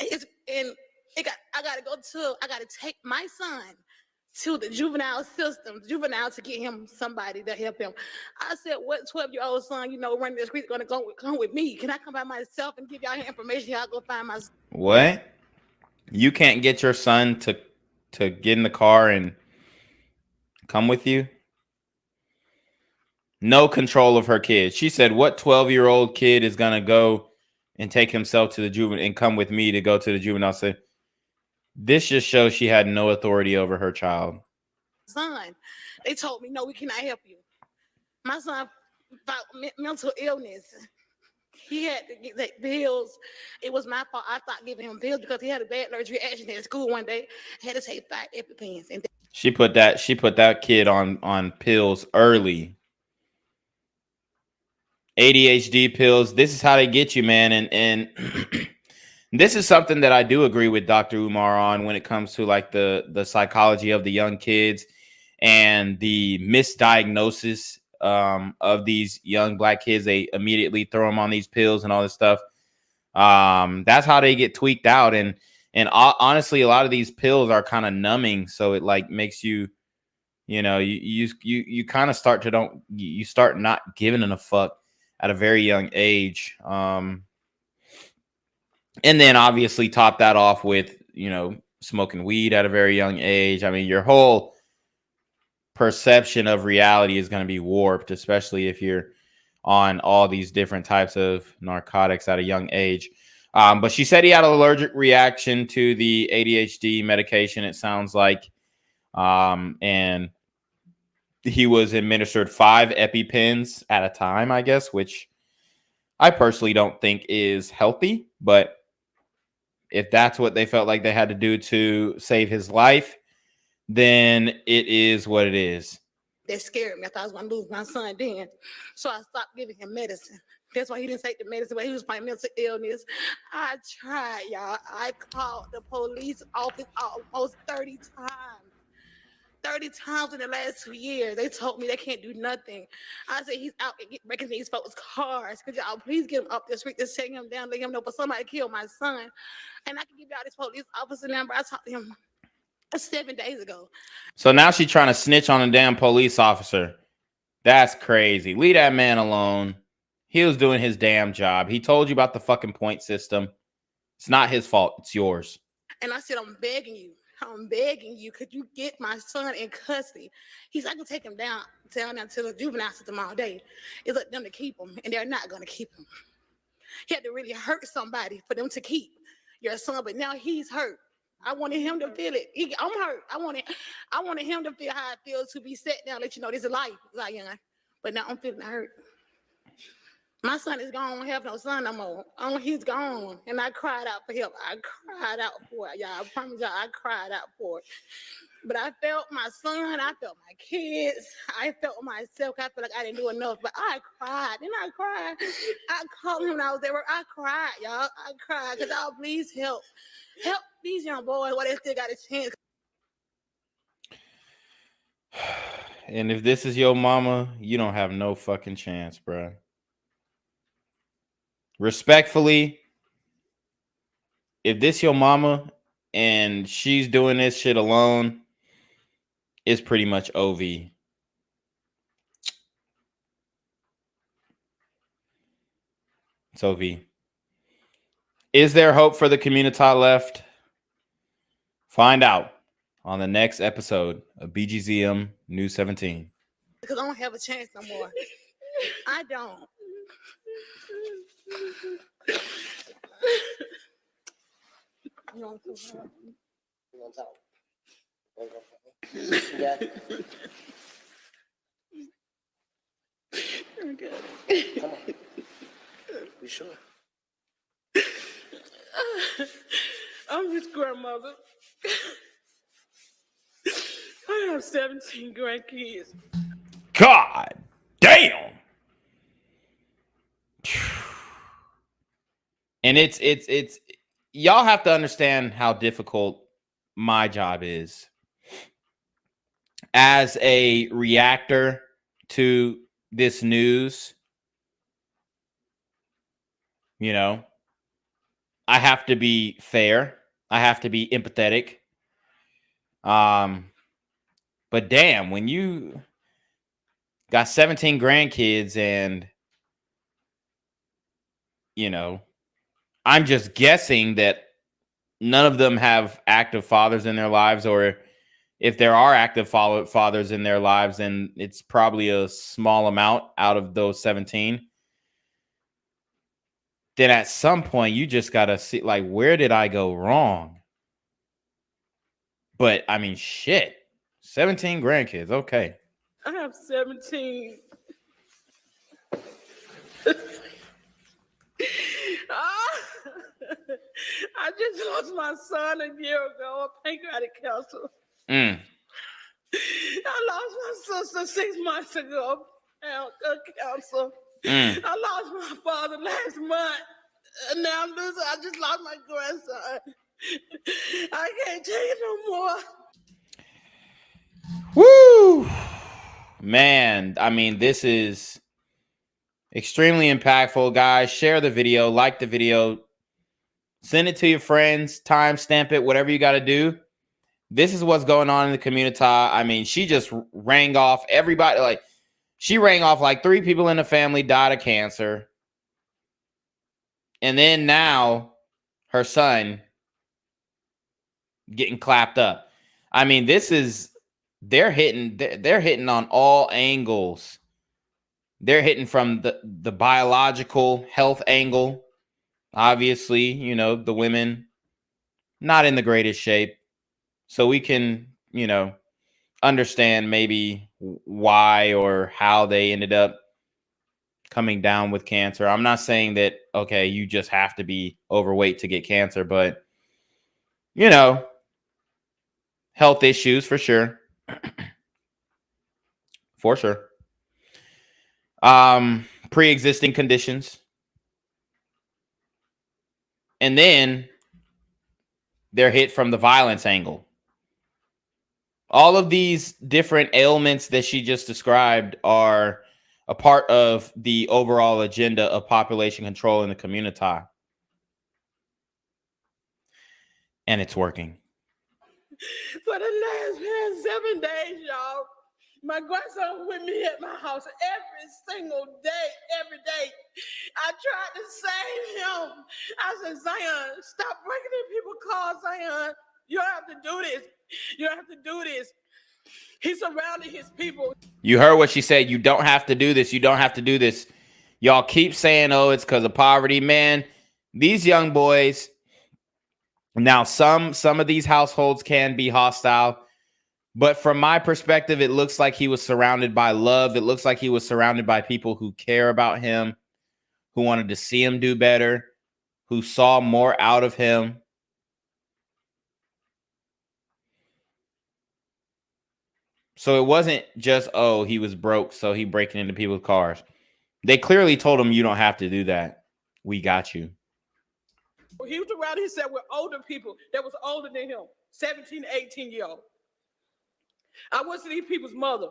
S20: I gotta take my son to the juvenile system, to get him somebody to help him. I said, what 12-year-old son, running the street gonna come with me? Can I come by myself and give y'all information? Y'all go find my son.
S7: What? You can't get your son to get in the car and come with you? No control of her kid. She said, what 12-year-old kid is gonna go and take himself to the juvenile and come with me to go to the juvenile center? This just shows she had no authority over her child.
S20: Son, they told me, no, we cannot help you. My son fought mental illness. He had to get pills. It was my fault. I stopped giving him pills because he had a bad allergic reaction at school one day. I had to take 5 EpiPens. And
S7: She put that kid on pills early. ADHD pills. This is how they get you, man. And this is something that I do agree with Dr. Umar on when it comes to like the psychology of the young kids and the misdiagnosis of these young black kids. They immediately throw them on these pills and all this stuff. That's how they get tweaked out. And honestly, a lot of these pills are kind of numbing, so it like makes you, you kind of start to you start not giving a fuck at a very young age. And then obviously top that off with, smoking weed at a very young age. I mean, your whole perception of reality is going to be warped, especially if you're on all these different types of narcotics at a young age. But she said he had an allergic reaction to the ADHD medication, it sounds like. And he was administered 5 EpiPens at a time, I guess, which I personally don't think is healthy. But if that's what they felt like they had to do to save his life, then it is what it is.
S20: That scared me. I thought I was going to lose my son then. So I stopped giving him medicine. That's why he didn't take the medicine, but he was fighting mental illness. I tried, y'all. I called the police office almost 30 times. 30 times in the last 2 years. They told me they can't do nothing. I said, he's out breaking these folks' cars. Could y'all please get him up the street to take him down, let him know, but somebody killed my son. And I can give y'all this police officer number. I talked to him 7 days ago.
S7: So now she's trying to snitch on a damn police officer. That's crazy. Leave that man alone. He was doing his damn job. He told you about the fucking point system. It's not his fault. It's yours.
S20: And I said, I'm begging you. Could you get my son in custody? He's like, I can take him down to the juvenile system all day. It's up to them to keep him, and they're not going to keep him. He had to really hurt somebody for them to keep your son, but now he's hurt. I wanted him to feel it. I'm hurt. I wanted him to feel how it feels to be set down, let you know this is life, Zion. But now I'm feeling hurt. My son is gone. I don't have no son no more. He's gone. And I cried out for him. I cried out for it, y'all. I promise y'all, I cried out for it. But I felt my son. I felt my kids. I felt myself. I felt like I didn't do enough. But I cried. And I cried. I called him when I was at work. I cried, y'all. I cried. Because y'all please help. Help these young boys while they still got a chance.
S7: And if this is your mama, you don't have no fucking chance, bro. Respectfully, if this your mama and she's doing this shit alone, it's pretty much OV. It's OV. Is there hope for the community left? Find out on the next episode of BGZM News 17.
S20: Because I don't have a chance no more. I don't. You want to talk? Yeah. Okay. Come on. You sure? I'm his grandmother. I have 17 grandkids.
S7: God damn. And it's y'all have to understand how difficult my job is as a reactor to this news. You know, I have to be fair. I have to be empathetic. But damn, when you got 17 grandkids and, you know, I'm just guessing that none of them have active fathers in their lives, or if there are active fathers in their lives, then it's probably a small amount out of those 17. Then at some point, you just got to see, like, where did I go wrong? But, I mean, shit. 17 grandkids. Okay.
S20: I have 17. I just lost my son a year ago, pancreatic cancer. I lost my sister 6 months ago, cancer. I lost my father last month. And now I just lost my grandson. I can't take it no more.
S7: Woo! Man, I mean, this is extremely impactful, guys. Share the video, like the video, send it to your friends, timestamp it, whatever you got to do. This is what's going on in the community. I mean, she just rang off everybody. Like, she rang off like 3 people in the family died of cancer. And then now her son getting clapped up. I mean, they're hitting on all angles. They're hitting from the biological health angle. Obviously, you know, the women not in the greatest shape. So we can, you know, understand maybe why or how they ended up coming down with cancer. I'm not saying that, okay, you just have to be overweight to get cancer, but, you know, health issues for sure. For sure. Pre-existing conditions. And then they're hit from the violence angle. All of these different ailments that she just described are a part of the overall agenda of population control in the community. And it's working.
S23: For the last 7 days, y'all, my grandson with me at my house every single day, every day. I tried to save him. I said, Zion, stop breaking in people's cars, Zion. You don't have to do this. You don't have to do this. He surrounded his people.
S7: You heard what she said. You don't have to do this. You don't have to do this. Y'all keep saying, oh, it's because of poverty. Man, these young boys. Now, some of these households can be hostile. But from my perspective, it looks like he was surrounded by love. It looks like he was surrounded by people who care about him, who wanted to see him do better, who saw more out of him. So it wasn't just, oh, he was broke, so he breaking into people's cars. They clearly told him, you don't have to do that. We got you.
S23: He was around, he said, with older people that was older than him, 17, 18-year-old. I went to these people's mother.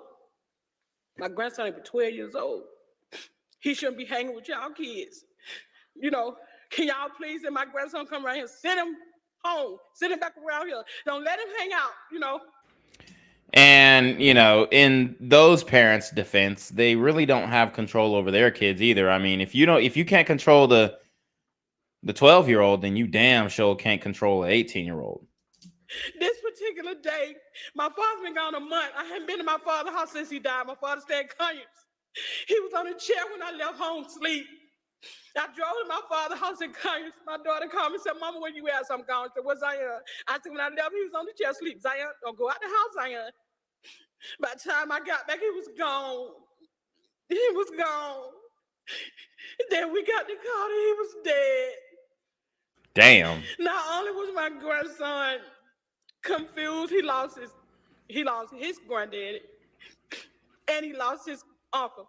S23: My grandson is 12 years old. He shouldn't be hanging with y'all kids. You know, can y'all please let my grandson come around here, send him home, send him back around here. Don't let him hang out, you know.
S7: And, you know, in those parents' defense, they really don't have control over their kids either. I mean, if you can't control the 12-year-old, then you damn sure can't control an 18-year-old.
S23: This particular day, my father's been gone a month. I haven't been to my father's house since he died. My father stayed in Conyers. He was on a chair when I left home sleep. I drove to my father's house in Conyers. My daughter called me and said, Mama, where you at? So I'm gone. I said, where's Zion? I said, when I left, he was on the chair sleep. Zion, don't go out the house, Zion. By the time I got back, he was gone. He was gone. Then we got the call that he was dead.
S7: Damn.
S23: Not only was my grandson confused, he lost his granddaddy, and he lost his uncle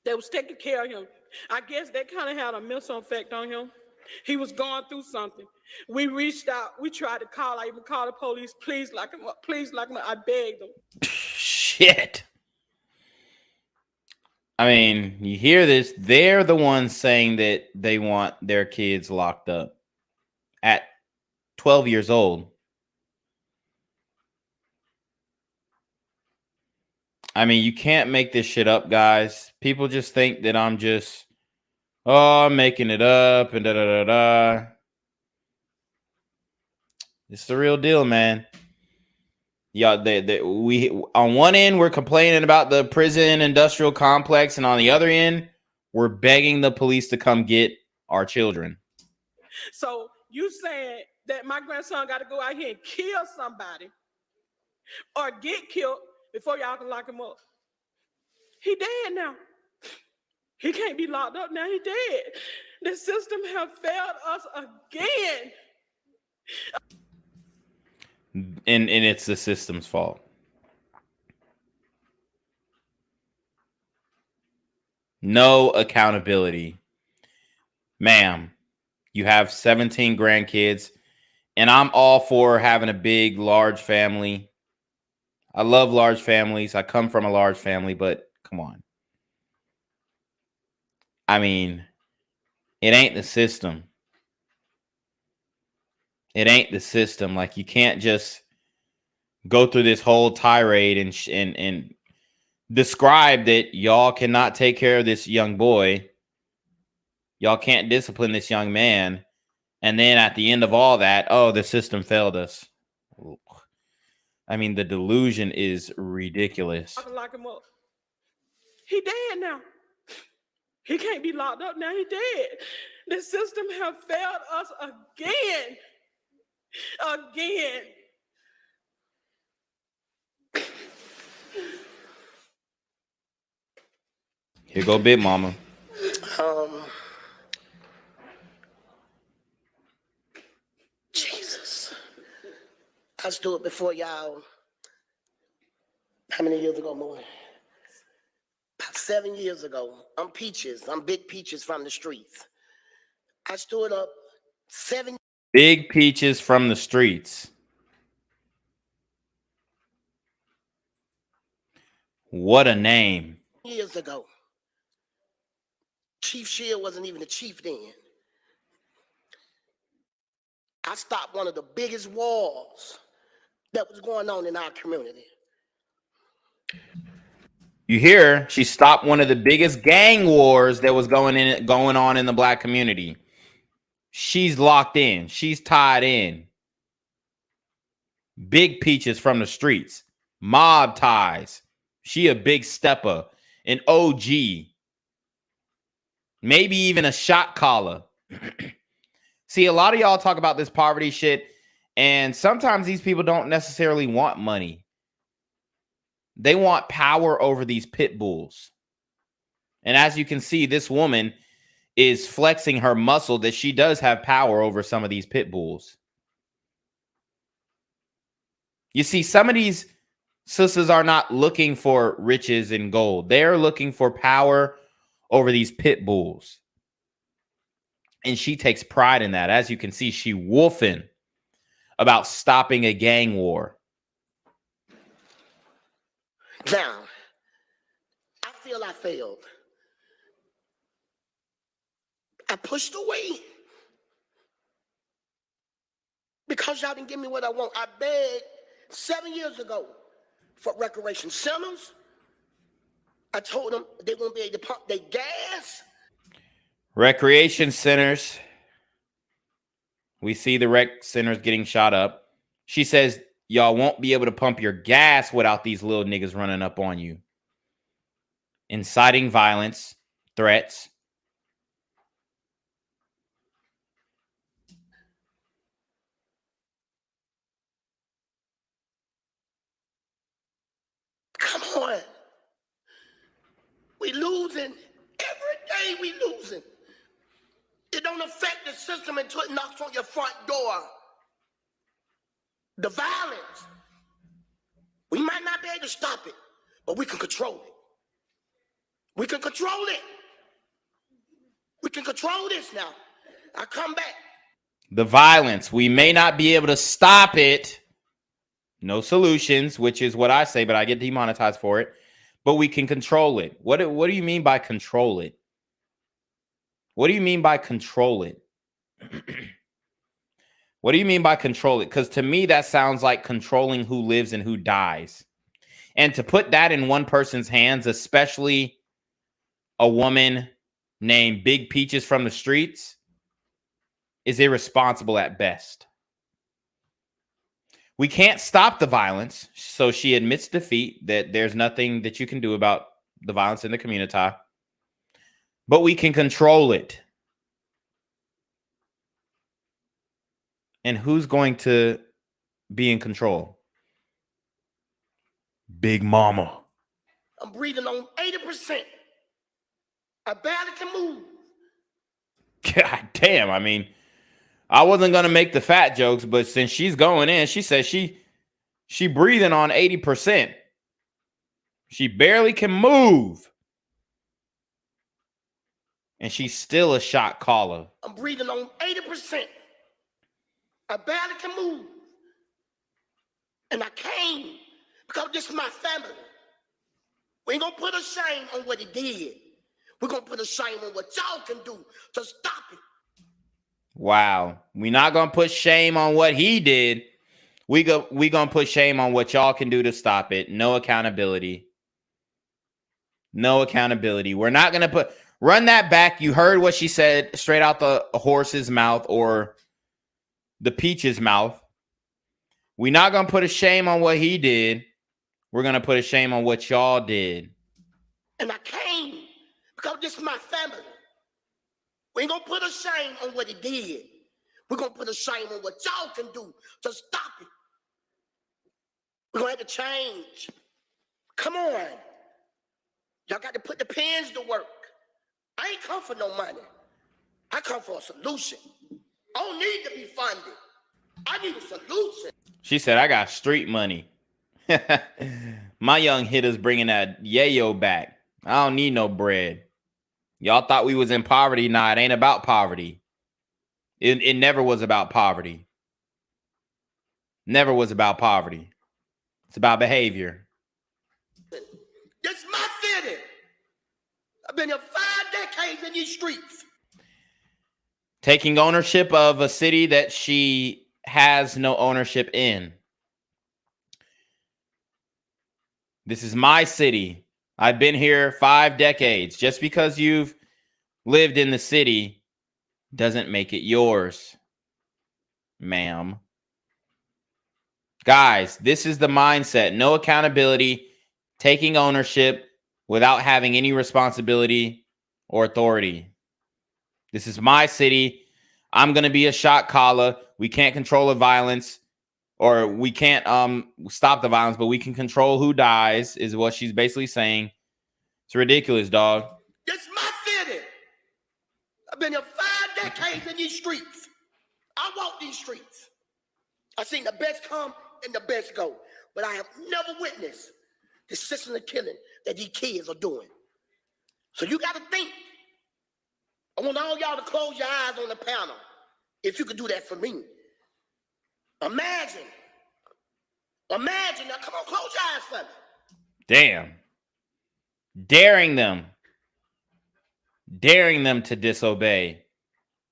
S23: that was taking care of him. I guess that kind of had a mental effect on him. He was going through something. We reached out. We tried to call. I even called the police. Please lock him up. Please lock him up. I begged them.
S7: Shit. I mean, you hear this. They're the ones saying that they want their kids locked up at 12 years old. I mean, you can't make this shit up, guys. People just think that I'm just, I'm making it up and da-da-da-da. It's the real deal, man. Yeah, we on one end, we're complaining about the prison industrial complex, and on the other end, we're begging the police to come get our children.
S23: So you saying that my grandson got to go out here and kill somebody or get killed before y'all can lock him up? He dead now. He can't be locked up now. He dead. The system have failed us again.
S7: And it's the system's fault. No accountability. Ma'am, you have 17 grandkids, and I'm all for having a big, large family. I love large families. I come from a large family, but come on. I mean, it ain't the system. It ain't the system. Like, you can't just go through this whole tirade and describe that y'all cannot take care of this young boy. Y'all can't discipline this young man. And then at the end of all that, oh, the system failed us. I mean, the delusion is ridiculous.
S23: I can lock him up. He dead now. He can't be locked up now. He dead. The system have failed us again. Again.
S7: Here go Big Mama.
S8: Jesus. I stood before y'all. How many years ago, boy? About 7 years ago. I'm Peaches. I'm Big Peaches from the streets. I stood up 7
S7: Big Peaches from the streets. What a name.
S8: years ago. Chief Shield wasn't even the chief then. I stopped one of the biggest wars that was going on in our community.
S7: You hear, she stopped one of the biggest gang wars that was going on in the black community. She's locked in. She's tied in. Big Peaches from the streets. Mob ties. She a big stepper. An OG. Maybe even a shot caller. See, a lot of y'all talk about this poverty shit, and sometimes these people don't necessarily want money. They want power over these pit bulls. And as you can see, this woman is flexing her muscle that she does have power over some of these pit bulls. You see, some of these sisters are not looking for riches and gold. They're looking for power over these pit bulls. And she takes pride in that. As you can see, she wolfing about stopping a gang war.
S8: Now, I feel I failed. I pushed away because y'all didn't give me what I want. I begged 7 years ago for recreation centers. I told them they won't be able to pump their gas.
S7: Recreation centers. We see the rec centers getting shot up. She says, y'all won't be able to pump your gas without these little niggas running up on you. Inciting violence, threats.
S8: Come on. We losing. Every day we losing. It don't affect the system until it knocks on your front door. The violence. We might not be able to stop it, but we can control it. We can control it. We can control this now. I come back.
S7: The violence. We may not be able to stop it. No solutions, which is what I say, but I get demonetized for it. But we can control it. What do you mean by control it? What do you mean by control it? What do you mean by control it? Because to me, that sounds like controlling who lives and who dies. And to put that in one person's hands, especially a woman named Big Peaches from the streets, is irresponsible at best. We can't stop the violence, so she admits defeat, that there's nothing that you can do about the violence in the community, but we can control it. And who's going to be in control? Big Mama.
S8: I'm breathing on 80%. I barely can move.
S7: God damn, I mean, I wasn't going to make the fat jokes, but since she's going in, she says she breathing on 80%. She barely can move. And she's still a shot caller.
S8: I'm breathing on 80%. I barely can move. And I came because this is my family. We ain't gonna put a shame on what he did. We're gonna put a shame on what y'all can do to stop it.
S7: Wow. We're not going to put shame on what he did. We going to put shame on what y'all can do to stop it. No accountability. No accountability. We're not going to run that back. You heard what she said straight out the horse's mouth or the peach's mouth. We're not going to put a shame on what he did. We're going to put a shame on what y'all did.
S8: And I came because this is my family. We ain't gonna put a shame on what he did. We're gonna put a shame on what y'all can do to stop it. We're gonna have to change. Come on. Y'all got to put the pens to work. I ain't come for no money. I come for a solution. I don't need to be funded. I need a solution.
S7: She said, I got street money. My young hitters bringing that yayo back. I don't need no bread. Y'all thought we was in poverty. Nah, it ain't about poverty. It never was about poverty. Never was about poverty. It's about behavior.
S8: This is my city. I've been here 5 decades in these streets.
S7: Taking ownership of a city that she has no ownership in. This is my city. I've been here 5 decades. Just because you've lived in the city doesn't make it yours, ma'am. Guys, this is the mindset. No accountability, taking ownership without having any responsibility or authority. This is my city. I'm going to be a shot caller. We can't control the violence, or we can't stop the violence, but we can control who dies, is what she's basically saying. It's ridiculous, dog.
S8: This is my city. I've been here 5 decades in these streets. I walk these streets. I've seen the best come and the best go, but I have never witnessed the system of killing that these kids are doing. So you got to think. I want all y'all to close your eyes on the panel, if you could do that for me. Imagine. Now, come on, close your eyes for me.
S7: Damn. Daring them to disobey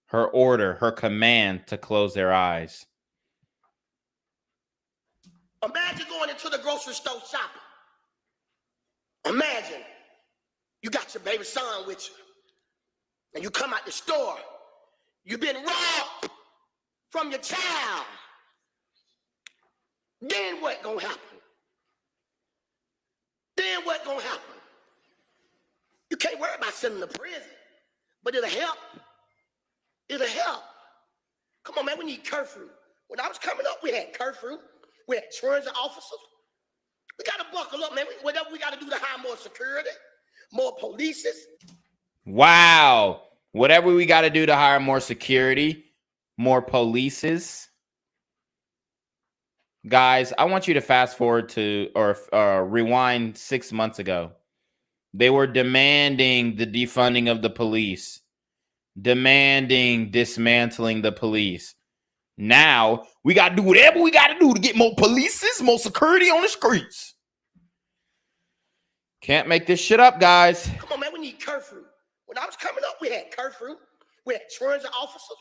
S7: her order, her command to close their eyes.
S8: Imagine going into the grocery store shopping. Imagine you got your baby son with you, and you come out the store. You've been robbed from your child. Then what gonna happen? You can't worry about sending them to prison, but it'll help. It'll help. Come on, man, we need curfew. When I was coming up, we had curfew. We had transit officers. We got to buckle up, man. Whatever we got to do to hire more security, more police.
S7: Wow. Whatever we got to do to hire more security, more polices. Guys, I want you to fast forward to or rewind 6 months ago. They were demanding the defunding of the police, demanding dismantling the police. Now, we got to do whatever we got to do to get more polices, more security on the streets. Can't make this shit up, guys.
S8: Come on, man, we need curfew. When I was coming up, we had curfew. We had transit officers.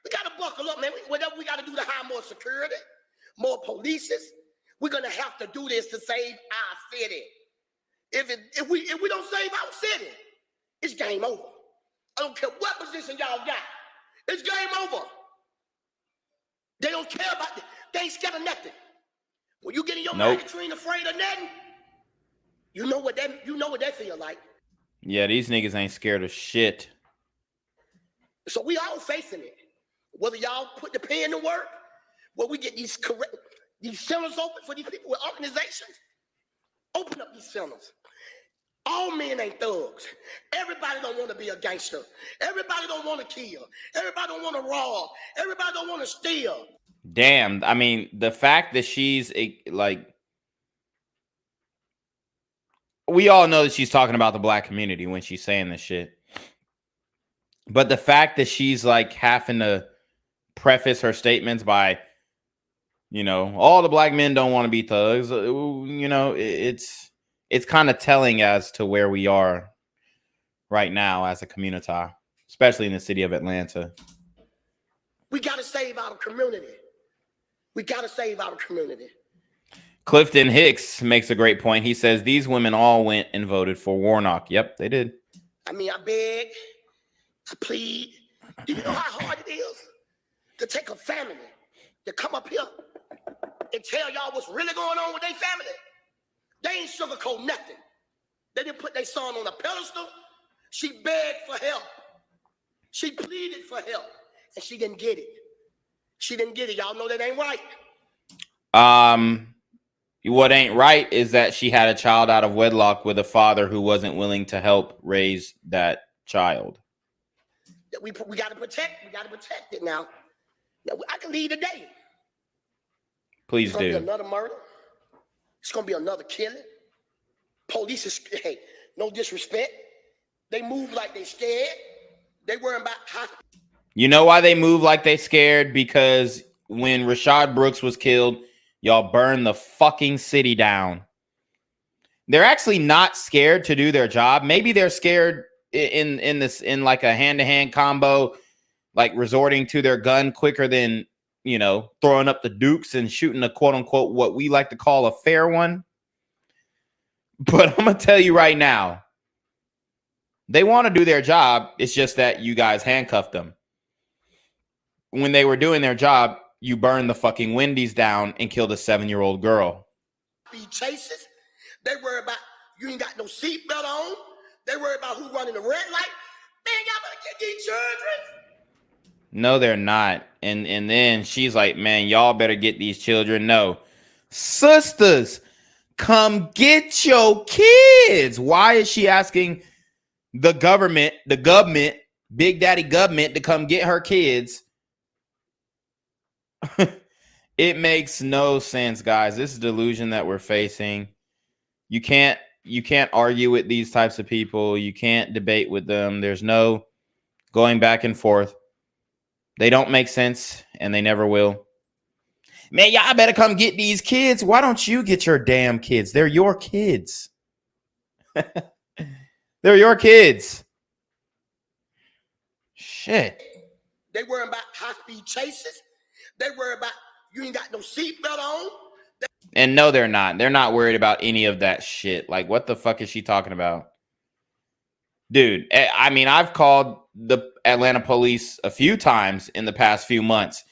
S8: We got to buckle up, man. Whatever we got to do to hire more security, more police. We're going to have to do this to save our city. If we don't save our city, it's game over. I don't care what position y'all got. It's game over. They don't care about it. They ain't scared of nothing. When you get in your mind that you ain't afraid of nothing, you know what that feel like.
S7: Yeah, these niggas ain't scared of shit.
S8: So we all facing it. Whether y'all put the pen to work, where we get these centers open for these people with organizations, open up these centers. All men ain't thugs. Everybody don't want to be a gangster. Everybody don't want to kill. Everybody don't want to rob. Everybody don't want to steal.
S7: Damn, I mean, the fact that she's like, we all know that she's talking about the black community when she's saying this shit. But the fact that she's like having to preface her statements by You know, all the black men don't want to be thugs. You know, it's kind of telling as to where we are right now as a community, especially in the city of Atlanta.
S8: We got to save our community. We got to save our community.
S7: Clifton Hicks makes a great point. He says these women all went and voted for Warnock. Yep, they did.
S8: I mean, I beg, I plead. Do you know how hard it is to take a family to come up here and tell y'all what's really going on with their family? They ain't sugarcoat nothing. They didn't put their son on a pedestal. She begged for help. She pleaded for help, and she didn't get it. She didn't get it. Y'all know that ain't right.
S7: What ain't right is that she had a child out of wedlock with a father who wasn't willing to help raise that child.
S8: We got to protect. We got to protect it now. I can leave today.
S7: Please
S8: It's gonna
S7: do.
S8: be another murder. It's gonna be another killing. Police is, hey, no disrespect. They move like they scared. They worrying about hospital.
S7: You know why they move like they scared? Because when Rashad Brooks was killed, y'all burned the fucking city down. They're actually not scared to do their job. Maybe they're scared in like a hand-to-hand combo, like resorting to their gun quicker than, you know, throwing up the dukes and shooting a quote-unquote what we like to call a fair one. But I'm going to tell you right now, they want to do their job. It's just that you guys handcuffed them. When they were doing their job, you burned the fucking Wendy's down and killed a 7-year-old girl.
S8: Be chases. They worry about you ain't got no seatbelt on. They worry about who running the red light. Man, y'all better get these children.
S7: No, they're not. And then she's like, man, y'all better get these children. No. Sisters, come get your kids. Why is she asking the government, Big Daddy government, to come get her kids? It makes no sense, guys. This is delusion that we're facing. You can't argue with these types of people. You can't debate with them. There's no going back and forth. They don't make sense, and they never will. Man, y'all better come get these kids. Why don't you get your damn kids? They're your kids. They're your kids. Shit.
S8: They worry about high-speed chases. They worry about you ain't got no seatbelt on.
S7: And no, they're not. They're not worried about any of that shit. Like, what the fuck is she talking about? Dude, I mean, I've called the Atlanta police a few times in the past few months.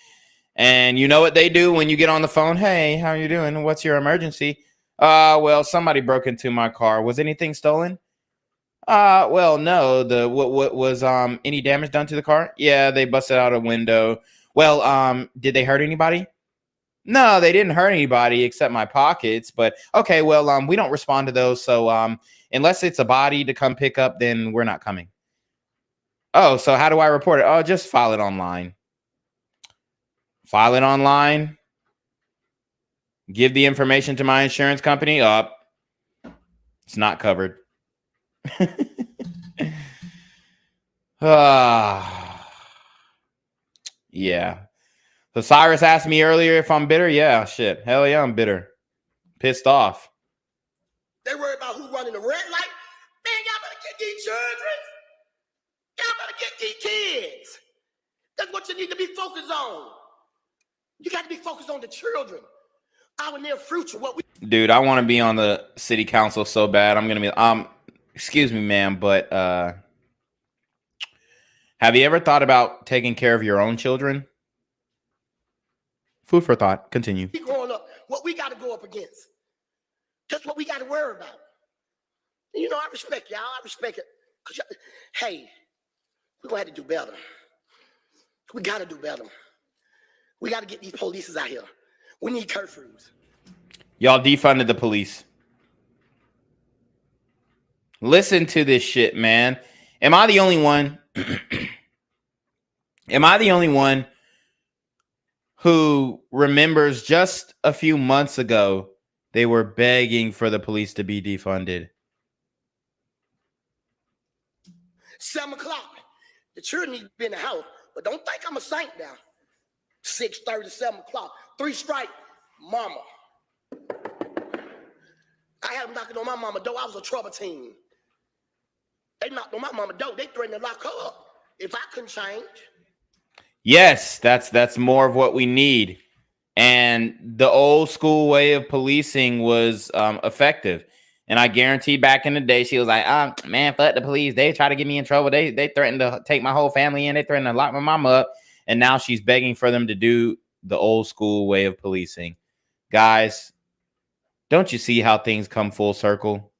S7: And you know what they do when you get on the phone? Hey, how are you doing? What's your emergency? Well, somebody broke into my car. Was anything stolen? Well, no. What was any damage done to the car? Yeah, they busted out a window. Well, did they hurt anybody? No, they didn't hurt anybody except my pockets. But okay, well, we don't respond to those. So unless it's a body to come pick up, then we're not coming. Oh, so how do I report it? Oh, just file it online. File it online. Give the information to my insurance company. It's not covered. Yeah. So Cyrus asked me earlier if I'm bitter. Yeah, shit. Hell yeah, I'm bitter. Pissed off.
S8: They worry about who running the red light. Man, y'all better get these children. Y'all better get these kids. That's what you need to be focused on. You got to be focused on the children. Our near future.
S7: Dude, I want to be on the city council so bad. I'm going to be excuse me, ma'am, but have you ever thought about taking care of your own children? Food for thought. Continue.
S8: Growing up, what we got to go up against. That's what we got to worry about. And you know, I respect y'all. I respect it. Hey, we're going to have to do better. We got to do better. We got to get these police out here. We need curfews.
S7: Y'all defunded the police. Listen to this shit, man. Am I the only one? Am I the only one who remembers just a few months ago they were begging for the police to be defunded?
S8: 7 o'clock. The children need to be in the house, but don't think I'm a saint now. 6:30, 7 o'clock. 3 strikes. mama. I had them knocking on my mama door. I was a trouble teen. They knocked on my mama door. They threatened to lock her up if I couldn't change.
S7: Yes, that's more of what we need. And the old school way of policing was effective. And I guarantee back in the day, she was like, man, fuck the police. They try to get me in trouble. They threatened to take my whole family in. They threatened to lock my mama up. And now she's begging for them to do the old school way of policing. Guys, don't you see how things come full circle?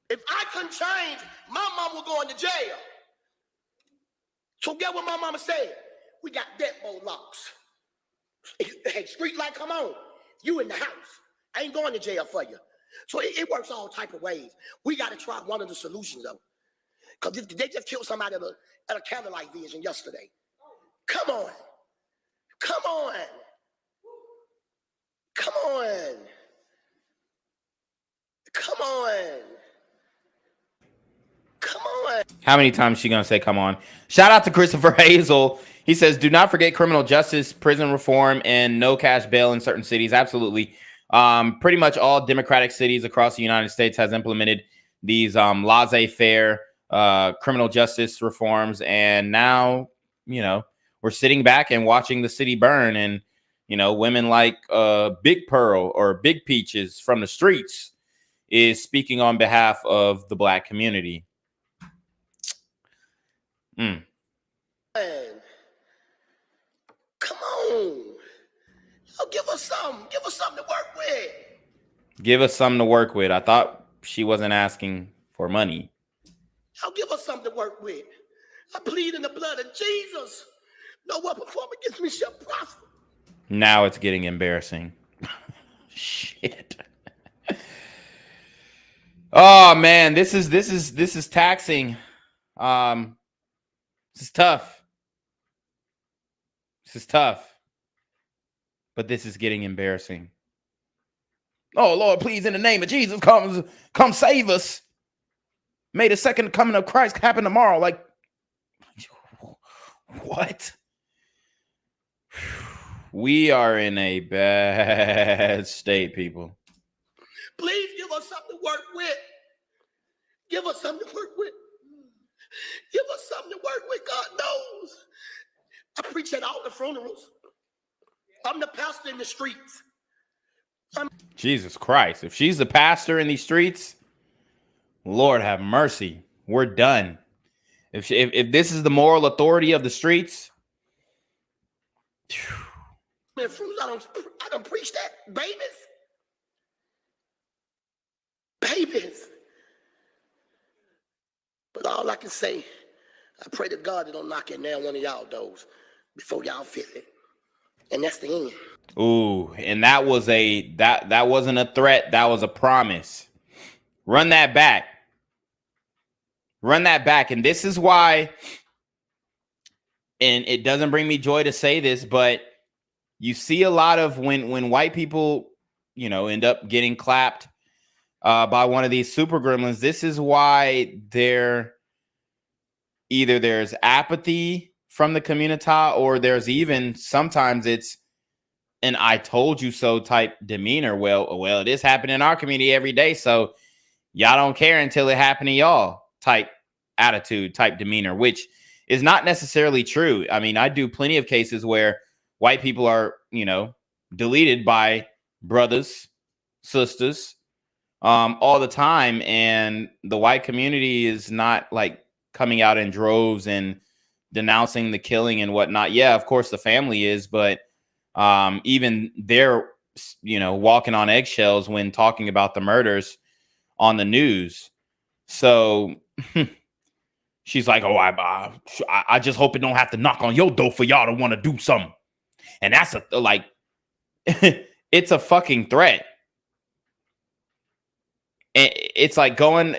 S8: If I couldn't change, my mom was going to jail. So get what my mama said. We got deadbolt locks. Hey, street light, come on. You in the house. I ain't going to jail for you. So it works all type of ways. We got to try one of the solutions, though. Because they just killed somebody at a candlelight vision yesterday. Come on. Come on. Come on. Come on. Come on.
S7: How many times is she going to say, come on? Shout out to Christopher Hazel. He says, do not forget criminal justice, prison reform, and no cash bail in certain cities. Absolutely. Pretty much all democratic cities across the United States has implemented these laissez-faire criminal justice reforms. And now, you know, we're sitting back and watching the city burn. And, you know, women like Big Pearl or Big Peaches from the streets is speaking on behalf of the Black community.
S8: Come on. Yo, give us something. Give us something to work with.
S7: Give us something to work with. I thought she wasn't asking for money.
S8: Yo, give us something to work with. I plead in the blood of Jesus. No weapon formed against me shall prosper.
S7: Now it's getting embarrassing. Shit. Oh man, this is taxing. This is tough. This is tough. But this is getting embarrassing. Oh Lord, please, in the name of Jesus, come save us. May the second coming of Christ happen tomorrow. Like, what? We are in a bad state, people.
S8: Please give us something to work with. Give us something to work with. Give us something to work with. God knows. I preach at all the funerals. I'm the pastor in the streets.
S7: Jesus Christ. If she's the pastor in these streets, Lord have mercy. We're done. If this is the moral authority of the streets,
S8: I don't preach that. Babies. But all I can say, I pray to God they don't knock it down one of y'all doors before y'all feel it. And that's the end.
S7: ooh, and that was that wasn't a threat, that was a promise. Run that back. Run that back. And this is why, and it doesn't bring me joy to say this, but you see a lot of when white people, you know, end up getting clapped by one of these super gremlins. This is why there's apathy from the community, or there's even sometimes it's an I told you so type demeanor. Well, this happened in our community every day, so y'all don't care until it happened to y'all type attitude, type demeanor, which is not necessarily true. I mean, I do plenty of cases where white people are, you know, deleted by brothers, sisters, all the time. And the white community is not like coming out in droves and denouncing the killing and whatnot. Yeah, of course the family is, but even they're, you know, walking on eggshells when talking about the murders on the news. So she's like, oh, I just hope it don't have to knock on your door for y'all to want to do something. And that's it's a fucking threat. It's like going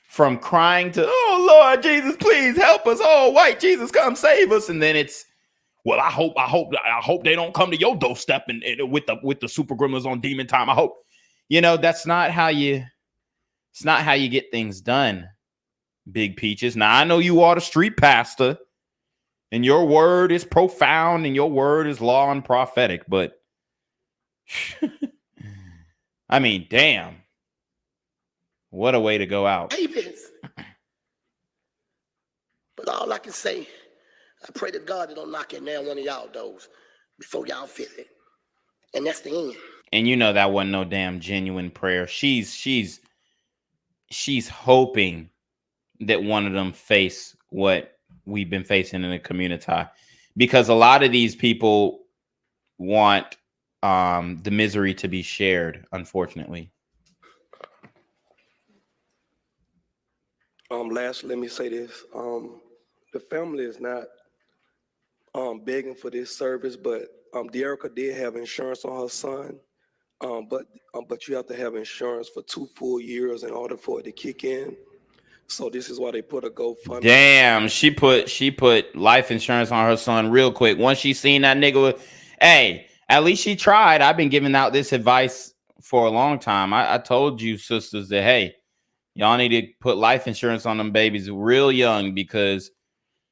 S7: from crying to, oh Lord Jesus, please help us. Oh, white Jesus, come save us. And then it's, well, I hope they don't come to your doorstep and with the super gremlins on demon time. I hope, you know, it's not how you get things done, Big Peaches. Now I know you are the street pastor and your word is profound and your word is law and prophetic, but I mean, damn. What a way to go out.
S8: Babies. But all I can say, I pray to God they don't knock it down one of y'all doors before y'all feel it. And that's the end.
S7: And you know that wasn't no damn genuine prayer. She's hoping that one of them face what we've been facing in the community, because a lot of these people want the misery to be shared, unfortunately.
S6: Lastly, let me say this. The family is not begging for this service, but De'Erica did have insurance on her son. But you have to have insurance for 2 full years in order for it to kick in. So this is why they put a GoFundMe.
S7: Damn, she put life insurance on her son real quick. Once she seen that nigga, hey, at least she tried. I've been giving out this advice for a long time. I told you sisters that, hey, y'all need to put life insurance on them babies real young, because,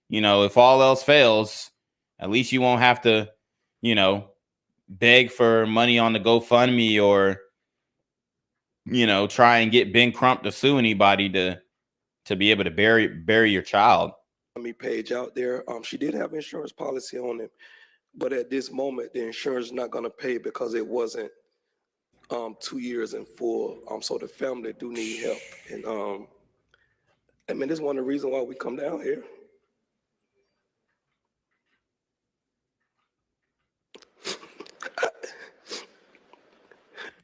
S7: you know, if all else fails, at least you won't have to, you know, beg for money on the GoFundMe or, you know, try and get Ben Crump to sue anybody to be able to bury your child.
S6: Page out there. She did have insurance policy on it, but at this moment, the insurance is not going to pay because it wasn't 2 years in full. So the family do need help, and I mean, this is one of the reasons why we come down here.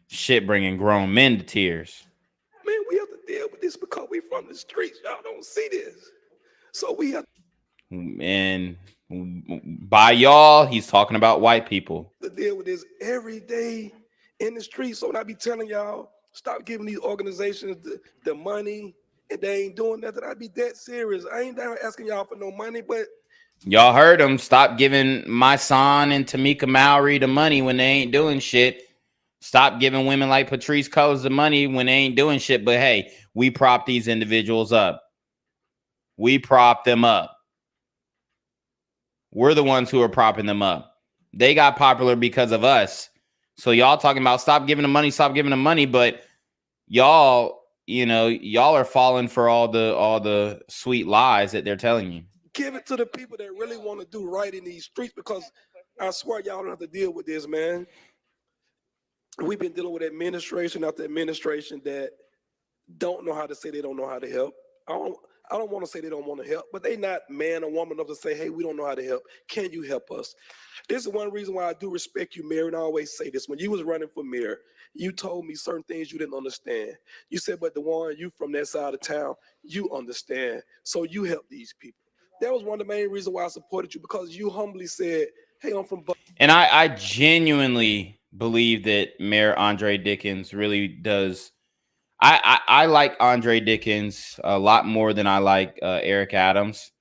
S7: Shit bringing grown men to tears.
S6: Man, we have to deal with this because we from the streets. Y'all don't see this. So we have
S7: And by y'all, he's talking about white people.
S6: to deal with this every day in the streets. So when I be telling y'all, stop giving these organizations the money, and they ain't doing nothing, I be that serious. I ain't down asking y'all for no money, but
S7: Y'all heard him. Stop giving my son and Tamika Mallory the money when they ain't doing shit. Stop giving women like Patrice Cullors the money when they ain't doing shit. But hey, we prop these individuals up. We prop them up. We're the ones who are propping them up. They got popular because of us. So y'all talking about stop giving them money, but y'all, you know, y'all are falling for all the sweet lies that they're telling you.
S6: give it to the people that really want to do right in these streets, because I swear y'all don't have to deal with this, man. We've been dealing with administration after administration that don't know how to say they don't know how to help. I don't want to say they don't want to help, but they not man or woman enough to say, hey, we don't know how to help. Can you help us? This is one reason why I do respect you, Mayor, and I always say this. When you was running for mayor, you told me certain things you didn't understand. You said, but DeJuan, you from that side of town, you understand. So you help these people. That was one of the main reasons why I supported you, because you humbly said, hey, I'm from...
S7: And I genuinely believe that Mayor Andre Dickens really does. I like Andre Dickens a lot more than I like Eric Adams.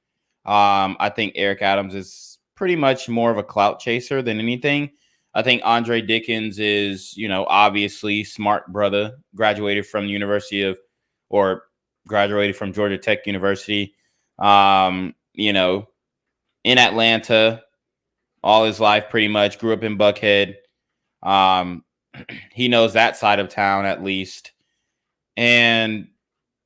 S7: I think Eric Adams is pretty much more of a clout chaser than anything. I think Andre Dickens is, you know, obviously smart brother, graduated from Georgia Tech University, you know, in Atlanta all his life, pretty much grew up in Buckhead. He knows that side of town at least. And,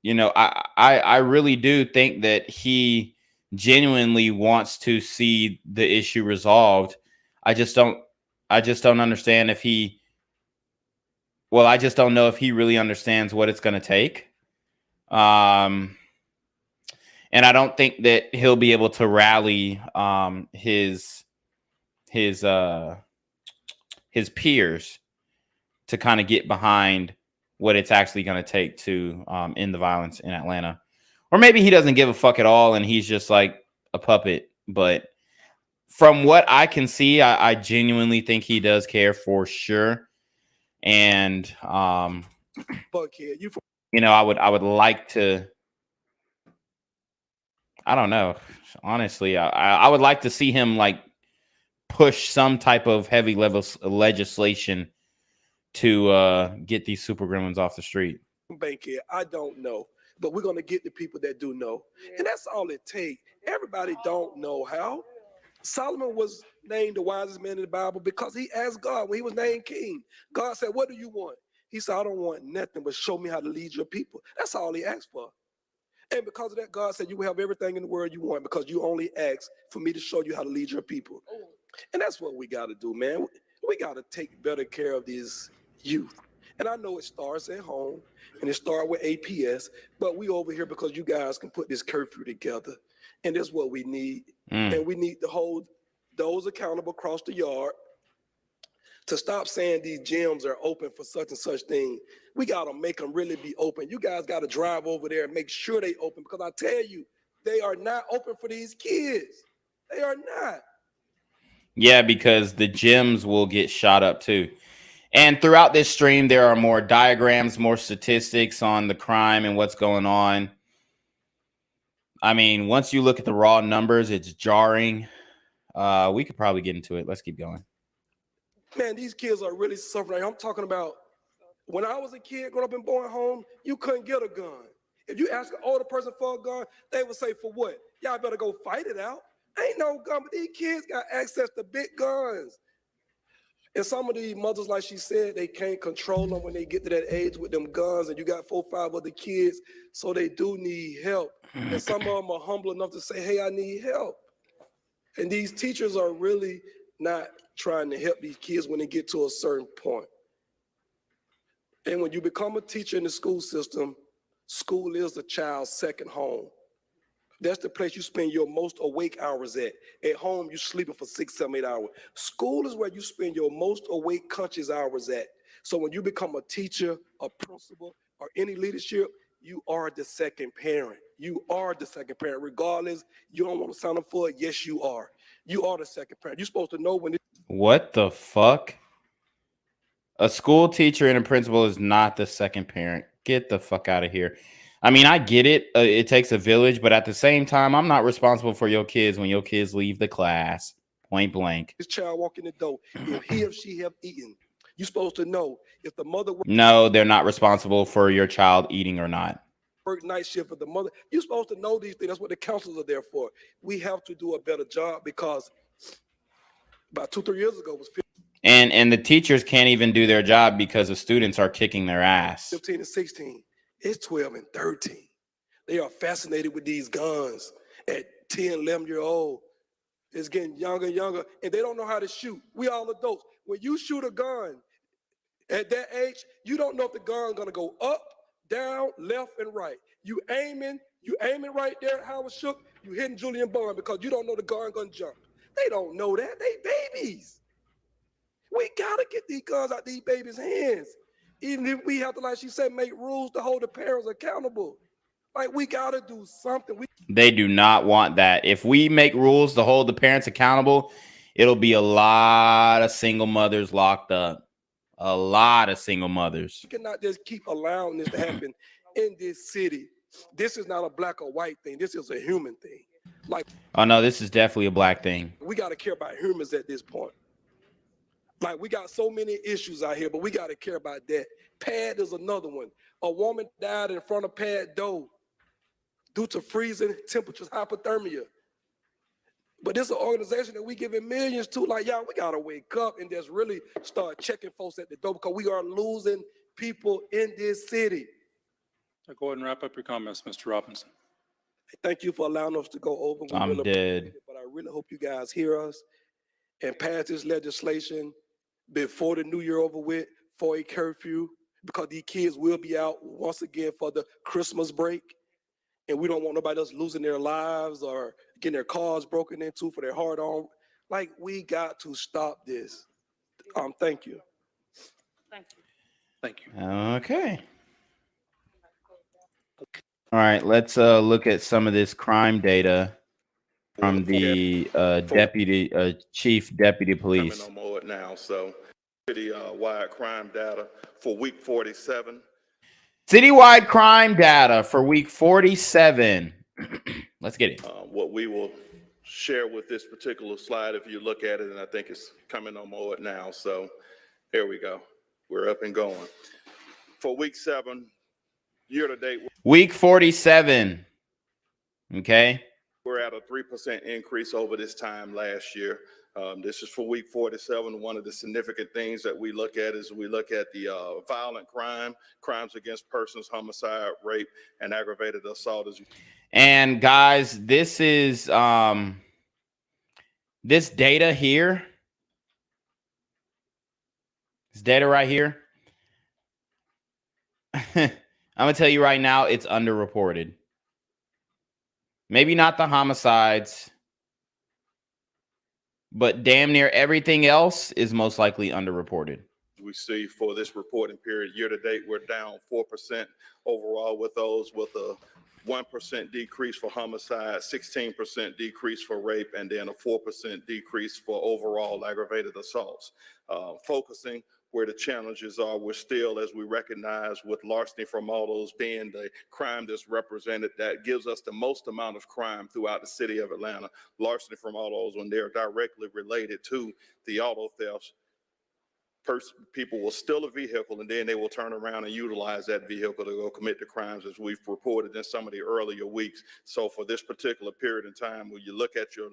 S7: you know, I really do think that he genuinely wants to see the issue resolved. I just don't understand if he, well, I just don't know if he really understands what it's going to take. And I don't think that he'll be able to rally his peers to kind of get behind what it's actually going to take to end the violence in Atlanta. Or maybe he doesn't give a fuck at all and he's just like a puppet. But from what I can see, I genuinely think he does care for sure. And you know, I would like to, I don't know, honestly, I would like to see him like push some type of heavy legislation to get these super gremlins off the street.
S6: Bankhead, I don't know, but we're going to get the people that do know. And that's all it takes. Everybody don't know how. Solomon was named the wisest man in the Bible because he asked God when he was named king. God said, what do you want? He said, I don't want nothing but show me how to lead your people. That's all he asked for. And because of that, God said, you will have everything in the world you want because you only asked for me to show you how to lead your people. And that's what we got to do, man. We got to take better care of these youth. And I know it starts at home and it starts with APS, but we over here because you guys can put this curfew together. And that's what we need. And we need to hold those accountable across the yard to stop saying these gyms are open for such and such thing. We got to make them really be open. You guys got to drive over there and make sure they open because I tell you, they are not open for these kids. They are not.
S7: Yeah, because the gyms will get shot up too. And throughout this stream, there are more diagrams, more statistics on the crime and what's going on. I mean, once you look at the raw numbers, it's jarring. We could probably get into it. Let's keep going.
S6: Man, these kids are really suffering. I'm talking about when I was a kid growing up in Bowen home, you couldn't get a gun. If you ask an older person for a gun, they would say, for what? Y'all better go fight it out. Ain't no gun, but these kids got access to big guns. And some of these mothers, like she said, they can't control them when they get to that age with them guns, and you got 4 or 5 other kids, so they do need help. And some of them are humble enough to say, hey, I need help. And these teachers are really not trying to help these kids when they get to a certain point. And when you become a teacher in the school system, school is the child's second home. That's the place you spend your most awake hours at. At home, you're sleeping for 6, 7, 8 hours. School is where you spend your most awake conscious hours at. So when you become a teacher, a principal, or any leadership, you are the second parent. You are the second parent. Regardless, you don't want to sign up for it. Yes, you are. You are the second parent. You're supposed to know when.
S7: What the fuck? A school teacher and a principal is not the second parent. Get the fuck out of here. I mean, I get it. It takes a village, but at the same time, I'm not responsible for your kids when your kids leave the class. Point blank.
S6: This child walk in the door, if he or she have eaten, you're supposed to know if the mother
S7: No, they're not responsible for your child eating or not.
S6: work night shift for the mother. You're supposed to know these things. That's what the counselors are there for. We have to do a better job because about 2, 3 years ago it was 15,
S7: And the teachers can't even do their job because the students are kicking their ass.
S6: 15 and 16. It's 12 and 13. They are fascinated with these guns at 10, 11 year old. It's getting younger and younger, and they don't know how to shoot. We all adults. When you shoot a gun at that age, you don't know if the gun's gonna go up, down, left, and right. You aiming right there at Howard Shook, you hitting Julian Bond because you don't know the gun gonna jump. They don't know that. They babies. We gotta get these guns out these babies' hands. Even if we have to, like she said, make rules to hold the parents accountable. Like, we gotta do something.
S7: They do not want that. If we make rules to hold the parents accountable, it'll be a lot of single mothers locked up. A lot of single mothers.
S6: We cannot just keep allowing this to happen in this city. This is not a black or white thing. This is a human thing. Like,
S7: Oh, no, this is definitely a black thing.
S6: we got to care about humans at this point. Like, we got so many issues out here, but we got to care about that. Pad is another one. A woman died in front of Pad Doe due to freezing temperatures, hypothermia. But this is an organization that we giving millions to. Like, y'all, we got to wake up and just really start checking folks at the door because we are losing people in this city.
S16: Go ahead and wrap up your comments, Mr. Robinson.
S6: Thank you for allowing us to go over.
S7: I'm
S6: really
S7: dead.
S6: it, but I really hope you guys hear us and pass this legislation before the new year over with for a curfew, because these kids will be out once again for the Christmas break. And we don't want nobody else losing their lives or getting their cars broken into for their hard on. Like, we got to stop this. Thank you.
S16: Thank you. Thank you.
S7: Okay. All right, let's look at some of this crime data from the chief deputy police.
S22: Coming on board now, so city-wide crime data for week 47.
S7: Citywide crime data for week 47. Let's get it.
S22: What we will share with this particular slide, if you look at it, and I think it's coming on board now. So here we go. We're up and going. For week 7, year to date.
S7: Week 47. Okay.
S22: We're at a 3% increase over this time last year. This is for week 47. One of the significant things that we look at is we look at the violent crimes against persons, homicide, rape, and aggravated assault.
S7: And guys, this is this data here. This data right here. I'm gonna tell you right now, it's underreported. Maybe not the homicides, but damn near everything else is most likely underreported.
S22: We see for this reporting period, year to date, we're down 4% overall with those, with a 1% decrease for homicide, 16% decrease for rape, and then a 4% decrease for overall aggravated assaults. Focusing where the challenges are, we're still, as we recognize, with larceny from autos being the crime that's represented, that gives us the most amount of crime throughout the city of Atlanta. Larceny from autos, when they're directly related to the auto thefts, people will steal a vehicle and then they will turn around and utilize that vehicle to go commit the crimes, as we've reported in some of the earlier weeks. So for this particular period in time, when you look at your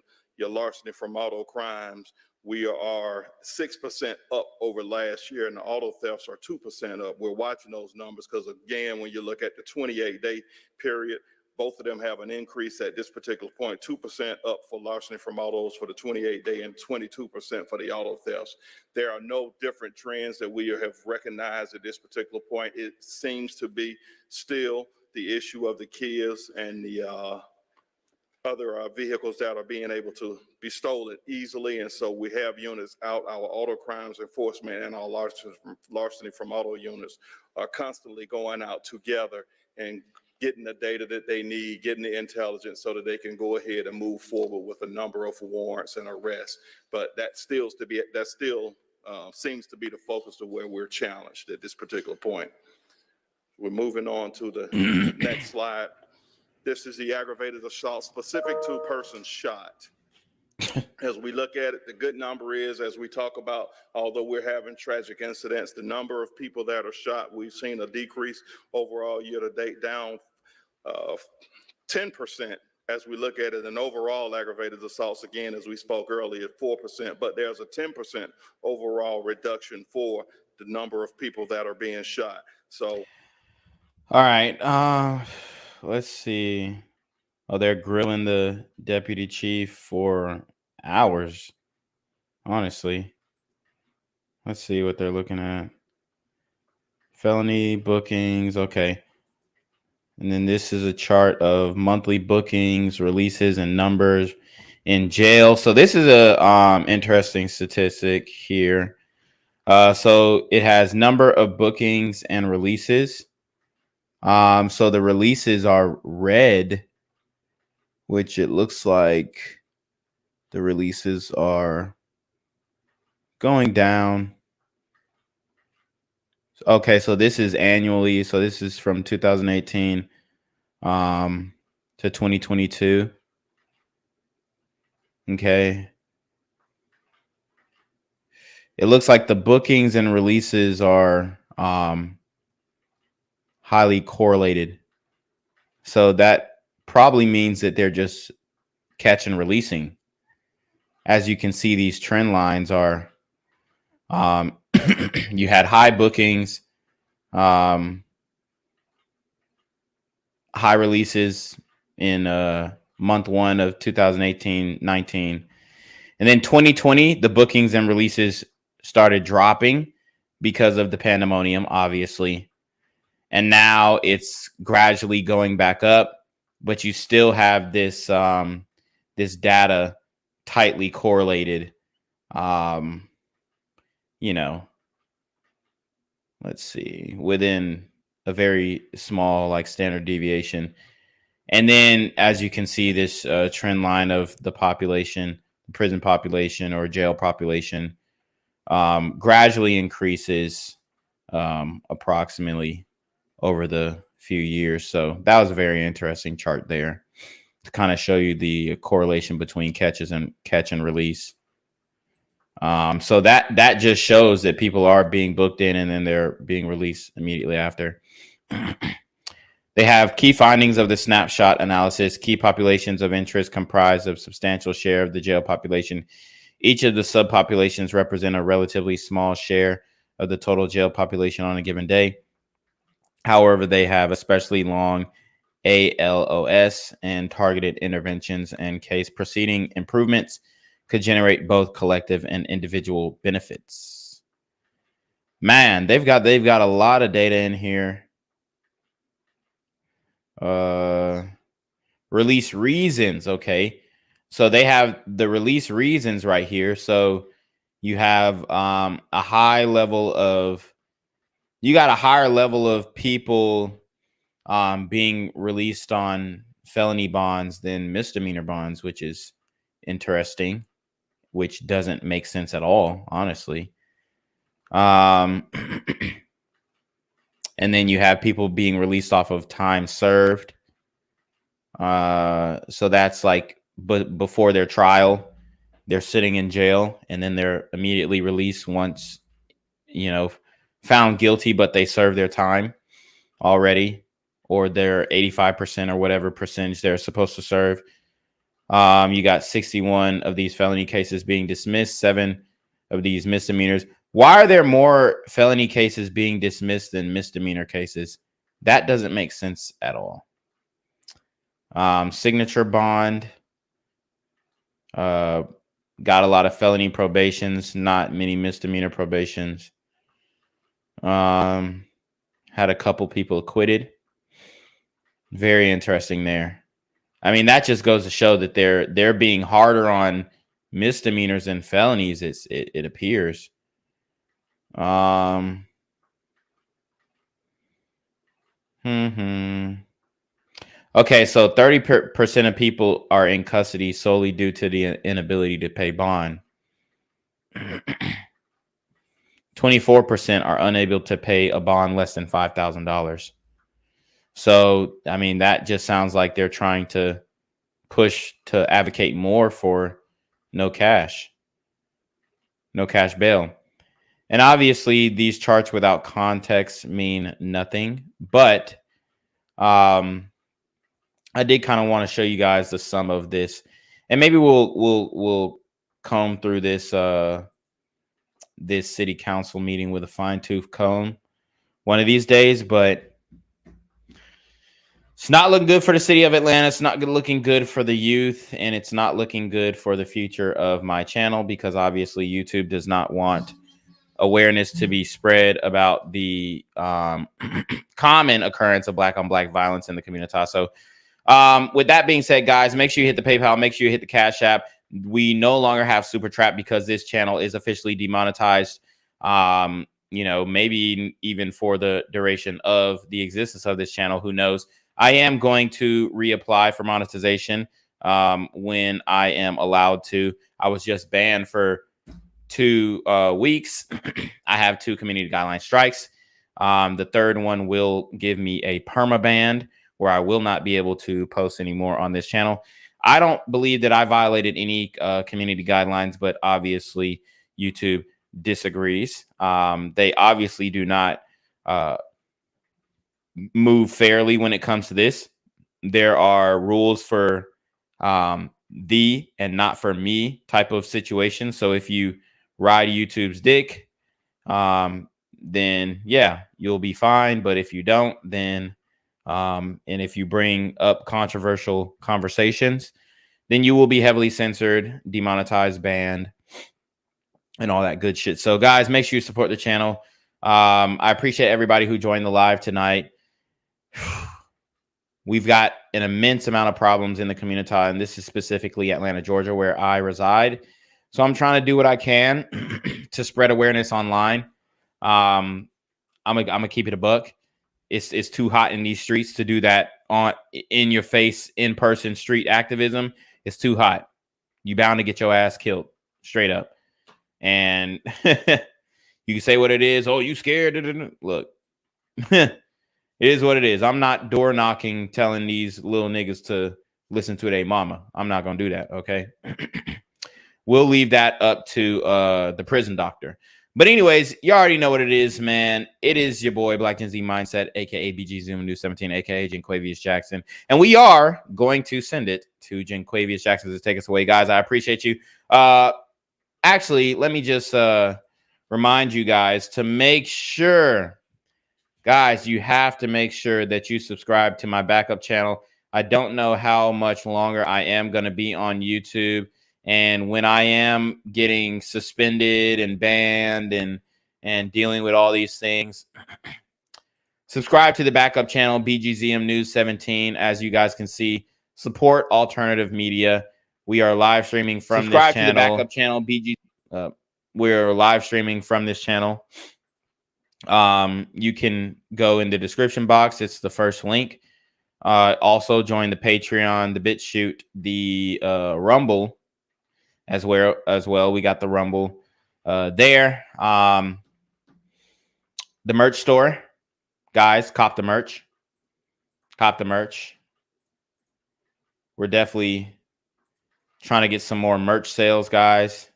S22: larceny from auto crimes, we are 6% up over last year, and the auto thefts are 2% up. We're watching those numbers because, again, when you look at the 28-day period, both of them have an increase at this particular point, 2% up for larceny from autos for the 28-day and 22% for the auto thefts. There are no different trends that we have recognized at this particular point. It seems to be still the issue of the kids and the other vehicles that are being able to be stolen easily. And so we have units out, our auto crimes enforcement and our larceny from auto units are constantly going out together and getting the data that they need, getting the intelligence so that they can go ahead and move forward with a number of warrants and arrests. But that still seems to be the focus of where we're challenged at this particular point. We're moving on to the next slide. This is the aggravated assault specific to persons shot. As we look at it, the good number is, as we talk about, although we're having tragic incidents, the number of people that are shot, we've seen a decrease overall year to date, down 10% as we look at it. And overall aggravated assaults, again, as we spoke earlier, 4%, but there's a 10% overall reduction for the number of people that are being shot. So,
S7: all right, let's see. Oh, they're grilling the deputy chief for hours, honestly. Let's see what they're looking at. Felony bookings, okay. And then this is a chart of monthly bookings, releases, and numbers in jail. So this is a interesting statistic here. So it has number of bookings and releases. So the releases are red, which it looks like the releases are going down. Okay, so this is annually. So this is from 2018 to 2022. Okay. It looks like the bookings and releases are highly correlated. So that probably means that they're just catch and releasing. As you can see, these trend lines are you had high bookings, high releases in month 1 of 2018-19. And then 2020, the bookings and releases started dropping because of the pandemonium, obviously. And now it's gradually going back up, but you still have this this data tightly correlated. You know, let's see, within a very small like standard deviation. And then as you can see, this trend line of the population, prison population or jail population gradually increases approximately over the few years. So that was a very interesting chart there to kind of show you the correlation between catch and release. So that just shows that people are being booked in and then they're being released immediately after. They have key findings of the snapshot analysis. Key populations of interest comprise of substantial share of the jail population. Each of the subpopulations represent a relatively small share of the total jail population on a given day. However, they have especially long ALOS and targeted interventions and case proceeding improvements could generate both collective and individual benefits. Man, they've got a lot of data in here. Release reasons. Okay. So they have the release reasons right here. So you have a higher level of people being released on felony bonds than misdemeanor bonds, which is interesting, which doesn't make sense at all, honestly. And then you have people being released off of time served. So that's like, but before their trial, they're sitting in jail and then they're immediately released once, found guilty, but they serve their time already, or they're 85% or whatever percentage they're supposed to serve. You got 61 of these felony cases being dismissed, 7 of these misdemeanors. Why are there more felony cases being dismissed than misdemeanor cases? That doesn't make sense at all. Signature bond. Got a lot of felony probations, not many misdemeanor probations. Had a couple people acquitted. Very interesting there. I mean, that just goes to show that they're being harder on misdemeanors than felonies. It appears. Okay, so 30% of people are in custody solely due to the inability to pay bond. 24% are unable to pay a bond less than $5,000. So, I mean, that just sounds like they're trying to push to advocate more for no cash bail. And obviously, these charts without context mean nothing. But I did kind of want to show you guys the sum of this, and maybe we'll comb through this this city council meeting with a fine-tooth comb one of these days. But it's not looking good for the city of Atlanta. It's not looking good for the youth, and it's not looking good for the future of my channel, because obviously YouTube does not want awareness to be spread about the common occurrence of black-on-black violence in the community. So with that being said, guys, make sure you hit the PayPal, make sure you hit the Cash App. We no longer have Super Trap because this channel is officially demonetized. Maybe even for the duration of the existence of this channel, who knows? I am going to reapply for monetization when I am allowed to. I was just banned for 2 weeks. I have 2 community guideline strikes. The third one will give me a permaban where I will not be able to post anymore on this channel. I don't believe that I violated any community guidelines, but obviously YouTube disagrees. They obviously do not move fairly when it comes to this. There are rules for the and not for me type of situation. So if you ride YouTube's dick, then yeah, you'll be fine. But if you don't, then and if you bring up controversial conversations, then you will be heavily censored, demonetized, banned, and all that good shit. So guys, make sure you support the channel. I appreciate everybody who joined the live tonight. We've got an immense amount of problems in the community, and this is specifically Atlanta, Georgia, where I reside. So I'm trying to do what I can to spread awareness online. I'm gonna keep it a buck. It's too hot in these streets to do that on in your face, in person street activism. It's too hot. You bound to get your ass killed straight up. And you can say what it is. Oh, you scared? Look, it is what it is. I'm not door knocking, telling these little niggas to listen to their mama. I'm not gonna do that. Okay. We'll leave that up to the prison doctor. But anyways, you already know what it is, man. It is your boy, Black Gen Z Mindset, a.k.a. BGZM News 17, a.k.a. Jenquavius Jackson. And we are going to send it to Jenquavius Jackson to take us away. Guys, I appreciate you. Actually, let me just remind you guys to make sure, guys, you have to make sure that you subscribe to my backup channel. I don't know how much longer I am going to be on YouTube. And when I am getting suspended and banned and dealing with all these things, subscribe to the backup channel, BGZM News 17. As you guys can see, support alternative media. We are live streaming from this channel. Subscribe to the backup channel, BG. We're live streaming from this channel. You can go in the description box. It's the first link. Also join the Patreon, the BitChute, the Rumble. As well, we got the Rumble there. The merch store, guys, cop the merch. Cop the merch. We're definitely trying to get some more merch sales, guys,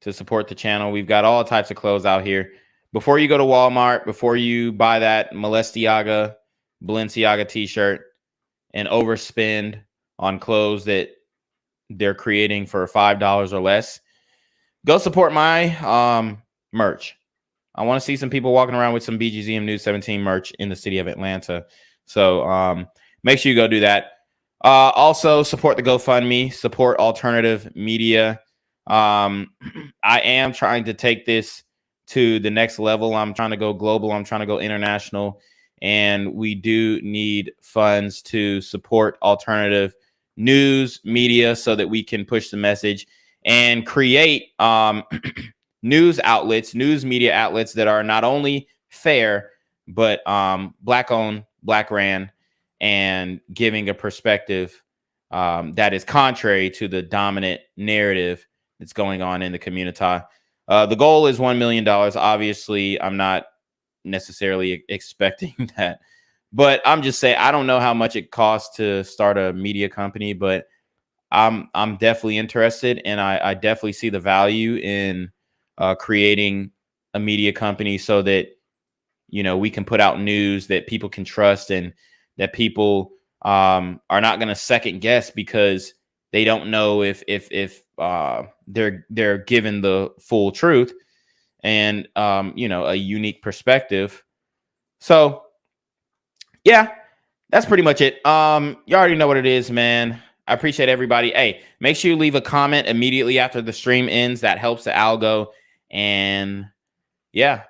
S7: to support the channel. We've got all types of clothes out here. Before you go to Walmart, before you buy that Balenciaga t-shirt and overspend on clothes that they're creating for $5 or less, go support my merch. I want to see some people walking around with some BGZM News 17 merch in the city of Atlanta. So make sure you go do that. Also support the GoFundMe, support alternative media. I am trying to take this to the next level. I'm trying to go global. I'm trying to go international. And we do need funds to support alternative news media so that we can push the message and create news media outlets that are not only fair, but black owned, black ran, and giving a perspective that is contrary to the dominant narrative that's going on in the community. The goal is $1 million. Obviously, I'm not necessarily expecting that. But I'm just saying, I don't know how much it costs to start a media company, but I'm definitely interested, and I definitely see the value in creating a media company so that, you know, we can put out news that people can trust and that people are not going to second guess because they don't know if they're given the full truth and you know, a unique perspective. So yeah, that's pretty much it. You already know what it is, man. I appreciate everybody. Hey, make sure you leave a comment immediately after the stream ends. That helps the algo. And yeah,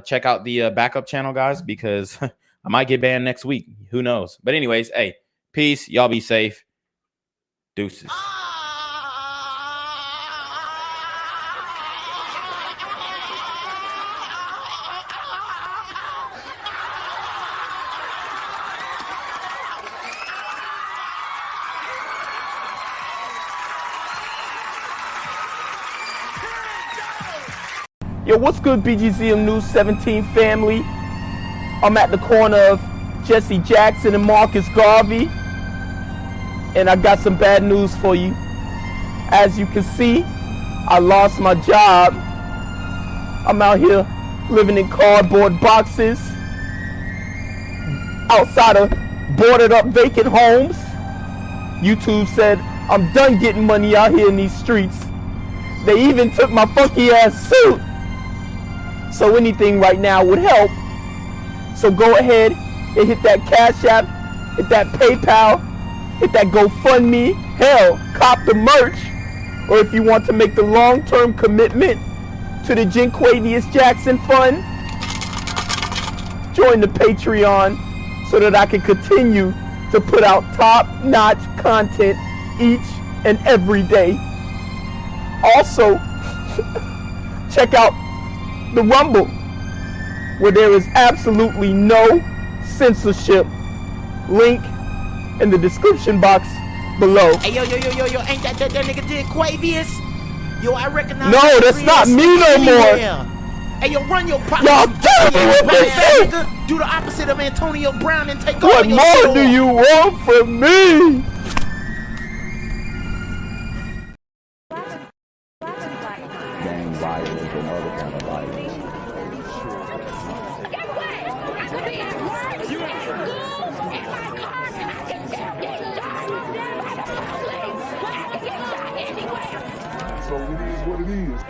S7: check out the backup channel, guys, because I might get banned next week. Who knows? But anyways, hey, peace. Y'all be safe. Deuces.
S14: Yo, what's good, BGZM News 17 family? I'm at the corner of Jesse Jackson and Marcus Garvey, and I got some bad news for you. As you can see, I lost my job. I'm out here living in cardboard boxes outside of boarded up vacant homes. YouTube said I'm done getting money out here in these streets. They even took my funky ass suit. So anything right now would help. So go ahead and hit that Cash App, hit that PayPal, hit that GoFundMe. Hell, cop the merch. Or if you want to make the long-term commitment to the Jenquavius Jackson Fund, join the Patreon so that I can continue to put out top-notch content each and every day. Also, check out the Rumble, where there is absolutely no censorship. Link in the description box below.
S15: Hey, yo, ain't that nigga Jenquavius? Yo, I recognize.
S14: No, that's not me no more.
S15: Hey, yo, run your pocket.
S14: Y'all killing me with this shit.
S15: Do the opposite of Antonio Brown and take
S14: What
S15: all your
S14: more
S15: shit
S14: do
S15: off.
S14: you want from me?
S17: Gang violence and other kind of violence.
S2: is what it is.